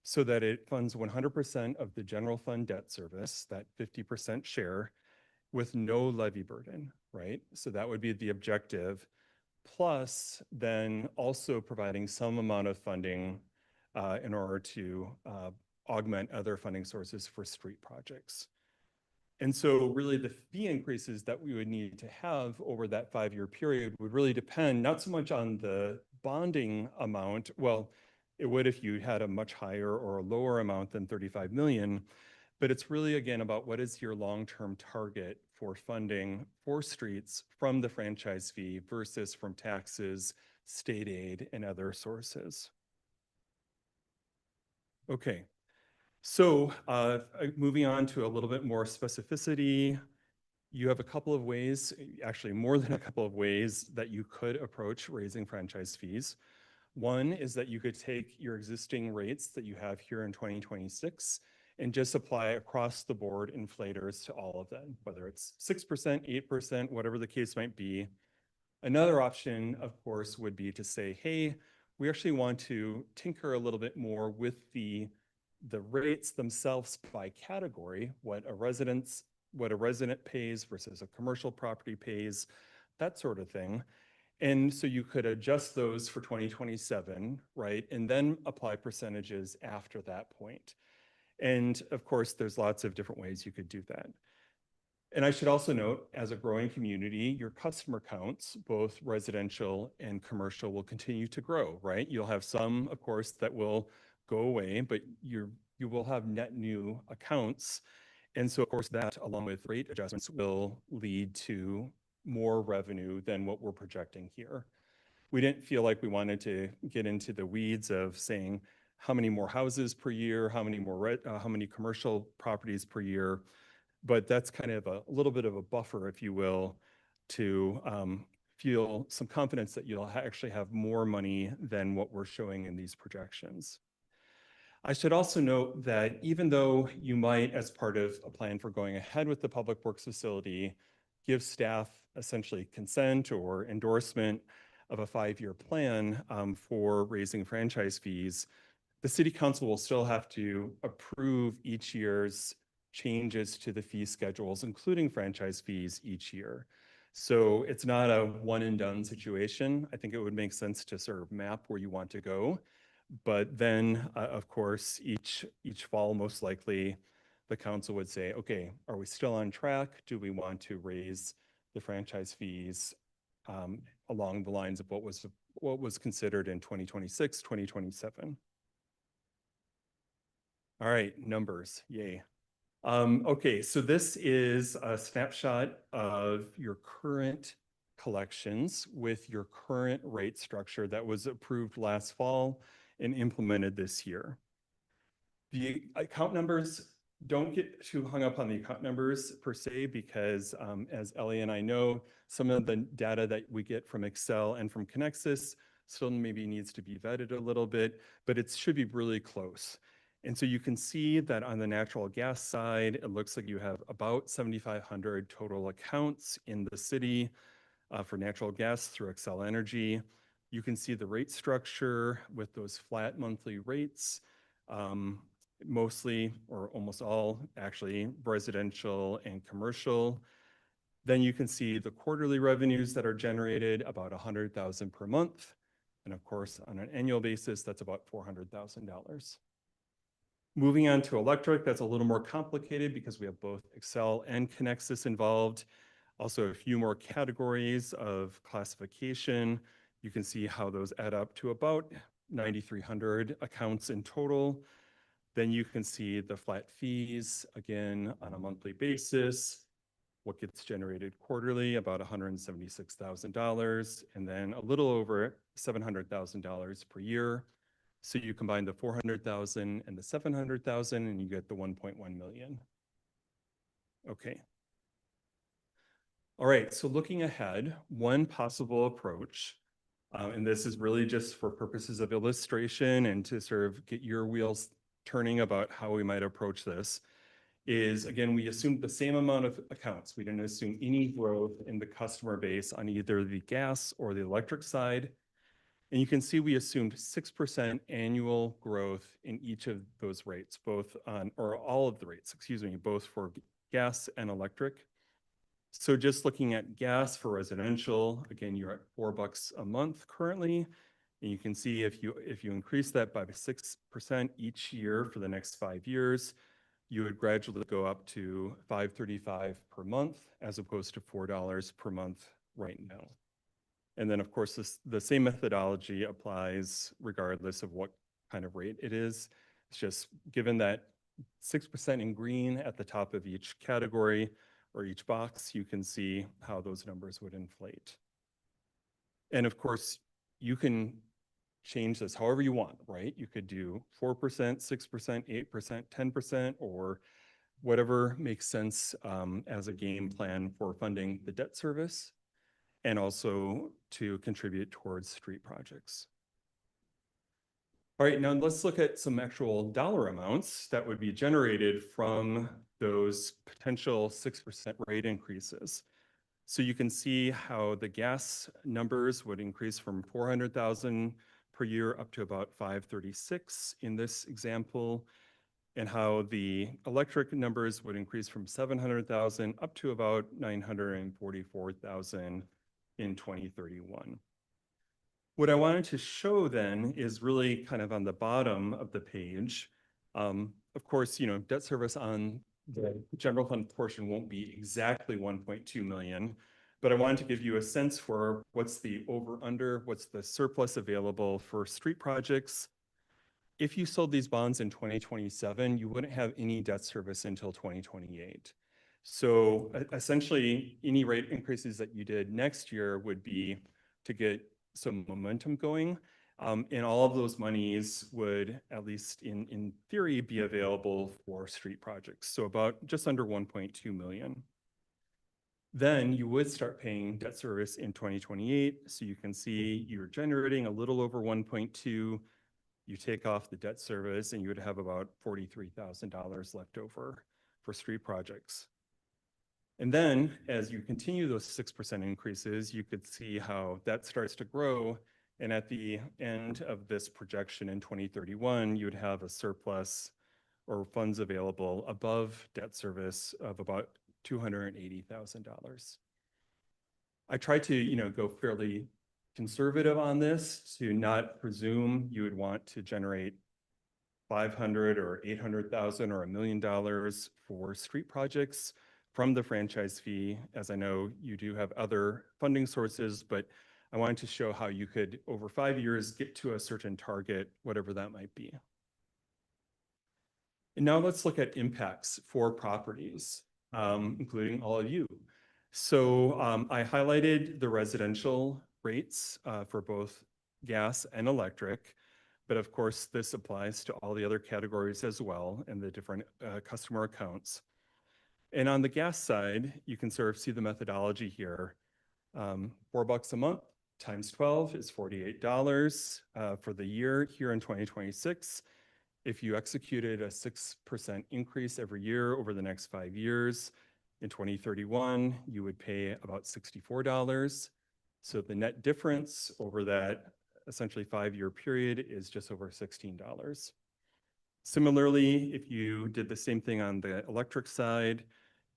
so that it funds 100% of the general fund debt service, that 50% share, with no levy burden, right? So that would be the objective, plus then also providing some amount of funding in order to augment other funding sources for street projects. And so really the fee increases that we would need to have over that 5-year period would really depend not so much on the bonding amount. Well, it would if you had a much higher or a lower amount than 35 million, but it's really again about what is your long-term target for funding for streets from the franchise fee versus from taxes, state aid, and other sources. Okay. So moving on to a little bit more specificity, you have a couple of ways, actually more than a couple of ways that you could approach raising franchise fees. One is that you could take your existing rates that you have here in 2026 and just apply across the board inflators to all of them, whether it's 6%, 8%, whatever the case might be. Another option, of course, would be to say, hey, we actually want to tinker a little bit more with the rates themselves by category, what a resident pays versus a commercial property pays, that sort of thing. And so you could adjust those for 2027, right? And then apply percentages after that point. And of course, there's lots of different ways you could do that. And I should also note, as a growing community, your customer counts, both residential and commercial, will continue to grow, right? You'll have some, of course, that will go away, but you will have net new accounts. And so, of course, that, along with rate adjustments, will lead to more revenue than what we're projecting here. We didn't feel like we wanted to get into the weeds of saying how many more houses per year, how many commercial properties per year, but that's kind of a little bit of a buffer, if you will, to feel some confidence that you'll actually have more money than what we're showing in these projections. I should also note that even though you might, as part of a plan for going ahead with the Public Works facility, give staff essentially consent or endorsement of a 5-year plan for raising franchise fees, the City Council will still have to approve each year's changes to the fee schedules, including franchise fees each year. So it's not a one and done situation. I think it would make sense to sort of map where you want to go. But then, of course, each fall, most likely, the council would say, okay, are we still on track? Do we want to raise the franchise fees along the lines of what was considered in 2026, 2027? All right, numbers, yay. Okay, so this is a snapshot of your current collections with your current rate structure that was approved last fall and implemented this year. The account numbers, don't get too hung up on the account numbers per se, because as Ellie and I know, some of the data that we get from Excel and from Connexus still maybe needs to be vetted a little bit, but it should be really close. And so you can see that on the natural gas side, it looks like you have about 7,500 total accounts in the city for natural gas through Xcel Energy. You can see the rate structure with those flat monthly rates, mostly or almost all actually residential and commercial. Then you can see the quarterly revenues that are generated, about $100,000 per month. And of course, on an annual basis, that's about $400,000. Moving on to electric, that's a little more complicated because we have both Xcel and Connexus involved. Also a few more categories of classification. You can see how those add up to about 9,300 accounts in total. Then you can see the flat fees, again, on a monthly basis, what gets generated quarterly, about $176,000, and then a little over $700,000 per year. So you combine the 400,000 and the 700,000 and you get the 1.1 million. Okay. All right, so looking ahead, one possible approach, and this is really just for purposes of illustration and to sort of get your wheels turning about how we might approach this, is again, we assumed the same amount of accounts. We didn't assume any growth in the customer base on either the gas or the electric side. And you can see we assumed 6% annual growth in each of those rates, both on, or all of the rates, excuse me, both for gas and electric. So just looking at gas for residential, again, you're at $4 a month currently. And you can see if you increase that by 6% each year for the next 5 years, you would gradually go up to $535 per month as opposed to $4 per month right now. And then, of course, the same methodology applies regardless of what kind of rate it is. It's just given that 6% in green at the top of each category or each box, you can see how those numbers would inflate. And of course, you can change this however you want, right? You could do 4%, 6%, 8%, 10%, or whatever makes sense as a game plan for funding the debt service and also to contribute towards street projects. All right, now let's look at some actual dollar amounts that would be generated from those potential 6% rate increases. So you can see how the gas numbers would increase from 400,000 per year up to about 536 in this example, and how the electric numbers would increase from 700,000 up to about 944,000 in 2031. What I wanted to show then is really kind of on the bottom of the page. Of course, you know, debt service on the general fund portion won't be exactly 1.2 million, but I wanted to give you a sense for what's the over under, what's the surplus available for street projects. If you sold these bonds in 2027, you wouldn't have any debt service until 2028. So essentially, any rate increases that you did next year would be to get some momentum going. And all of those monies would, at least in theory, be available for street projects. So about just under 1.2 million. Then you would start paying debt service in 2028. So you can see you're generating a little over 1.2. You take off the debt service and you would have about $43,000 left over for street projects. And then as you continue those 6% increases, you could see how that starts to grow. And at the end of this projection in 2031, you would have a surplus or funds available above debt service of about $280,000. I tried to, you know, go fairly conservative on this to not presume you would want to generate 500 or 800,000 or $1 million for street projects from the franchise fee, as I know you do have other funding sources, but I wanted to show how you could, over 5 years, get to a certain target, whatever that might be. And now let's look at impacts for properties, including all of you. So I highlighted the residential rates for both gas and electric, but of course this applies to all the other categories as well and the different customer accounts. And on the gas side, you can sort of see the methodology here. $4 a month times 12 is $48 for the year here in 2026. If you executed a 6% increase every year over the next 5 years, in 2031, you would pay about $64. So the net difference over that essentially 5-year period is just over $16. Similarly, if you did the same thing on the electric side,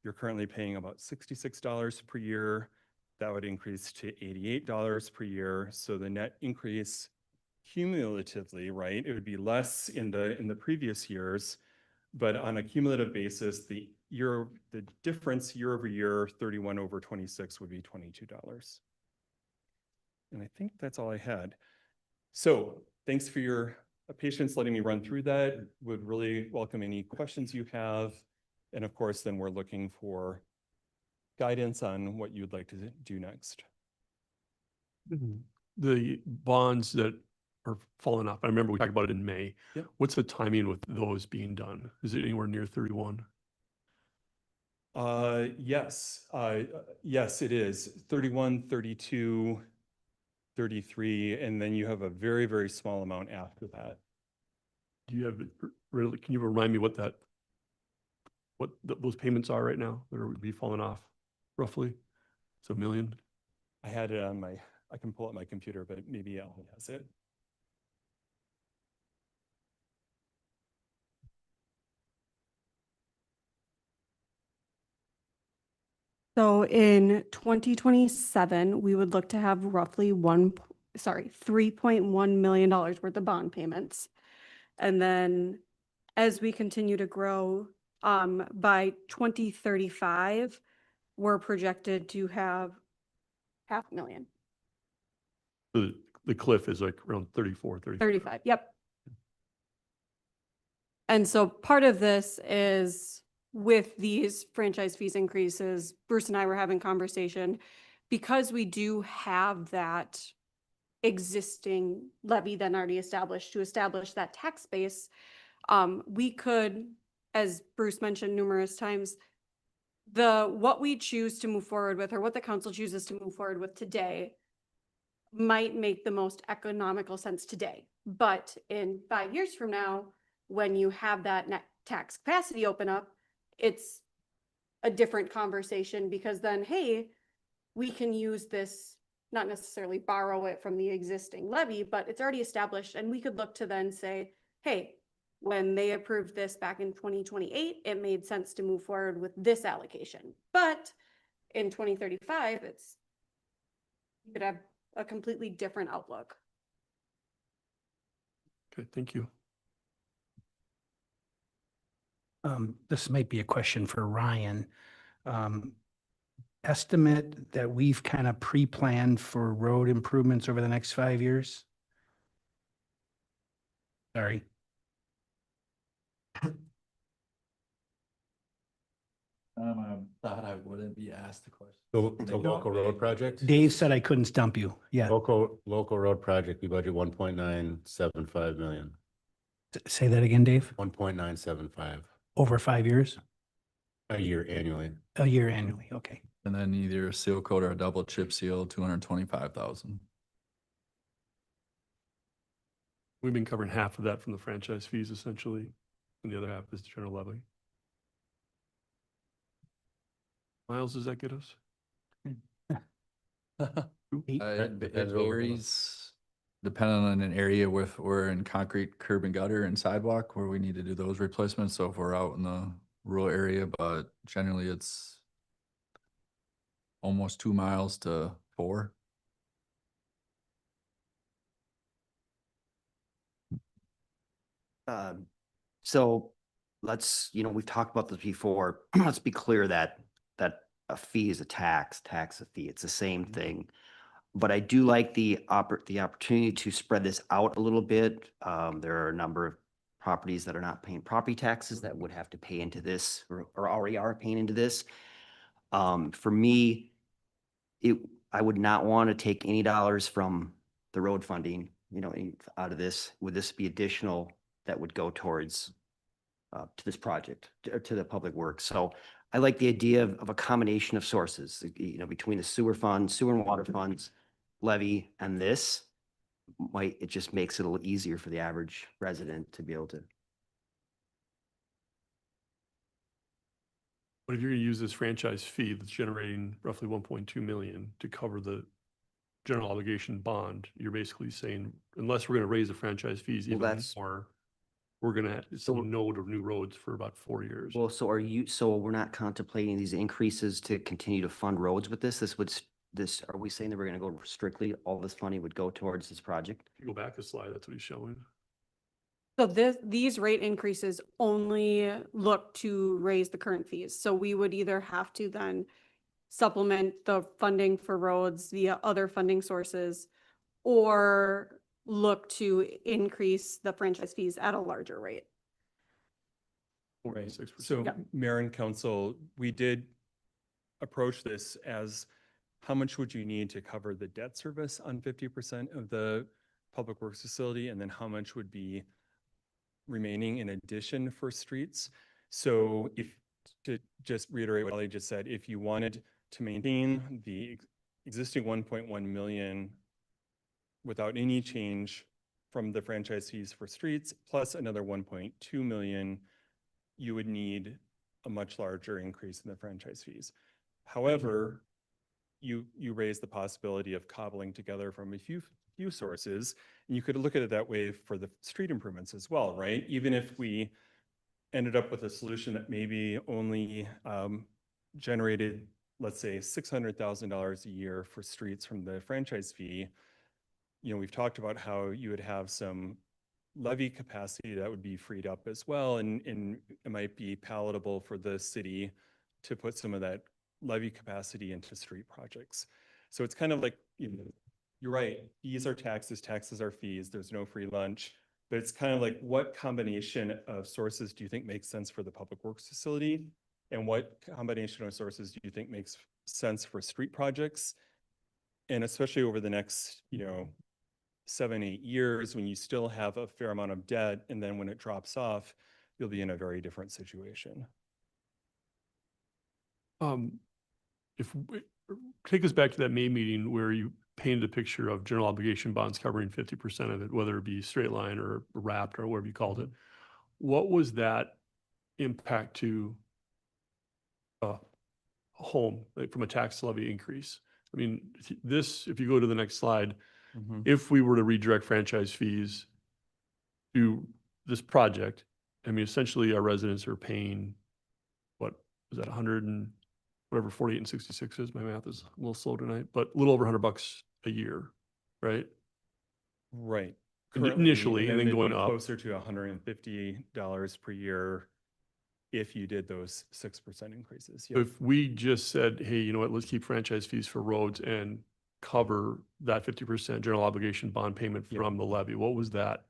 you're currently paying about $66 per year. That would increase to $88 per year. So the net increase cumulatively, right? It would be less in the previous years, but on a cumulative basis, the difference year over year, 31 over 26 would be $22. And I think that's all I had. So thanks for your patience letting me run through that. Would really welcome any questions you have. And of course, then we're looking for guidance on what you'd like to do next. The bonds that are falling off, I remember we talked about it in May. Yep. What's the timing with those being done? Is it anywhere near 31? Yes, yes, it is 31, 32, 33, and then you have a very, very small amount after that. Do you have, really, can you remind me what those payments are right now that would be falling off roughly? It's $1 million. I had it on I can pull up my computer, but maybe Alan has it. So in 2027, we would look to have roughly $3.1 million worth of bond payments. And then as we continue to grow By 2035, we're projected to have 500,000. The cliff is like around 34, 35. 35, yep. And so part of this is with these franchise fees increases, Bruce and I were having conversation, because we do have that existing levy then already established to establish that tax base, we could, as Bruce mentioned numerous times, what we choose to move forward with, or what the council chooses to move forward with today, might make the most economical sense today. But in 5 years from now, when you have that net tax capacity open up, it's a different conversation, because then, hey, we can use this, not necessarily borrow it from the existing levy, but it's already established, and we could look to then say, hey, when they approved this back in 2028, it made sense to move forward with this allocation. But in 2035, you could have a completely different outlook. Okay, thank you. This might be a question for Ryan. Estimate that we've kind of pre-planned for road improvements over the next 5 years? Sorry. I thought I wouldn't be asked the question. The local road project? Dave said I couldn't stump you. Yeah. Local road project, we budget 1.975 million. Say that again, Dave. 1.975 Over 5 years? a year annually. A year annually, okay. And then either a seal coat or a double chip seal, 225,000. We've been covering half of that from the franchise fees essentially, and the other half is general levy. Miles, does that get us? It Depends what we're doing. varies depending on an area with, we're in concrete curb and gutter and sidewalk where we need to do those replacements. So if we're out in the rural area, but generally it's almost 2 miles to 4. So let's, we've talked about this before. Let's be clear that a fee is a tax, tax a fee. It's the same thing. But I do like the opportunity to spread this out a little bit. There are a number of properties that are not paying property taxes that would have to pay into this, or already are paying into this. For me, I would not want to take any dollars from the road funding, out of this. Would this be additional that would go towards to this project, to the public works? So I like the idea of a combination of sources, between the sewer and water funds, levy, and this. It just makes it a little easier for the average resident to be able to. But if you're gonna use this franchise fee that's generating roughly 1.2 million to cover the general obligation bond, you're basically saying, unless we're gonna raise the franchise fees Well, even that's- more, we're gonna see no to new roads for about 4 years. Well, so we're not contemplating these increases to continue to fund roads with this? Are we saying that we're gonna go strictly, all this money would go towards this project? If you go back a slide, that's what he's showing. So these rate increases only look to raise the current fees. So we would either have to then supplement the funding for roads via other funding sources, or look to increase the franchise fees at a larger rate. Right. 46%. So Yeah. Mayor and Council, we did approach this as how much would you need to cover the debt service on 50% of the public works facility? And then how much would be remaining in addition for streets? So to just reiterate what Ellie just said, if you wanted to maintain the existing 1.1 million without any change from the franchise fees for streets, plus another 1.2 million, you would need a much larger increase in the franchise fees. However, you raise the possibility of cobbling together from a few sources, and you could look at it that way for the street improvements as well, right? Even if we ended up with a solution that maybe only generated, let's say, $600,000 a year for streets from the franchise fee, we've talked about how you would have some levy capacity that would be freed up as well. And it might be palatable for the city to put some of that levy capacity into street projects. So it's kind of like, you know, you're right, fees are taxes, taxes are fees, there's no free lunch. But it's kind of like, what combination of sources do you think makes sense for the public works facility? And what combination of sources do you think makes sense for street projects? And especially over the next, you know, 7-8 years, when you still have a fair amount of debt, and then when it drops off, you'll be in a very different situation. If we take us back to that May meeting where you painted a picture of general obligation bonds covering 50% of it, whether it be straight line or wrapped or whatever you called it, what was that impact to a home, like from a tax levy increase? I mean, if you go to the next slide, if we were to redirect franchise fees to this project, I mean, essentially our residents are paying, what is that, 100 and whatever 48 and 66 is. My math is a little slow tonight, but a little over $100 a year, right? Right. Initially, and then it'd going be up. closer to $150 per year if you did those 6% increases. So if we just said, hey, you know what, let's keep franchise fees for roads and cover that 50% general obligation bond payment from the levy, what was that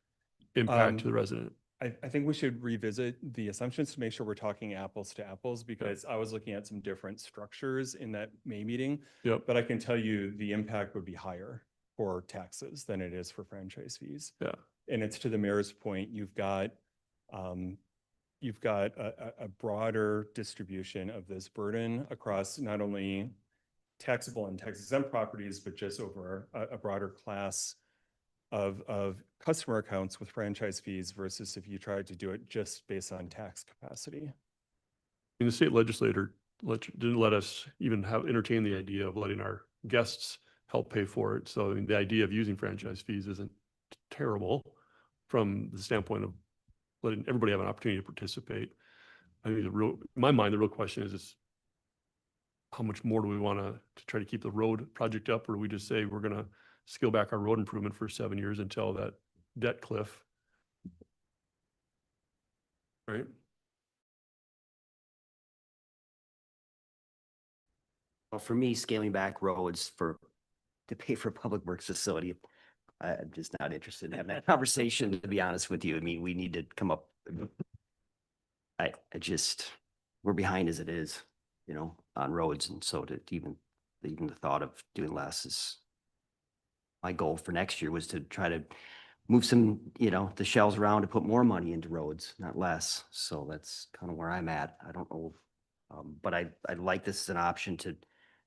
impact to the resident? I think we should revisit the assumptions to make sure we're talking apples to apples, because I was looking at some different structures in that May meeting. Yep. But I can tell you the impact would be higher for taxes than it is for franchise fees. Yeah. And it's to the mayor's point, you've got a broader distribution of this burden across not only taxable and tax exempt properties, but just over a broader class of customer accounts with franchise fees versus if you tried to do it just based on tax capacity. I mean, the state legislator didn't let us even entertain the idea of letting our guests help pay for it. So I mean, the idea of using franchise fees isn't terrible from the standpoint of letting everybody have an opportunity to participate. I think in my mind, the real question is how much more do we want to try to keep the road project up, or do we just say we're going to scale back our road improvement for 7 years until that debt cliff, right? Well, for me, scaling back roads to pay for a public works facility, I'm just not interested in having that conversation, to be honest with you. I mean, we need to come up. We're behind as it is, you know, on roads. And so to even the thought of doing less is, my goal for next year was to try to move some, you know, the shells around to put more money into roads, not less. So that's kind of where I'm at. I don't know. But I'd like this as an option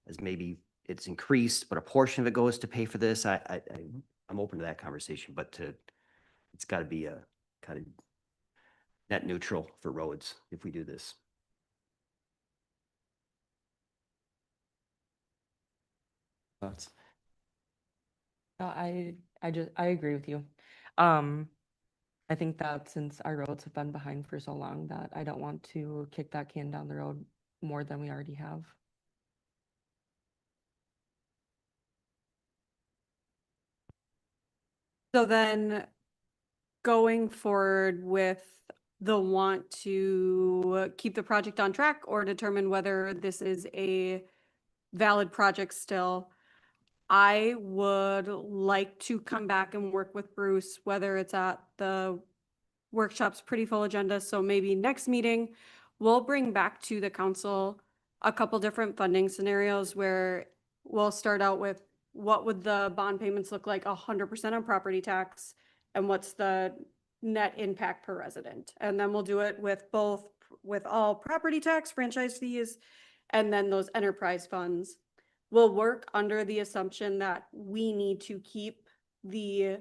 as maybe it's increased, but a portion of it goes to pay for this. I'm open to that conversation, but it's got to be a kind of net neutral for roads if we do this. Thoughts? I agree with you. I think that since our roads have been behind for so long, that I don't want to kick that can down the road more than we already have. So then going forward with the want to keep the project on track or determine whether this is a valid project still, I would like to come back and work with Bruce, whether it's at the workshop's pretty full agenda. So maybe next meeting, we'll bring back to the council a couple different funding scenarios where we'll start out with what would the bond payments look like 100% on property tax, and what's the net impact per resident. And then we'll do it with all property tax, franchise fees, and then those enterprise funds. We'll work under the assumption that we need to keep the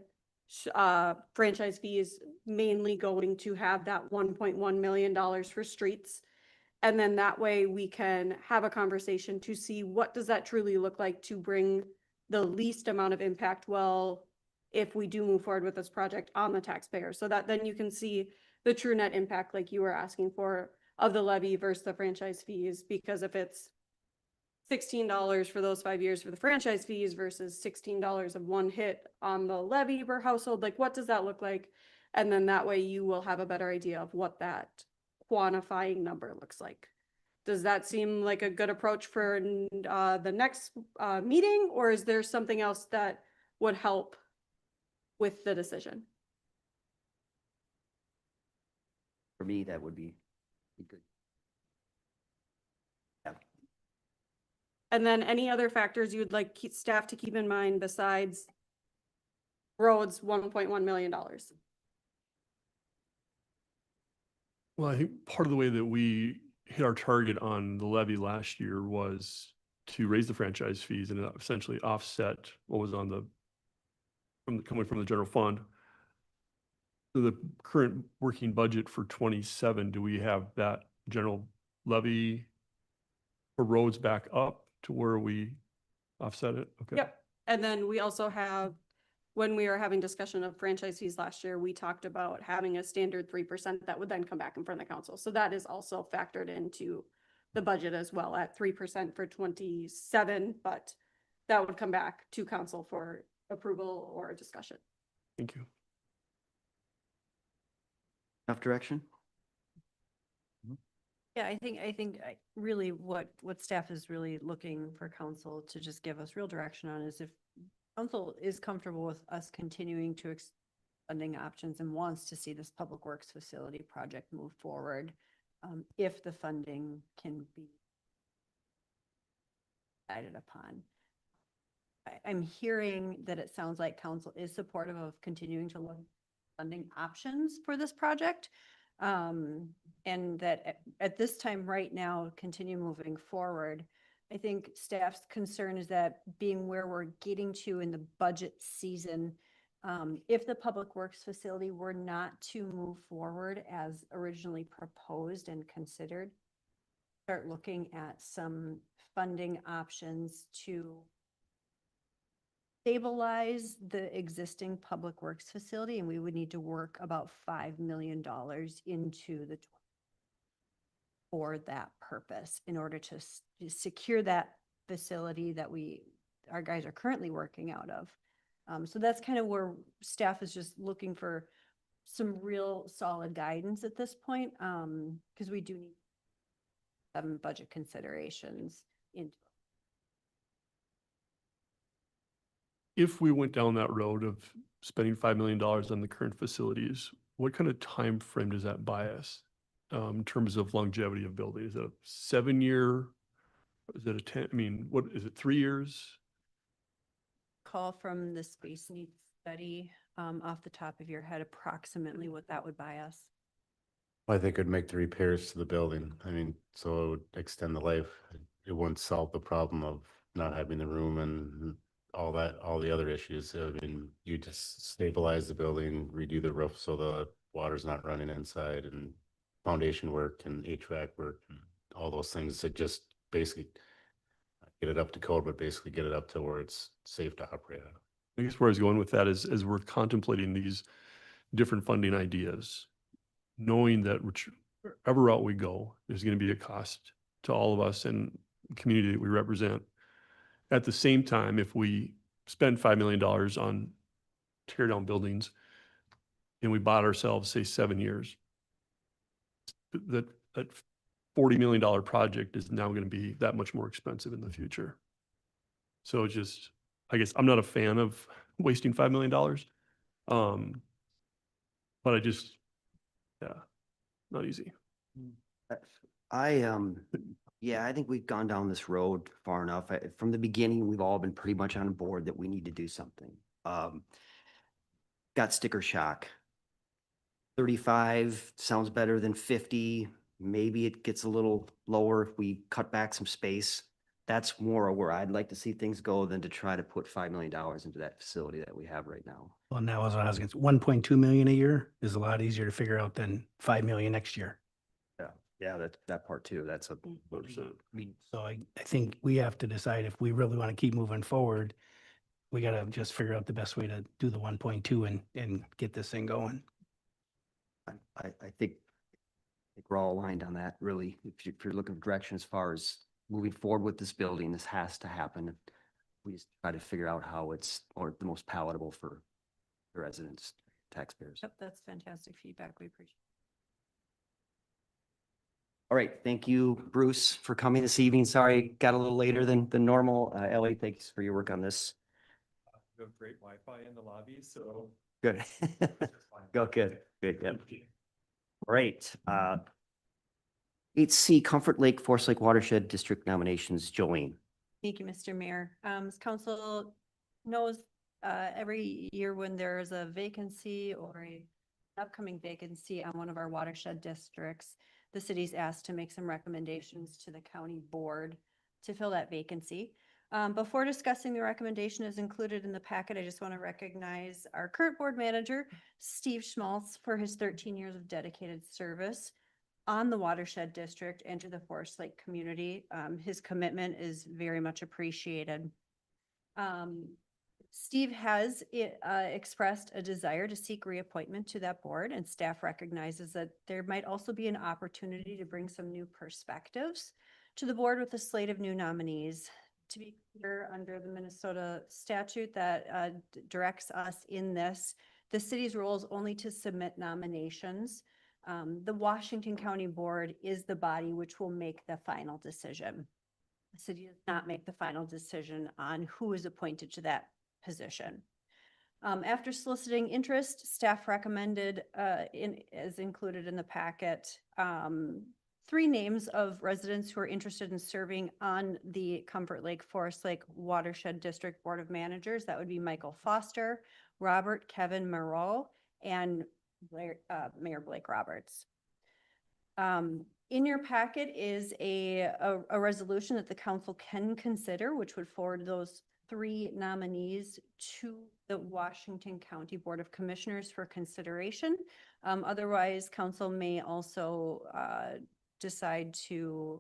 franchise fees mainly going to have that $1.1 million for streets. And then that way we can have a conversation to see what does that truly look like to bring the least amount of impact, well, if we do move forward with this project, on the taxpayer, so that then you can see the true net impact like you were asking for of the levy versus the franchise fees. Because if it's $16 for those 5 years for the franchise fees versus $16 of one hit on the levy per household, like what does that look like? And then that way you will have a better idea of what that quantifying number looks like. Does that seem like a good approach for the next meeting, or is there something else that would help with the decision? For me, that would be good. Yeah. And then any other factors you would like staff to keep in mind besides roads, $1.1 million? Well, I think part of the way that we hit our target on the levy last year was to raise the franchise fees and essentially offset what was on coming from the general fund. So the current working budget for 27, do we have that general levy for roads back up to where we offset it? Okay. Yep. And then we also have, when we were having discussion of franchise fees last year, we talked about having a standard 3% that would then come back in front of the council. So that is also factored into the budget as well at 3% for 27, but that would come back to council for approval or discussion. Thank you. Enough direction? Yeah, I think really what staff is really looking for council to just give us real direction on is if council is comfortable with us continuing to funding options and wants to see this public works facility project move forward, if the funding can be decided upon. I'm hearing that it sounds like council is supportive of continuing to look at funding options for this project. And that at this time right now, continue moving forward. I think staff's concern is that being where we're getting to in the budget season, if the public works facility were not to move forward as originally proposed and considered, start looking at some funding options to stabilize the existing public works facility, and we would need to work about $5 million into the for that purpose in order to secure that facility that our guys are currently working out of. So that's kind of where staff is just looking for some real solid guidance at this point, because we do need some budget considerations into. If we went down that road of spending $5 million on the current facilities, what kind of time frame does that buy us in terms of longevity of building? Is it a 7-year? Is it a 10? I mean, what is it? 3 years? Call from the space needs study off the top of your head, approximately what that would buy us. I think it'd make the repairs to the building. I mean, so it would extend the life. It wouldn't solve the problem of not having the room and all the other issues. I mean, you just stabilize the building, redo the roof so the water's not running inside, and foundation work and HVAC work and all those things that just basically get it up to code, but basically get it up to where it's safe to operate on. I guess where I was going with that is, as we're contemplating these different funding ideas, knowing that whichever route we go, there's going to be a cost to all of us and the community that we represent. At the same time, if we spend $5 million on tear down buildings and we bought ourselves, say, 7 years, that $40 million project is now going to be that much more expensive in the future. So just, I guess I'm not a fan of wasting $5 million. But I just, yeah, not easy. Yeah, I think we've gone down this road far enough. From the beginning, we've all been pretty much on board that we need to do something. Got sticker shock. 35 sounds better than 50. Maybe it gets a little lower if we cut back some space. That's more where I'd like to see things go than to try to put $5 million into that facility that we have right now. Well, that was what I was going to say. 1.2 million a year is a lot easier to figure out than 5 million next year. Yeah, that part too. That's a 100%. So I think we have to decide if we really want to keep moving forward. We got to just figure out the best way to do the 1.2 and get this thing going. I think we're all aligned on that, really. If you're looking for direction as far as moving forward with this building, this has to happen. We just try to figure out how it's the most palatable for the residents. taxpayers. Yep, that's fantastic feedback. We appreciate All right, thank you, Bruce, for coming this evening. Sorry, got a little later than normal. Ellie, thanks for your work on this. We have great Wi-Fi in the lobby, so. Good. Go, good, good, yeah. Great. 8C, Comfort Lake, Forest Lake Watershed District nominations, Jolene. Thank you, Mr. Mayor. As council knows, every year when there is a vacancy or a upcoming vacancy on one of our watershed districts, the city's asked to make some recommendations to the county board to fill that vacancy. Before discussing the recommendation is included in the packet, I just want to recognize our current board manager, Steve Schmaltz, for his 13 years of dedicated service on the watershed district and to the Forest Lake community. His commitment is very much appreciated. Steve has expressed a desire to seek reappointment to that board, and staff recognizes that there might also be an opportunity to bring some new perspectives to the board with a slate of new nominees. To be clear, under the Minnesota statute that directs us in this, the city's role is only to submit nominations. The Washington County Board is the body which will make the final decision. The city does not make the final decision on who is appointed to that position. After soliciting interest, staff recommended, as included in the packet, 3 names of residents who are interested in serving on the Comfort Lake Forest Lake Watershed District Board of Managers. That would be Michael Foster, Robert Kevin Moreau, and Mayor Blake Roberts. In your packet is a resolution that the council can consider, which would forward those 3 nominees to the Washington County Board of Commissioners for consideration. Otherwise, council may also decide to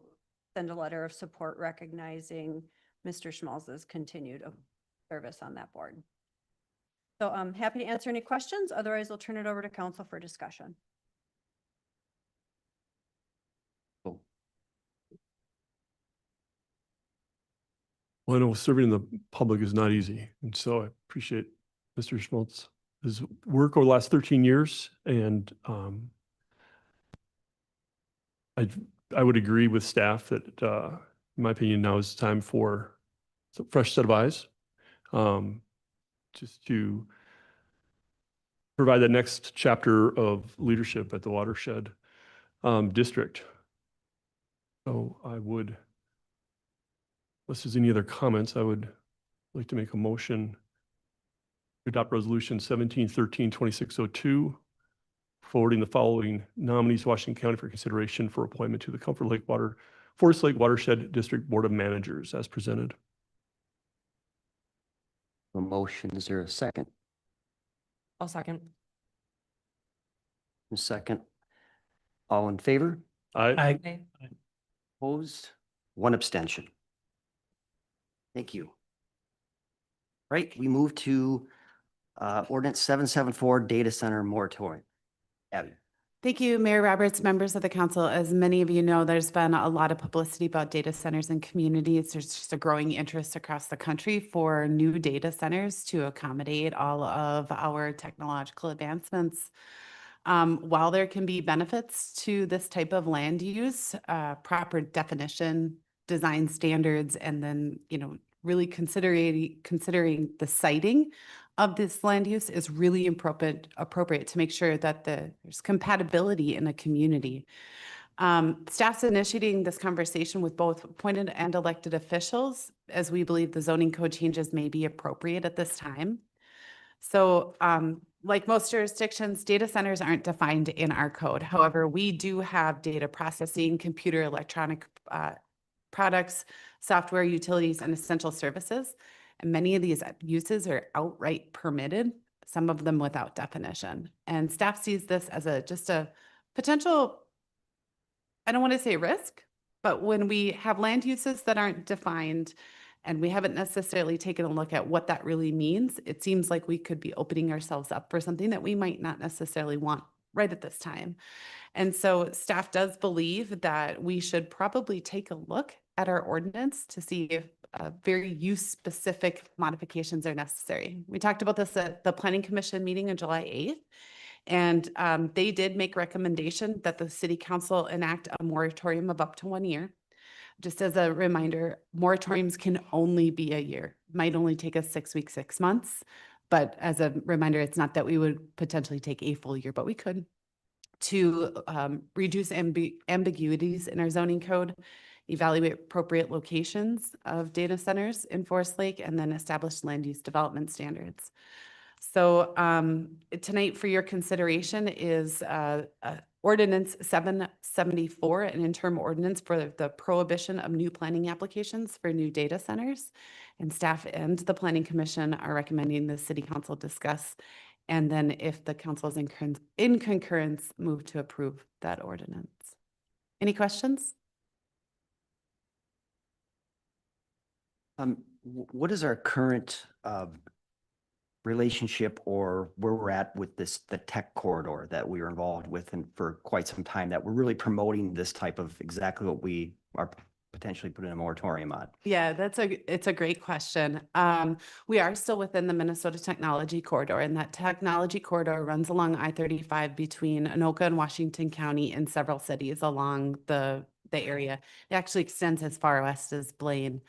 send a letter of support recognizing Mr. Schmalz's continued service on that board. So I'm happy to answer any questions. Otherwise, I'll turn it over to council for discussion. Cool. Well, I know serving in the public is not easy, and so I appreciate Mr. Schmaltz's work over the last 13 years, and I would agree with staff that, in my opinion, now is time for a fresh set of eyes, just to provide the next chapter of leadership at the watershed district. So I would, unless there's any other comments, I would like to make a motion to adopt resolution 1713-2602, forwarding the following nominees to Washington County for consideration for appointment to the Forest Lake Watershed District Board of Managers as presented. A motion, is there a second? I'll second. A second. All in favor? Aye. Okay. Opposed? 1 abstention. Thank you. Right, we move to ordinance 774 data center moratorium. Abby. Thank you, Mayor Roberts, members of the council. As many of you know, there's been a lot of publicity about data centers and communities. There's just a growing interest across the country for new data centers to accommodate all of our technological advancements. While there can be benefits to this type of land use, proper definition, design standards, and then, really considering the siting of this land use is really appropriate to make sure that there's compatibility in a community. Staff's initiating this conversation with both appointed and elected officials, as we believe the zoning code changes may be appropriate at this time. So like most jurisdictions, data centers aren't defined in our code. However, we do have data processing, computer electronic products, software, utilities, and essential services. And many of these uses are outright permitted, some of them without definition. And staff sees this as just a potential, I don't want to say risk, but when we have land uses that aren't defined and we haven't necessarily taken a look at what that really means, it seems like we could be opening ourselves up for something that we might not necessarily want right at this time. And so staff does believe that we should probably take a look at our ordinance to see if very use-specific modifications are necessary. We talked about this at the Planning Commission meeting on July 8th. And they did make recommendation that the city council enact a moratorium of up to 1 year. Just as a reminder, moratoriums can only be a year, might only take us 6 weeks, 6 months. But as a reminder, it's not that we would potentially take a full year, but we could, to reduce ambiguities in our zoning code, evaluate appropriate locations of data centers in Forest Lake, and then establish land use development standards. So tonight for your consideration is Ordinance 774, an interim ordinance for the prohibition of new planning applications for new data centers. And staff and the Planning Commission are recommending the City Council discuss, and then if the council is in concurrence, move to approve that ordinance. Any questions? What is our current relationship or where we're at with the tech corridor that we were involved with and for quite some time, that we're really promoting this type of exactly what we are potentially putting a moratorium on? Yeah, it's a great question. We are still within the Minnesota Technology Corridor, and that technology corridor runs along I-35 between Anoka and Washington County and several cities along the area. It actually extends as far west as Blaine.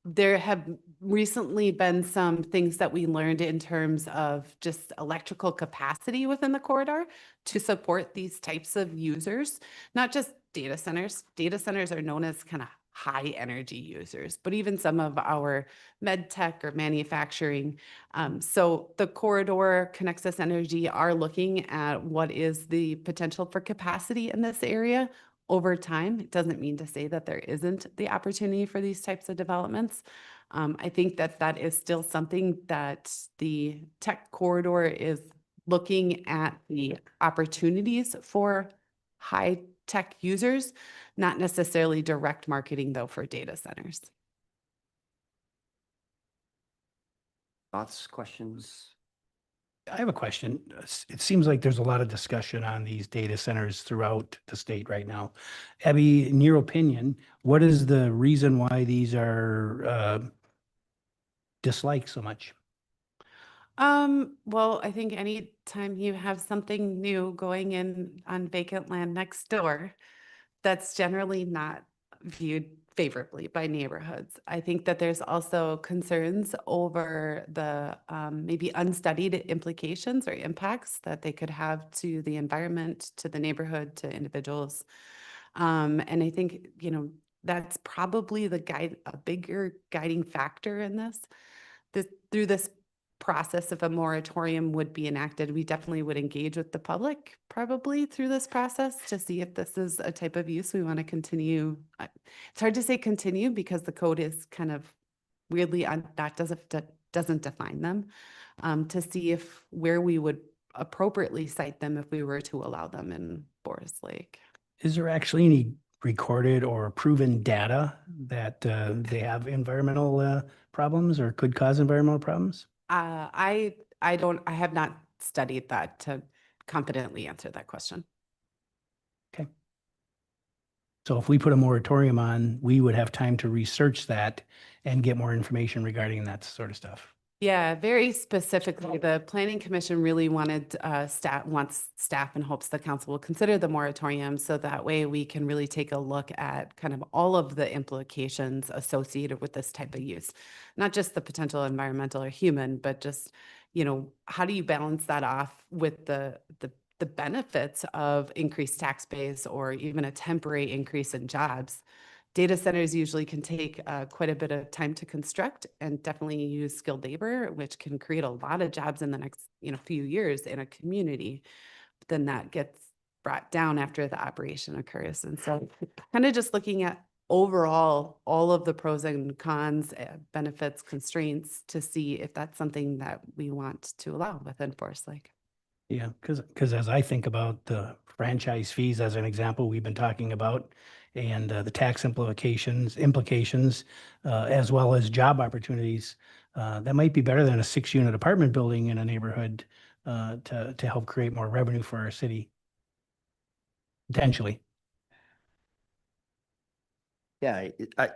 There have recently been some things that we learned in terms of just electrical capacity within the corridor to support these types of users, not just data centers. Data centers are known as kind of high energy users, but even some of our med tech or manufacturing. So the corridor, Connexus Energy are looking at what is the potential for capacity in this area over time. It doesn't mean to say that there isn't the opportunity for these types of developments. I think that is still something that the tech corridor is looking at, the opportunities for high tech users, not necessarily direct marketing though for data centers. Thoughts, questions? I have a question. It seems like there's a lot of discussion on these data centers throughout the state right now. Abby, in your opinion, what is the reason why these are disliked so much? Well, I think anytime you have something new going in on vacant land next door, that's generally not viewed favorably by neighborhoods. I think that there's also concerns over the maybe unstudied implications or impacts that they could have to the environment, to the neighborhood, to individuals. And I think, that's probably a bigger guiding factor in this. Through this process, if a moratorium would be enacted, we definitely would engage with the public probably through this process to see if this is a type of use we want to continue. It's hard to say continue because the code is kind of weirdly that doesn't define them, to see if where we would appropriately cite them if we were to allow them in Forest Lake. Is there actually any recorded or proven data that they have environmental problems or could cause environmental problems? I have not studied that to confidently answer that question. Okay. So if we put a moratorium on, we would have time to research that and get more information regarding that sort of stuff. Yeah, very specifically, the Planning Commission really wants staff and hopes the council will consider the moratorium, so that way we can really take a look at kind of all of the implications associated with this type of use. Not just the potential environmental or human, but just, how do you balance that off with the benefits of increased tax base or even a temporary increase in jobs? Data centers usually can take quite a bit of time to construct and definitely use skilled labor, which can create a lot of jobs in the next few years in a community. But then that gets brought down after the operation occurs. And so kind of just looking at overall all of the pros and cons, benefits, constraints to see if that's something that we want to allow within Forest Lake. Yeah, because as I think about the franchise fees as an example, we've been talking about, and the tax implications, as well as job opportunities, that might be better than a 6-unit apartment building in a neighborhood to help create more revenue for our city, potentially. Yeah,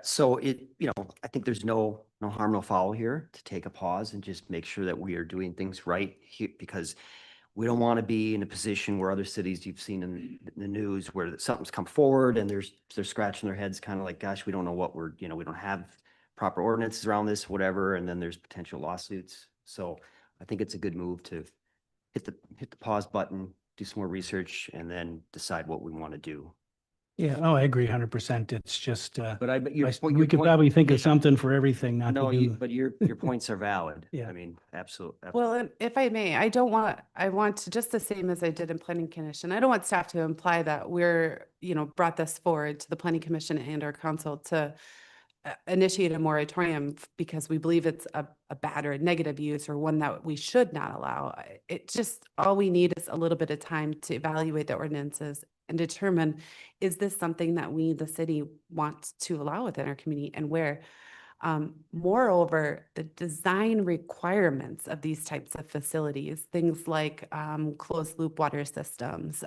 so I think there's no harm, no foul here to take a pause and just make sure that we are doing things right here, because we don't want to be in a position where other cities you've seen in the news where something's come forward and they're scratching their heads kind of like, gosh, we don't know what we don't have proper ordinances around this, whatever, and then there's potential lawsuits. So I think it's a good move to hit the pause button, do some more research, and then decide what we want to do. Yeah, oh, I agree 100%. It's just, But your we could point- probably think of something for everything, not No, to do. but your points are valid. Yeah. I mean, absolutely. Well, and if I may, I want to, just the same as I did in planning commission, I don't want staff to imply that we're, brought this forward to the planning commission and our council to initiate a moratorium because we believe it's a bad or a negative use or one that we should not allow. It just, all we need is a little bit of time to evaluate the ordinances and determine, is this something that we, the city, want to allow within our community and where? Moreover, the design requirements of these types of facilities, things like closed loop water systems,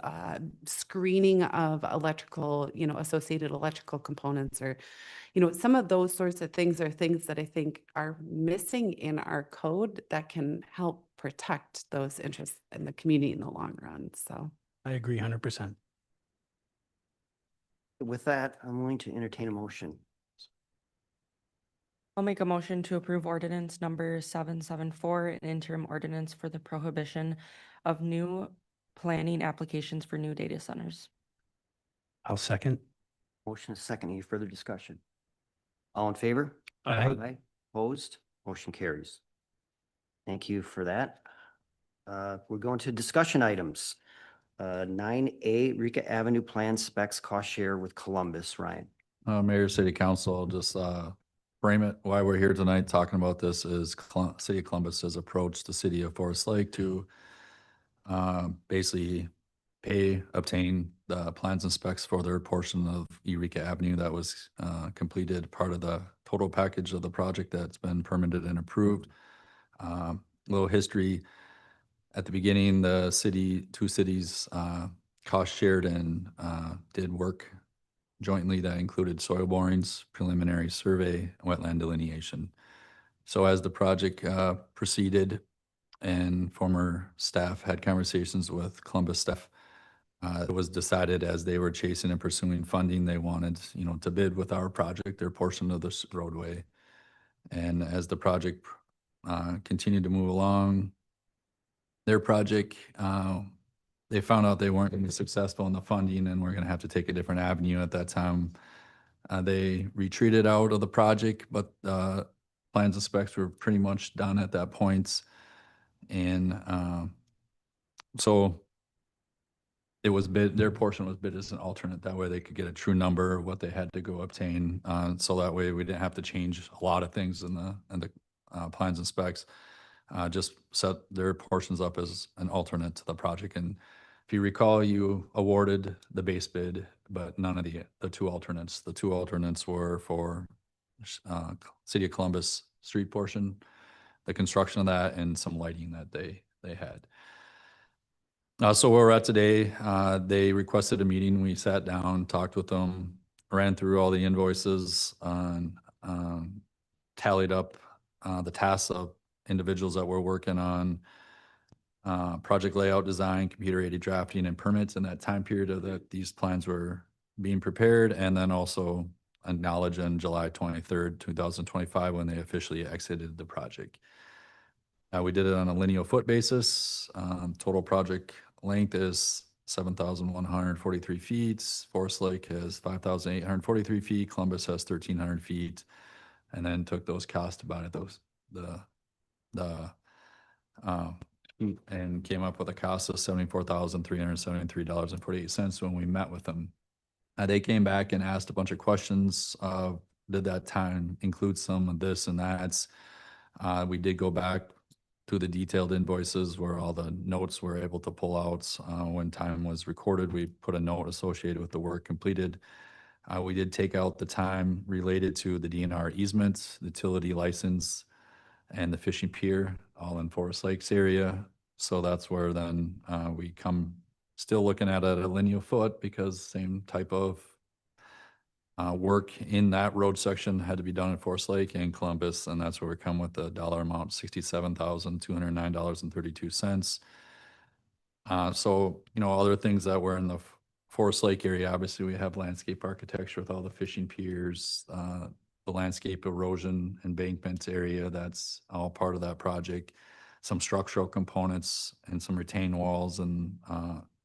screening of electrical, associated electrical components, or, some of those sorts of things are things that I think are missing in our code that can help protect those interests in the community in the long run. So I agree 100%. With that, I'm going to entertain a motion. I'll make a motion to approve ordinance number 774, an interim ordinance for the prohibition of new planning applications for new data centers. I'll second. Motion is second. Any further discussion? All in favor? Aye. Opposed? Motion carries. Thank you for that. We're going to discussion items. 9A, Rica Avenue Plan Specs Cost Share with Columbus. Ryan. Mayor, City Council, I'll just frame it. Why we're here tonight talking about this is City of Columbus has approached the city of Forest Lake to basically obtain the plans and specs for their portion of Eureka Avenue that was completed, part of the total package of the project that's been permitted and approved. Little history. At the beginning, the two cities cost shared and did work jointly that included soil borings, preliminary survey, wetland delineation. So as the project proceeded and former staff had conversations with Columbus staff, it was decided as they were chasing and pursuing funding, they wanted, to bid with our project, their portion of this roadway. And as the project continued to move along, their project, they found out they weren't going to be successful in the funding and were going to have to take a different avenue at that time. They retreated out of the project, but plans and specs were pretty much done at that point. And so it was bid, their portion was bid as an alternate. That way they could get a true number of what they had to go obtain. So that way we didn't have to change a lot of things in the plans and specs. Just set their portions up as an alternate to the project. And if you recall, you awarded the base bid, but none of the two alternates. The two alternates were for City of Columbus street portion, the construction of that, and some lighting that they had. So where we're at today, they requested a meeting. We sat down, talked with them, ran through all the invoices, tallied up the tasks of individuals that were working on project layout design, computer-aided drafting, and permits in that time period that these plans were being prepared, and then also acknowledge on July 23rd, 2025, when they officially exited the project. We did it on a linear foot basis. Total project length is 7,143 feet. Forest Lake has 5,843 feet. Columbus has 1,300 feet. And then took those costs, divided those, and came up with a cost of $74,373.48 when we met with them. They came back and asked a bunch of questions. Did that time include some of this and that? We did go back to the detailed invoices where all the notes were able to pull out. When time was recorded, we put a note associated with the work completed. We did take out the time related to the DNR easements, the utility license, and the fishing pier, all in Forest Lakes area. So that's where then we come still looking at it at a linear foot, because same type of Work in that road section had to be done in Forest Lake and Columbus, and that's where we come with the dollar amount, $67,209.32. So, other things that were in the Forest Lake area, obviously we have landscape architecture with all the fishing piers, the landscape erosion embankments area, that's all part of that project. Some structural components and some retaining walls and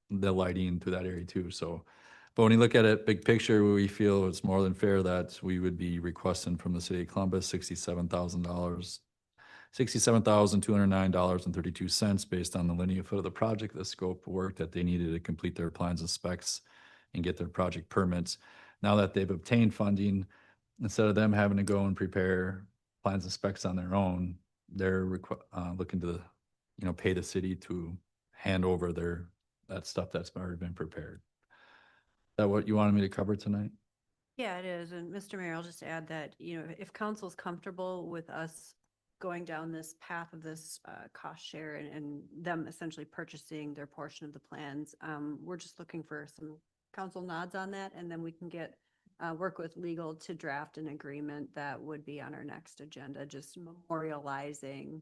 the lighting through that area too. So, but when you look at it, big picture, we feel it's more than fair that we would be requesting from the city of Columbus $67,209.32 based on the linear foot of the project, the scope of work that they needed to complete their plans and specs and get their project permits. Now that they've obtained funding, instead of them having to go and prepare plans and specs on their own, they're looking to, pay the city to hand over that stuff that's already been prepared. Is that what you wanted me to cover tonight? Yeah, it is. And Mr. Mayor, I'll just add that, if council's comfortable with us going down this path of this cost share and them essentially purchasing their portion of the plans, we're just looking for some council nods on that, and then we can work with legal to draft an agreement that would be on our next agenda, just memorializing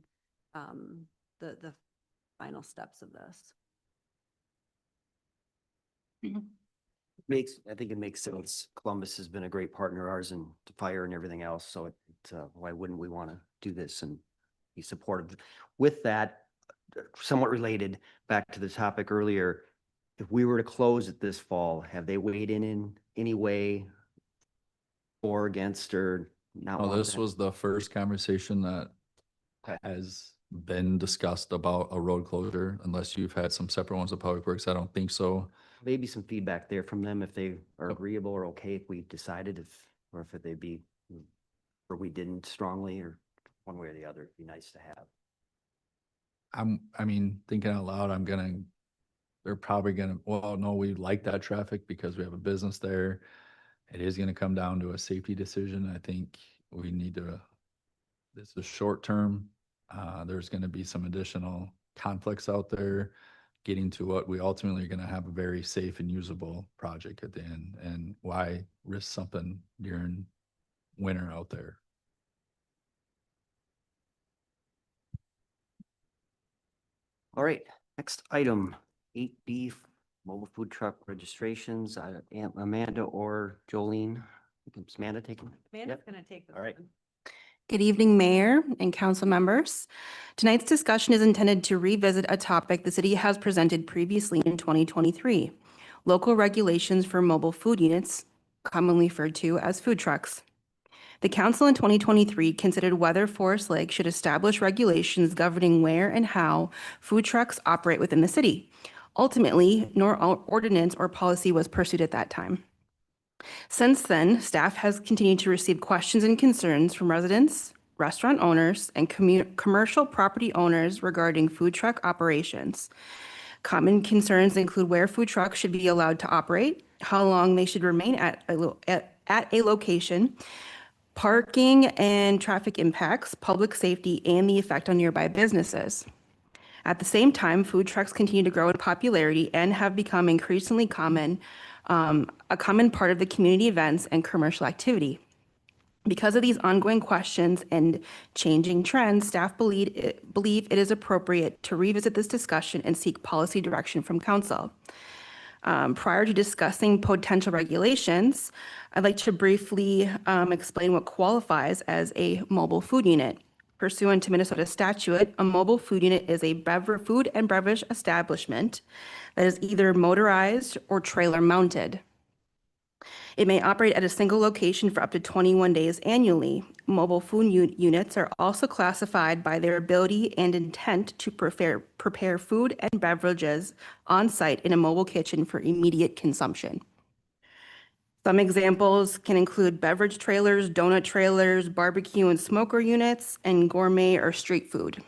the final steps of this. I think it makes sense. Columbus has been a great partner of ours in fire and everything else, so why wouldn't we want to do this and be supportive? With that, somewhat related, back to the topic earlier, if we were to close it this fall, have they weighed in any way for, against, or not? Well, this was the first conversation that has been discussed about a road closure, unless you've had some separate ones with Public Works. I don't think so. Maybe some feedback there from them if they are agreeable or okay if we decided or if they'd be, or we didn't strongly, or one way or the other. It'd be nice to have. Thinking out loud, they're probably well, no, we like that traffic because we have a business there. It is gonna come down to a safety decision. I think we need to, this is short term. There's gonna be some additional conflicts out there, getting to what we ultimately are gonna have a very safe and usable project at the end. And why risk something during winter out there? All right, next item, 8B, mobile food truck registrations. Amanda or Jolene? Is Amanda taking? Amanda's going to take this All right. one. Good evening, Mayor and council members. Tonight's discussion is intended to revisit a topic the city has presented previously in 2023, local regulations for mobile food units, commonly referred to as food trucks. The council in 2023 considered whether Forest Lake should establish regulations governing where and how food trucks operate within the city. Ultimately, no ordinance or policy was pursued at that time. Since then, staff has continued to receive questions and concerns from residents, restaurant owners, and commercial property owners regarding food truck operations. Common concerns include where food trucks should be allowed to operate, how long they should remain at a location, parking and traffic impacts, public safety, and the effect on nearby businesses. At the same time, food trucks continue to grow in popularity and have become increasingly common, a common part of the community events and commercial activity. Because of these ongoing questions and changing trends, staff believe it is appropriate to revisit this discussion and seek policy direction from council. Prior to discussing potential regulations, I'd like to briefly explain what qualifies as a mobile food unit. Pursuant to Minnesota statute, a mobile food unit is a food and beverage establishment that is either motorized or trailer mounted. It may operate at a single location for up to 21 days annually. Mobile food units are also classified by their ability and intent to prepare food and beverages on site in a mobile kitchen for immediate consumption. Some examples can include beverage trailers, donut trailers, barbecue and smoker units, and gourmet or street food.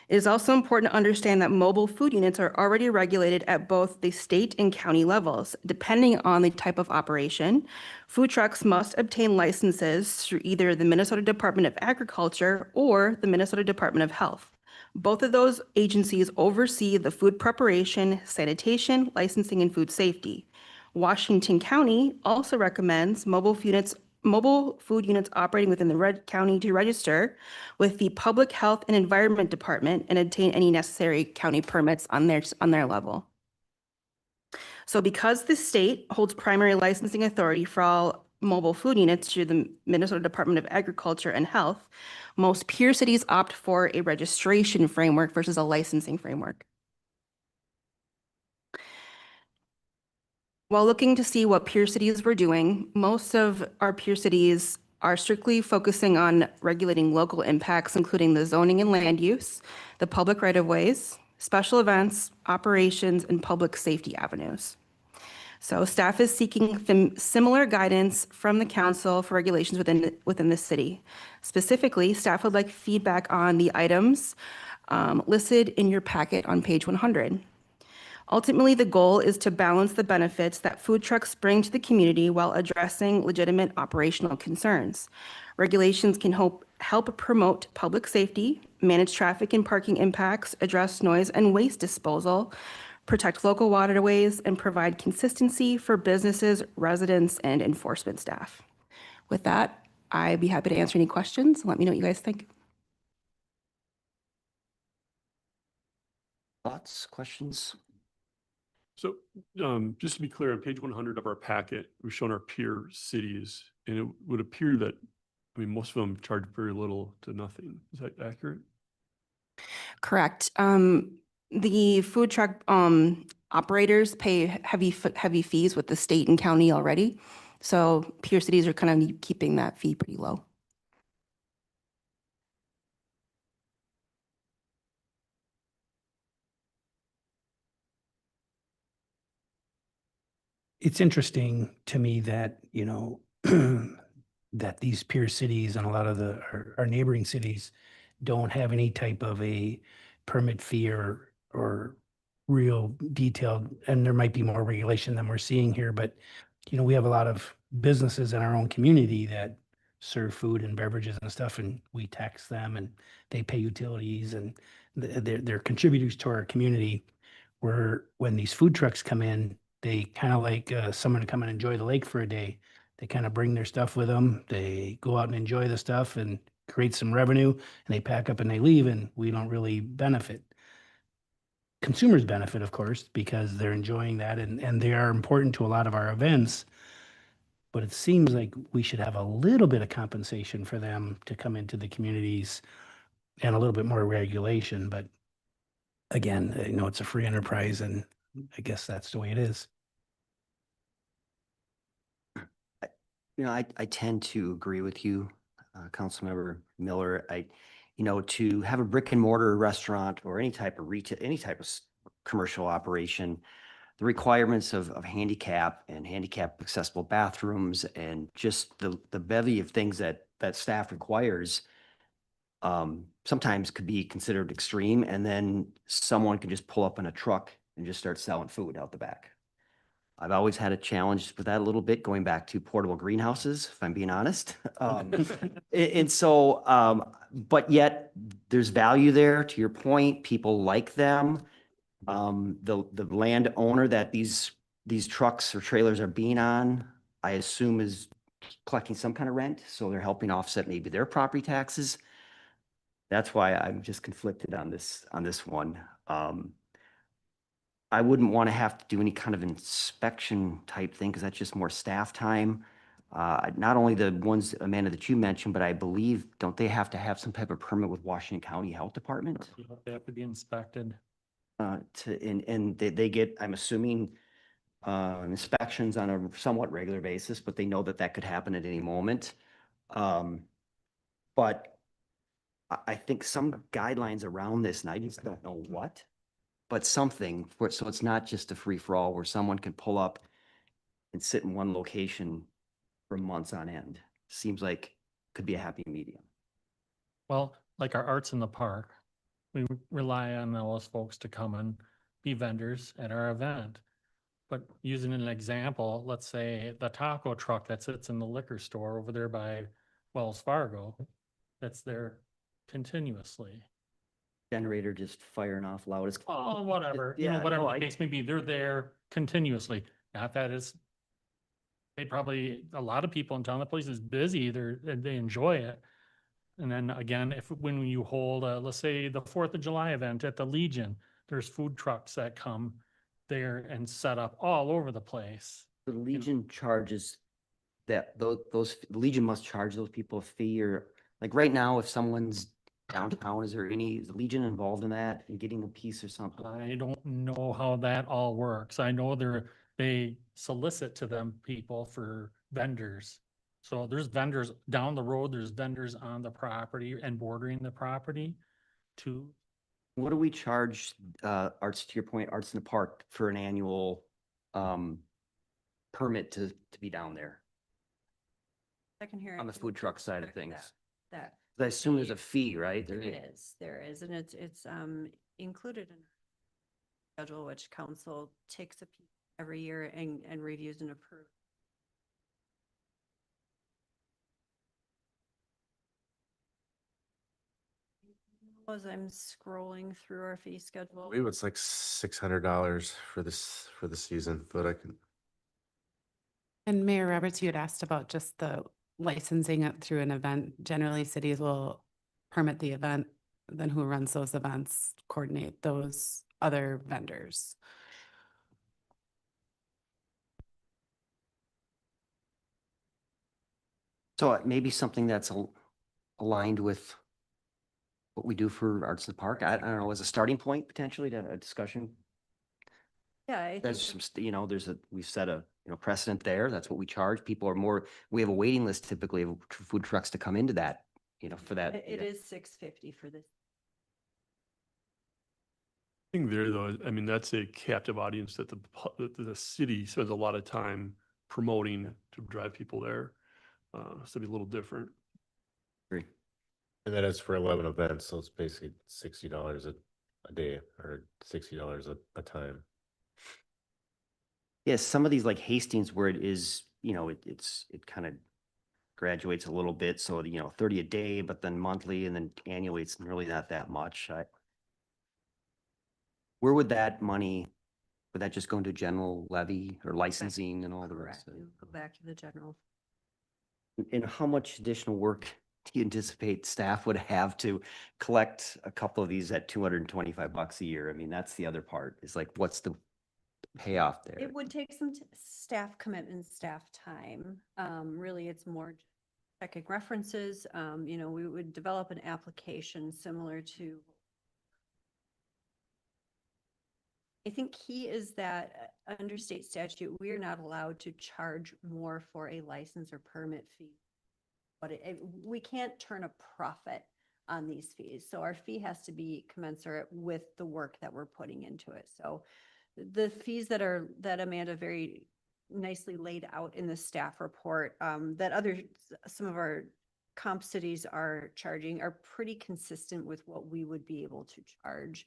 It is also important to understand that mobile food units are already regulated at both the state and county levels. Depending on the type of operation, food trucks must obtain licenses through either the Minnesota Department of Agriculture or the Minnesota Department of Health. Both of those agencies oversee the food preparation, sanitation, licensing, and food safety. Washington County also recommends mobile food units operating within the Red County to register with the Public Health and Environment Department and obtain any necessary county permits on their level. So because the state holds primary licensing authority for all mobile food units through the Minnesota Department of Agriculture and Health, most peer cities opt for a registration framework versus a licensing framework. While looking to see what peer cities were doing, most of our peer cities are strictly focusing on regulating local impacts, including the zoning and land use, the public right-of-ways, special events, operations, and public safety avenues. So staff is seeking similar guidance from the council for regulations within the city. Specifically, staff would like feedback on the items listed in your packet on page 100. Ultimately, the goal is to balance the benefits that food trucks bring to the community while addressing legitimate operational concerns. Regulations can help promote public safety, manage traffic and parking impacts, address noise and waste disposal, protect local waterways, and provide consistency for businesses, residents, and enforcement staff. With that, I'd be happy to answer any questions. Let me know what you guys think. Thoughts, questions? So just to be clear, on page 100 of our packet, we've shown our peer cities, and it would appear that, I mean, most of them charge very little to nothing. Is that accurate? Correct. The food truck operators pay heavy fees with the state and county already. So peer cities are kind of keeping that fee pretty low. It's interesting to me that, you know, that these peer cities and a lot of our neighboring cities don't have any type of a permit fee or real detailed, and there might be more regulation than we're seeing here, but, you know, we have a lot of businesses in our own community that serve food and beverages and stuff, and we tax them and they pay utilities and they're contributors to our community, where when these food trucks come in, they kind of like someone to come and enjoy the lake for a day. They kind of bring their stuff with them. They go out and enjoy the stuff and create some revenue, and they pack up and they leave, and we don't really benefit. Consumers benefit, of course, because they're enjoying that, and they are important to a lot of our events. But it seems like we should have a little bit of compensation for them to come into the communities and a little bit more regulation. But again, you know, it's a free enterprise, and I guess that's the way it is. You know, I tend to agree with you, Councilmember Miller. You know, to have a brick and mortar restaurant or any type of retail, any type of commercial operation, the requirements of handicap and handicap accessible bathrooms and just the bevy of things that staff requires sometimes could be considered extreme, and then someone can just pull up in a truck and just start selling food out the back. I've always had a challenge with that a little bit, going back to portable greenhouses, if I'm being honest. And so, but yet there's value there. To your point, people like them. The landowner that these trucks or trailers are being on, I assume is collecting some kind of rent, so they're helping offset maybe their property taxes. That's why I'm just conflicted on this one. I wouldn't want to have to do any kind of inspection type thing, because that's just more staff time. Not only the ones, Amanda, that you mentioned, but I believe, don't they have to have some type of permit with Washington County Health Department? They have to be inspected. And they get, I'm assuming, inspections on a somewhat regular basis, but they know that could happen at any moment. But I think some guidelines around this, and I just don't know what, but something for, so it's not just a free for all where someone can pull up and sit in one location for months on end. Seems like could be a happy medium. Well, like our Arts in the Park, we rely on those folks to come and be vendors at our event. But using an example, let's say the taco truck that sits in the liquor store over there by Wells Fargo, that's there continuously. Generator just firing off loud as. Oh, whatever, Yeah, whatever no, the case may be, they're there continuously. Not that it's they probably, a lot of people in town, the place is busy, they enjoy it. And then again, when you hold, let's say the 4th of July event at the Legion, there's food trucks that come there and set up all over the place. The Legion charges that, those, Legion must charge those people a fee, or like right now, if someone's downtown, is the Legion involved in that and getting a piece or something? I don't know how that all works. I know they solicit to them people for vendors. So there's vendors down the road, there's vendors on the property and bordering the property too. What do we charge, Arts, to your point, Arts in the Park for an annual, permit to be down there I can hear. on the food truck side of things? That. I assume there's a fee, right? There is, and it's included in schedule, which council takes a peek every year and reviews and approves. As I'm scrolling through our fee I schedule. believe it's like $600 for the season, but I can. And Mayor Roberts, you had asked about just the licensing it through an event. Generally, cities will permit the event, then who runs those events, coordinate those other vendors. So maybe something that's aligned with what we do for Arts in the Park. I don't know, as a starting point potentially to a discussion. Yeah, I There's think some, we've set a, precedent there. That's what we charge. People are more, we have a waiting list typically of food trucks to come into that, for that. it is $650 for this. Thing there though, I mean, that's a captive audience that the city spends a lot of time promoting to drive people there. So it'd be a little different. Agree. And that is for 11 events, so it's basically $60 a day or $60 a time. Yes, some of these like Hastings where it is, it kind of graduates a little bit. So, 30 a day, but then monthly and then annually, it's really not that much. Where would that money, would that just go into general levy or licensing and all the rest Correct. of It would go back to the general. it? And how much additional work do you anticipate staff would have to collect a couple of these at $225 a year? I mean, that's the other part, is like, what's the payoff there? It would take some staff commitment, staff time. Really, it's more checking references. We would develop an application similar to. I think key is that under state statute, we are not allowed to charge more for a license or permit fee. But we can't turn a profit on these fees. So our fee has to be commensurate with the work that we're putting into it. So the fees that Amanda very nicely laid out in the staff report, that some of our comp cities are charging are pretty consistent with what we would be able to charge,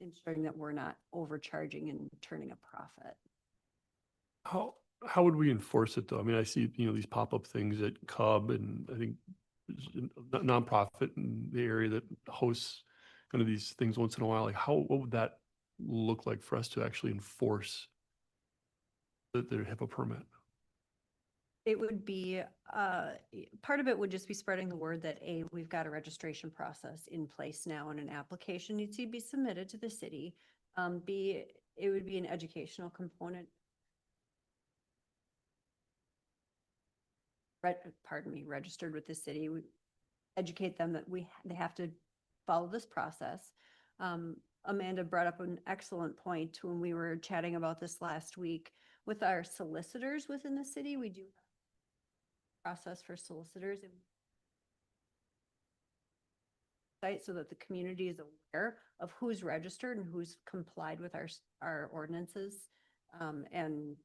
ensuring that we're not overcharging and turning a profit. How would we enforce it though? I mean, I see, these pop-up things at Cub, and I think there's a nonprofit in the area that hosts kind of these things once in a while. Like what would that look like for us to actually enforce that they have a permit? It would be, part of it would just be spreading the word that we've got a registration process in place now, and an application needs to be submitted to the city. B, it would be an educational component. Registered with the city. We educate them that they have to follow this process. Amanda brought up an excellent point when we were chatting about this last week with our solicitors within the city. We do have a process for solicitors so that the community is aware of who's registered and who's complied with our ordinances. And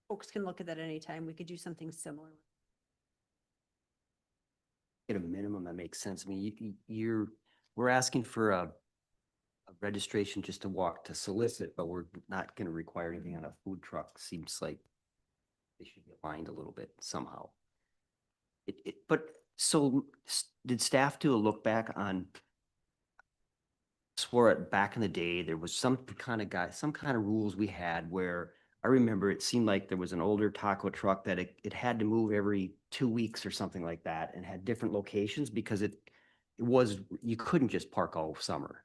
folks can look at that anytime. We could do something similar. At a minimum, that makes sense. I mean, we're asking for a registration just to solicit, but we're not going to require anything on a food truck. Seems like they should be aligned a little bit somehow. But so did staff do a look back on? Swore it back in the day, there was some kind of rules we had where I remember it seemed like there was an older taco truck that it had to move every 2 weeks or something like that and had different locations because you couldn't just park all summer.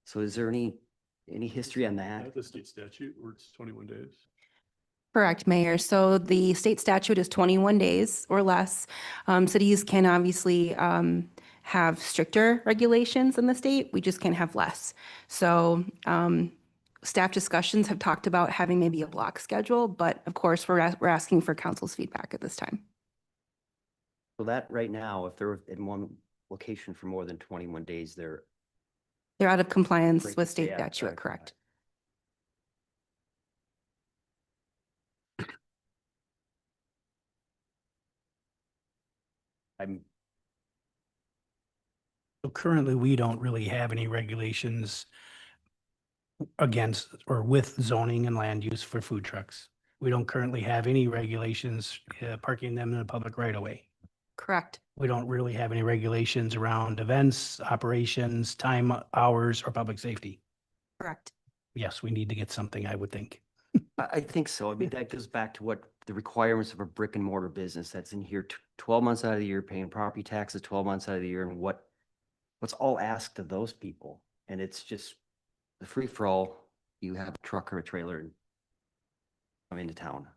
So is there any history on that? Not the state statute where it's 21 days. Correct, Mayor. So the state statute is 21 days or less. Cities can obviously have stricter regulations in the state. We just can't have less. So staff discussions have talked about having maybe a block schedule, but of course, we're asking for council's feedback at this time. So that right now, if they're in one location for more than 21 days, they're They're out of compliance Great. with state Yeah, statute, right. correct? So currently, we don't really have any regulations against or with zoning and land use for food trucks. We don't currently have any regulations parking them in a public right of way. Correct. We don't really have any regulations around events, operations, time, hours, or public safety. Correct. Yes, we need to get something, I would think. I think so. I mean, that goes back to what the requirements of a brick and mortar business that's in here 12 months out of the year, paying property taxes 12 months out of the year, and what's all asked of those people. And it's just the free for all. You have a truck or a trailer and come into town.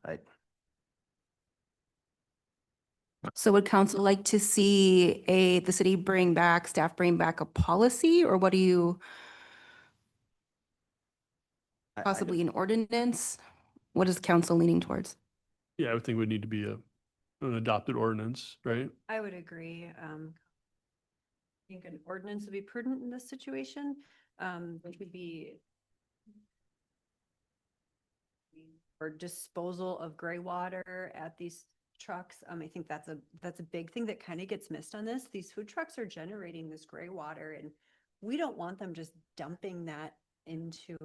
So would council like to see the city staff bring back a policy, or what do you, possibly an ordinance? What is council leaning towards? Yeah, I would think it would need to be an adopted ordinance, right? I would agree. I think an ordinance would be prudent in this situation, which would be for disposal of gray water at these trucks. I think that's a big thing that kind of gets missed on this. These food trucks are generating this gray water, and we don't want them just dumping that into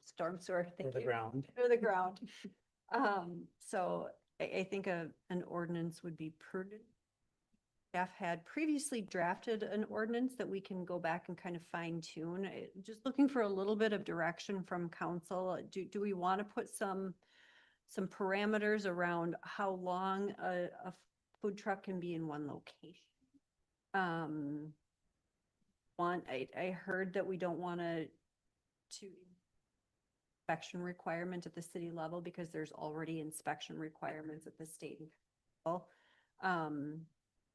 storm sewer. Thank you. ground. Or the ground. So I think an ordinance would be prudent. Staff had previously drafted an ordinance that we can go back and kind of fine tune. Just looking for a little bit of direction from council. Do we want to put some parameters around how long a food truck can be in one location? I heard that we don't want to inspection requirement at the city level because there's already inspection requirements at the state level.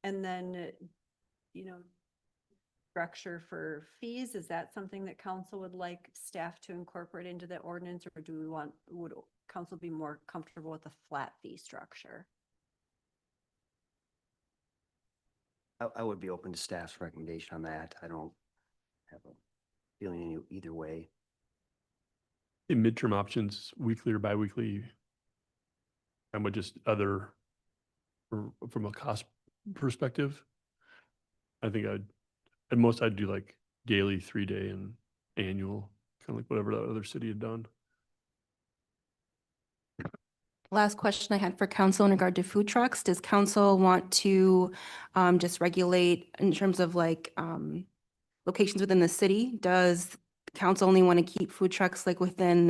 And then, structure for fees, is that something that council would like staff to incorporate into the ordinance, or would council be more comfortable with a flat fee structure? I would be open to staff's recommendation on that. I don't have a feeling either way. In midterm options, weekly or biweekly, and with just other, from a cost perspective, I think at most I'd do like daily, 3-day, and annual, kind of like whatever that other city had done. Last question I had for council in regard to food trucks. Does council want to just regulate in terms of locations within the city? Does council only want to keep food trucks within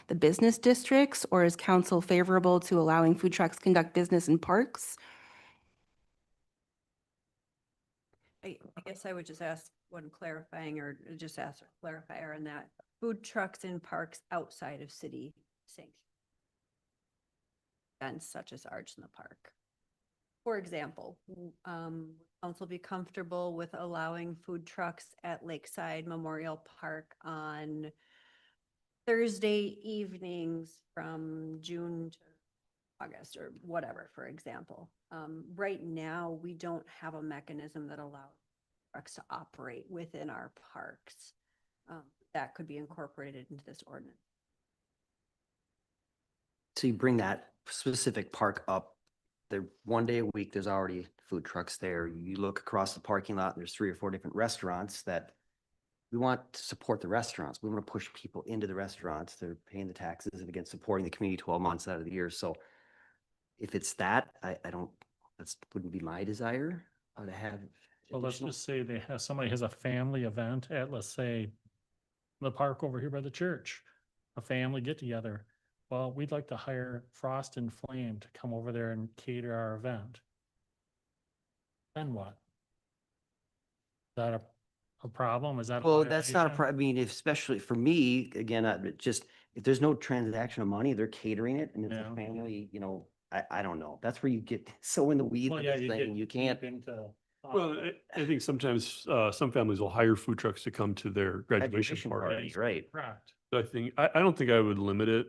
the business districts, or is council favorable to allowing food trucks conduct business in parks? I guess I would just ask one clarifying, or just ask a clarifier on that. Food trucks in parks outside of city sanctuary events such as Arts in the Park. For example, council be comfortable with allowing food trucks at Lakeside Memorial Park on Thursday evenings from June to August or whatever, for example. Right now, we don't have a mechanism that allows trucks to operate within our parks. That could be incorporated into this ordinance. So you bring that specific park up, there 1 day a week, there's already food trucks there. You look across the parking lot, and there's 3 or 4 different restaurants that we want to support the restaurants. We want to push people into the restaurants. They're paying the taxes and again, supporting the community 12 months out of the year. So if it's that, that wouldn't be my desire to have. Well, let's just say somebody has a family event at, let's say, the park over here by the church, a family get together. Well, we'd like to hire Frost and Flame to come over there and cater our event. Then what? Is that a problem? Is that? a Well, that's not a violation? I mean, especially for me, again, just, if there's no transaction of money, they're catering it and it's Yeah. a family, I don't know. That's where you get so in the weeds Well, of yeah, this you thing, get you can't. deep into. Well, I think sometimes some families will hire food trucks to come to their graduation Graduation party, parties. right. Correct. I think, I don't think I would limit it.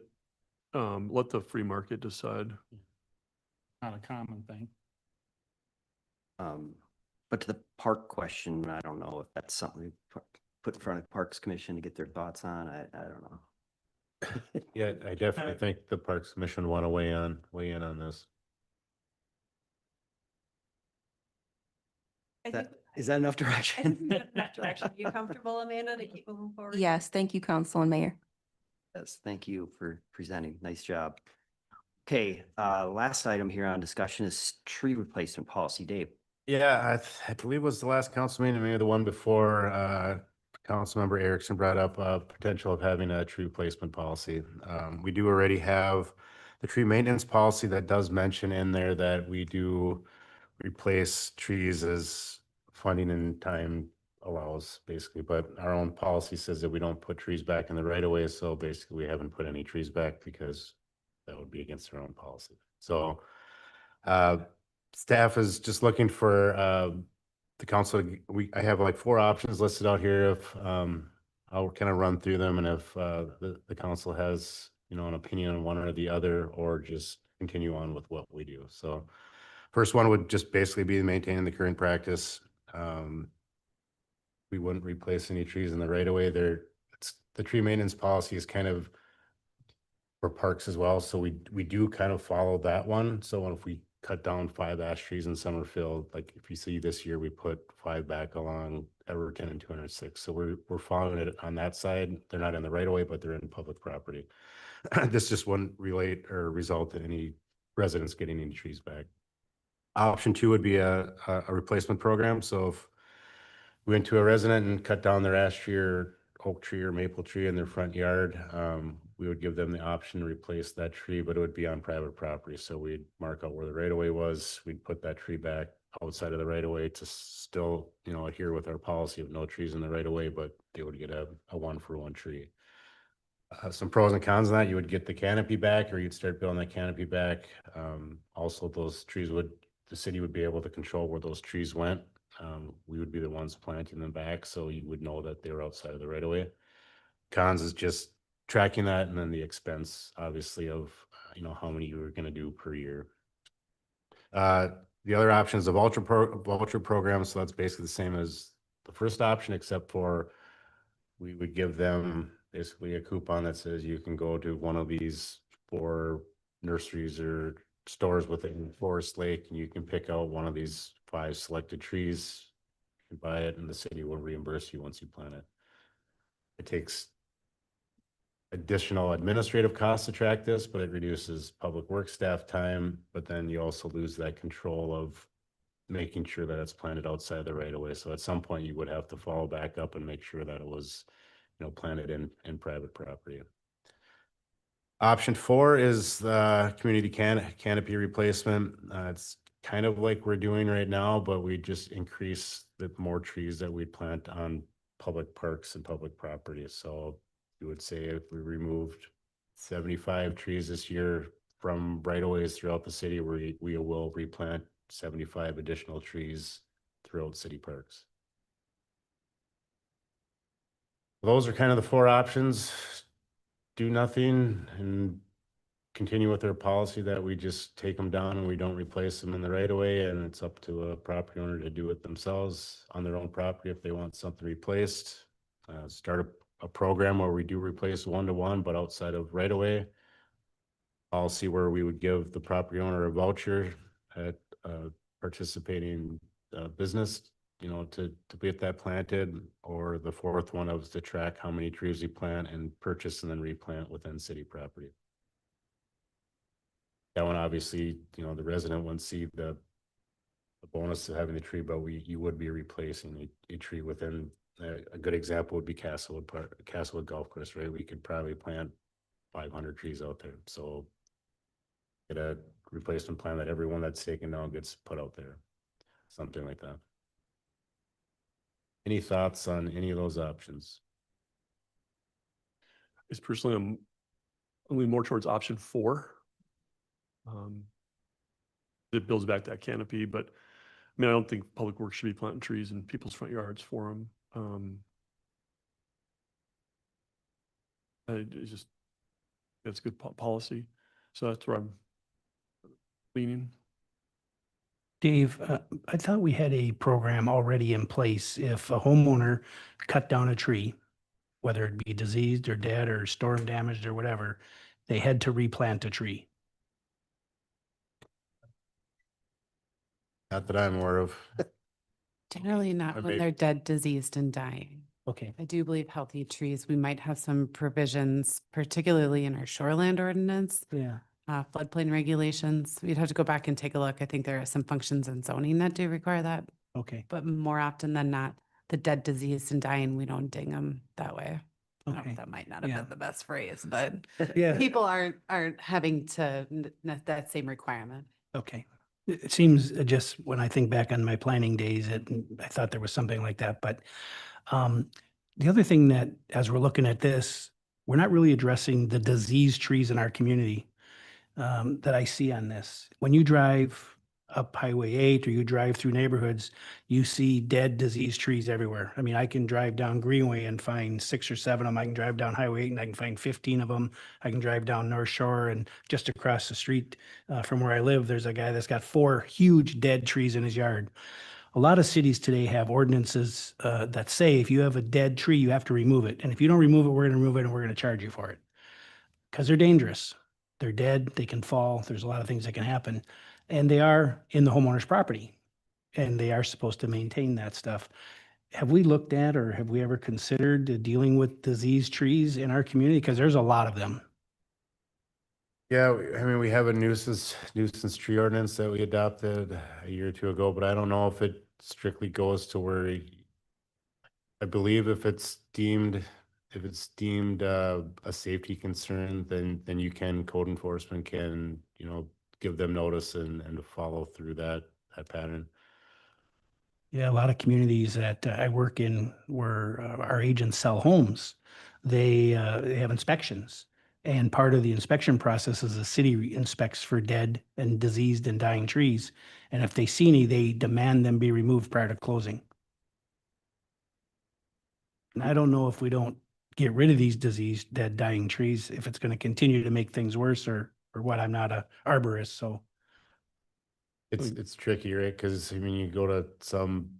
Let the free market decide. Not a common thing. But to the park question, I don't know if that's something we put in front of the Parks Commission to get their thoughts on. I don't know. Yeah, I definitely think the Parks Commission want to weigh in on this. Is that enough I direction? think we've got enough direction. You comfortable, Amanda, to keep moving forward? Yes, thank you, Council and Mayor. Yes, thank you for presenting. Nice job. Okay, last item here on discussion is tree replacement policy. Dave. Yeah, I believe it was the last council meeting, maybe the one before, Councilmember Erickson brought up potential of having a tree replacement policy. We do already have the tree maintenance policy that does mention in there that we do replace trees as funding and time allows, basically, but our own policy says that we don't put trees back in the right of way, so basically we haven't put any trees back because that would be against our own policy. So staff is just looking for the council. I have like 4 options listed out here. If I'll kind of run through them, and if the council has an opinion on one or the other, or just continue on with what we do. So first one would just basically be maintaining the current practice. We wouldn't replace any trees in the right of way. The tree maintenance policy is kind of for parks as well. So we do kind of follow that one. So if we cut down 5 ash trees in Summerfield, like if you see this year, we put 5 back along Everton and 206. So we're following it on that side. They're not in the right of way, but they're in public property. This just wouldn't relate or result in any residents getting any trees back. Option 2 would be a replacement program. So if we went to a resident and cut down their ash tree or oak tree or maple tree in their front yard, we would give them the option to replace that tree, but it would be on private property. So we'd mark out where the right of way was. We'd put that tree back outside of the right of way to still, adhere with our policy of no trees in the right of way, but they would get a 1-for-1 tree. Some pros and cons of that: you would get the canopy back, or you'd start building that canopy back. Also, those trees the city would be able to control where those trees went. We would be the ones planting them back, so you would know that they were outside of the right of way. Cons is just tracking that, and then the expense, obviously, of how many you were going to do per year. The other option is the voucher program. So that's basically the same as the first option, except for we would give them basically a coupon that says you can go to one of these 4 nurseries or stores within Forest Lake, and you can pick out one of these 5 selected trees and buy it, and the city will reimburse you once you plant it. It takes additional administrative costs to track this, but it reduces public works staff time, but then you also lose that control of making sure that it's planted outside the right of way. So at some point you would have to follow back up and make sure that it was, planted in private property. Option 4 is the community canopy replacement. It's kind of like we're doing right now, but we just increase the more trees that we plant on public parks and public property. So you would say if we removed 75 trees this year from right-of-ways throughout the city, we will replant 75 additional trees throughout city parks. Those are kind of the 4 options. Do nothing and continue with our policy that we just take them down and we don't replace them in the right of way, and it's up to a property owner to do it themselves on their own property if they want something replaced. Start a program where we do replace 1-to-1, but outside of right of way. Policy where we would give the property owner a voucher at participating business, to get that planted, or the 4th one of to track how many trees we plant and purchase and then replant within city property. That one, obviously, the resident wouldn't see the bonus of having the tree, but you would be replacing a tree within A good example would be Castlewood Park, Castlewood Golf Course, right? We could probably plant 500 trees out there. So get a replacement plan that everyone that's taken down gets put out there, something like that. Any thoughts on any of those options? It's personally, I'm leaning more towards option 4. It builds back that canopy, but I mean, I don't think public works should be planting trees in people's front yards for them. It's just, that's good policy. So that's where I'm leaning. Dave, I thought we had a program already in place. If a homeowner cut down a tree, whether it be diseased or dead or storm damaged or whatever, they had to replant a tree. Not that I'm aware of. Generally not when Maybe- they're dead, diseased and dying. Okay. I do believe healthy trees, we might have some provisions, particularly in our shoreland ordinance, Yeah. floodplain regulations. We'd have to go back and take a look. I think there are some functions in zoning that do require that, Okay. but more often than not, the dead, diseased and dying, we don't ding them that way. I don't know, Okay. that might not have Yeah. been the best phrase, but Yeah. people aren't having to, that same requirement. Okay. It seems just when I think back on my planning days, I thought there was something like that, but the other thing that, as we're looking at this, we're not really addressing the diseased trees in our community that I see on this. When you drive up Highway 8 or you drive through neighborhoods, you see dead, diseased trees everywhere. I mean, I can drive down Greenway and find 6 or 7 of them. I can drive down Highway 8 and I can find 15 of them. I can drive down North Shore, and just across the street from where I live, there's a guy that's got 4 huge dead trees in his yard. A lot of cities today have ordinances that say if you have a dead tree, you have to remove it. And if you don't remove it, we're going to remove it and we're going to charge you for it. Because they're dangerous. They're dead, they can fall, there's a lot of things that can happen. And they are in the homeowner's property. And they are supposed to maintain that stuff. Have we looked at, or have we ever considered dealing with diseased trees in our community? Because there's a lot of them. Yeah, I mean, we have a nuisance tree ordinance that we adopted a year or 2 ago, but I don't know if it strictly goes to where I believe if it's deemed a safety concern, then you can, code enforcement can, give them notice and follow through that pattern. Yeah, a lot of communities that I work in where our agents sell homes, they have inspections. And part of the inspection process is the city inspects for dead and diseased and dying trees. And if they see any, they demand them be removed prior to closing. And I don't know if we don't get rid of these diseased, dead, dying trees, if it's going to continue to make things worse or what. I'm not a arborist, so. It's tricky, right? Because I mean, you go to some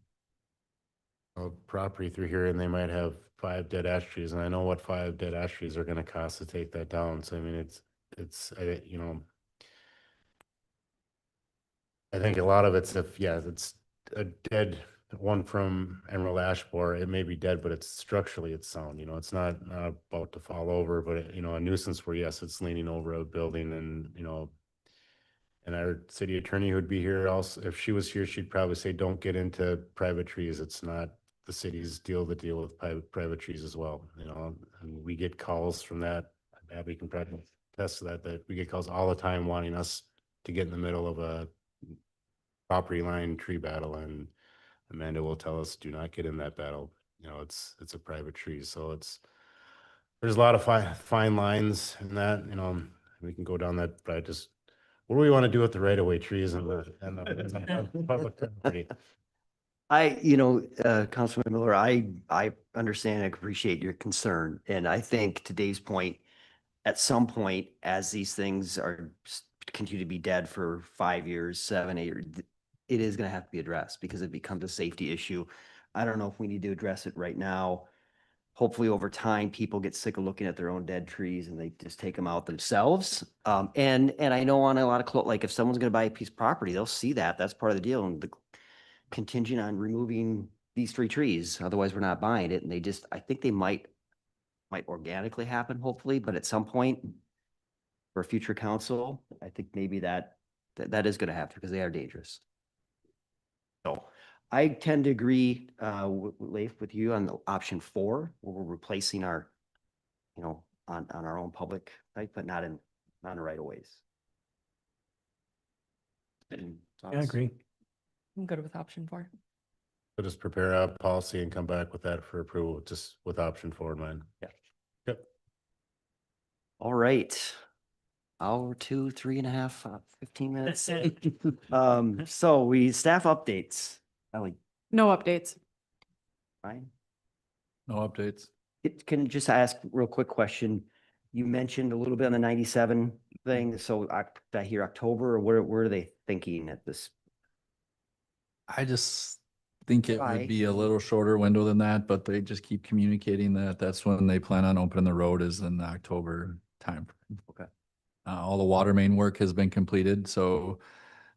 property through here and they might have 5 dead ash trees, and I know what 5 dead ash trees are going to cost to take that down. So I mean, I think a lot of it's it's a dead one from Emerald Ash Borer. It may be dead, but it's structurally it's sound. It's not about to fall over, but a nuisance where yes, it's leaning over a building, and and our city attorney who'd be here also, if she was here, she'd probably say, don't get into private trees. It's not the city's deal to deal with private trees as well. And we get calls from that. Abby can probably attest to that we get calls all the time wanting us to get in the middle of a property line tree battle. And Amanda will tell us, do not get in that battle. It's a private tree. So there's a lot of fine lines in that, we can go down that, but what do we want to do with the right of way trees and the public property? Councilman Miller, I understand and appreciate your concern. And I think to Dave's point, at some point, as these things continue to be dead for 5 years, 7, 8 years, it is going to have to be addressed because it becomes a safety issue. I don't know if we need to address it right now. Hopefully over time, people get sick of looking at their own dead trees and they just take them out themselves. And I know on a lot of like if someone's going to buy a piece of property, they'll see that. That's part of the deal. And the contingent on removing these 3 trees, otherwise we're not buying it. And I think they might organically happen, hopefully, but at some point for future council, I think maybe that is going to happen because they are dangerous. So I tend to agree, Leif, with you on the option 4, where we're replacing our, on our own public site, but not in right of ways. I agree. I'm good with option 4. So just prepare a policy and come back with that for approval, just with option 4 in mind. Yeah. Yep. All right. Hour 2, 3.5, 15 minutes. So staff updates. Ellie, No updates. fine. No updates. Can I just ask a real quick question? You mentioned a little bit on the 97 thing, so did I hear October, or where are they thinking at this? I just think it Why? would be a little shorter window than that, but they just keep communicating that that's when they plan on opening the road is in the October timeframe. Okay. All the water main work has been completed, so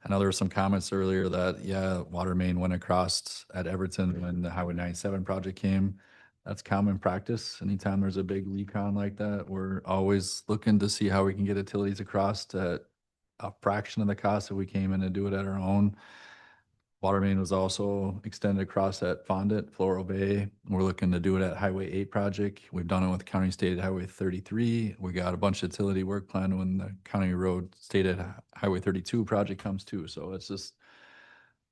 I know there were some comments earlier that, yeah, water main went across at Everton when the Highway 97 project came. That's common practice. Anytime there's a big recon like that, we're always looking to see how we can get utilities across at a fraction of the cost if we came in and do it at our own. Water main was also extended across at Fondant, Floral Bay. We're looking to do it at Highway 8 project. We've done it with County State Highway 33. We got a bunch of utility work planned when the County Road State Highway 32 project comes too. So it's just,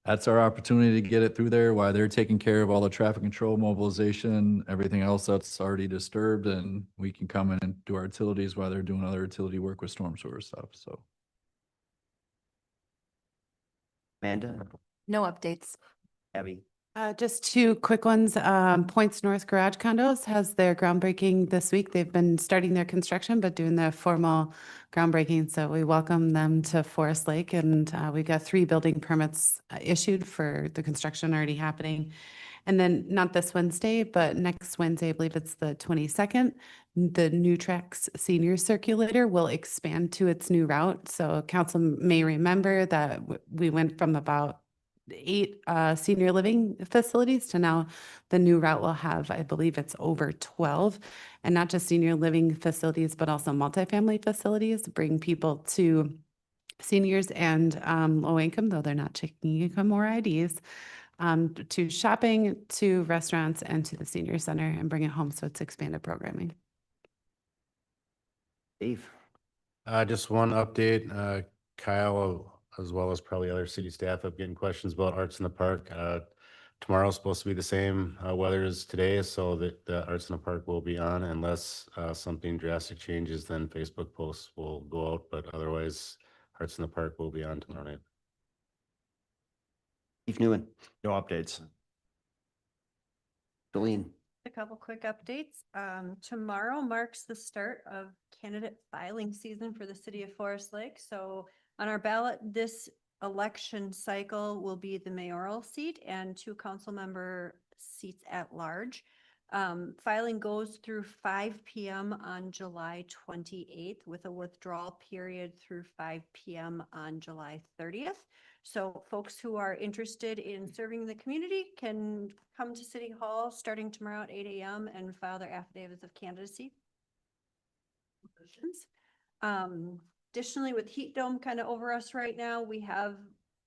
that's our opportunity to get it through there while they're taking care of all the traffic control, mobilization, everything else that's already disturbed, and we can come in and do our utilities while they're doing other utility work with storm sewer stuff. So. Amanda, No updates. Abby, Just 2 quick ones. Points North Garage Condos has their groundbreaking this week. They've been starting their construction, but doing the formal groundbreaking. So we welcome them to Forest Lake, and we got 3 building permits issued for the construction already happening. And then not this Wednesday, but next Wednesday, I believe it's the 22nd, the New Tracks Senior Circulator will expand to its new route. So council may remember that we went from about 8 senior living facilities to now the new route will have, I believe it's over 12, and not just senior living facilities, but also multifamily facilities, bring people to seniors and low income, though they're not checking income or IDs, to shopping, to restaurants, and to the senior center, and bring it home. So it's expanded programming. Dave. Just one update, Kyle, as well as probably other city staff have getting questions about Arts in the Park. Tomorrow's supposed to be the same weather as today, so that the Arts in the Park will be on unless something drastic changes, then Facebook posts will go out, but otherwise Arts in the Park will be on tomorrow night. Steve Newman. No updates. Jolene. A couple quick updates. Tomorrow marks the start of candidate filing season for the city of Forest Lake. So on our ballot this election cycle will be the mayoral seat and 2 council member seats at large. Filing goes through 5 p.m. on July 28th with a withdrawal period through 5 p.m. on July 30th. So folks who are interested in serving the community can come to City Hall starting tomorrow at 8 a.m. and file their affidavits of candidacy. Additionally, with Heat Dome kind of over us right now, we have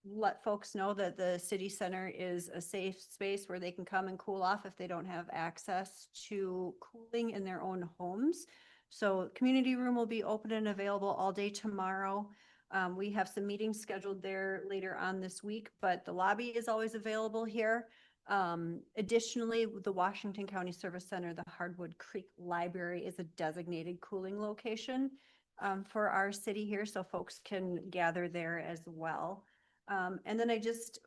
let folks know that the city center is a safe space where they can come and cool off if they don't have access to cooling in their own homes. So community room will be open and available all day tomorrow. We have some meetings scheduled there later on this week, but the lobby is always available here. Additionally, the Washington County Service Center, the Hardwood Creek Library is a designated cooling location for our city here, so folks can gather there as well. And then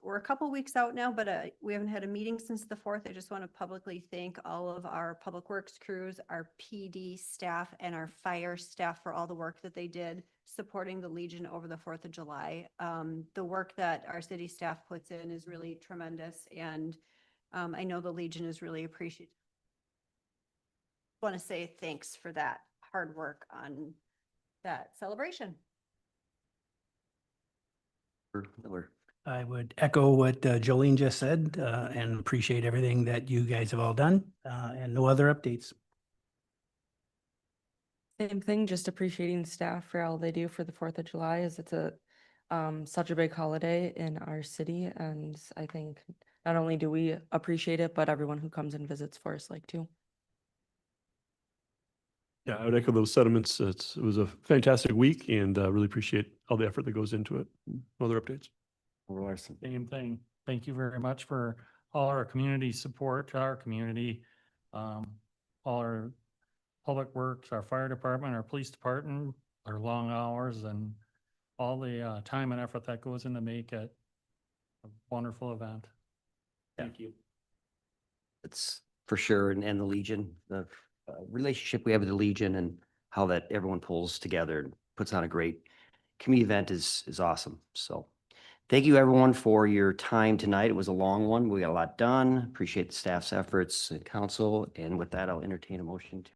we're a couple weeks out now, but we haven't had a meeting since the 4th. I just want to publicly thank all of our public works crews, our PD staff, and our fire staff for all the work that they did supporting the Legion over the 4th of July. The work that our city staff puts in is really tremendous, and I know the Legion is really appreciative. I want to say thanks for that hard work on that celebration. Miller. I would echo what Jolene just said and appreciate everything that you guys have all done and no other updates. Same thing, just appreciating staff for all they do for the 4th of July, as it's such a big holiday in our city, and I think not only do we appreciate it, but everyone who comes and visits Forest Lake too. Yeah, I would echo those sentiments. It was a fantastic week and really appreciate all the effort that goes into it. Other updates? Same thing. Thank you very much for all our community support, our community, all our public works, our fire department, our police department, our long hours and all the time and effort that goes into make it a wonderful event. Thank you. It's for sure, and the Legion, the relationship we have with the Legion and how that everyone pulls together and puts on a great community event is awesome. So thank you everyone for your time tonight. It was a long one. We got a lot done. Appreciate the staff's efforts and council. And with that, I'll entertain a motion to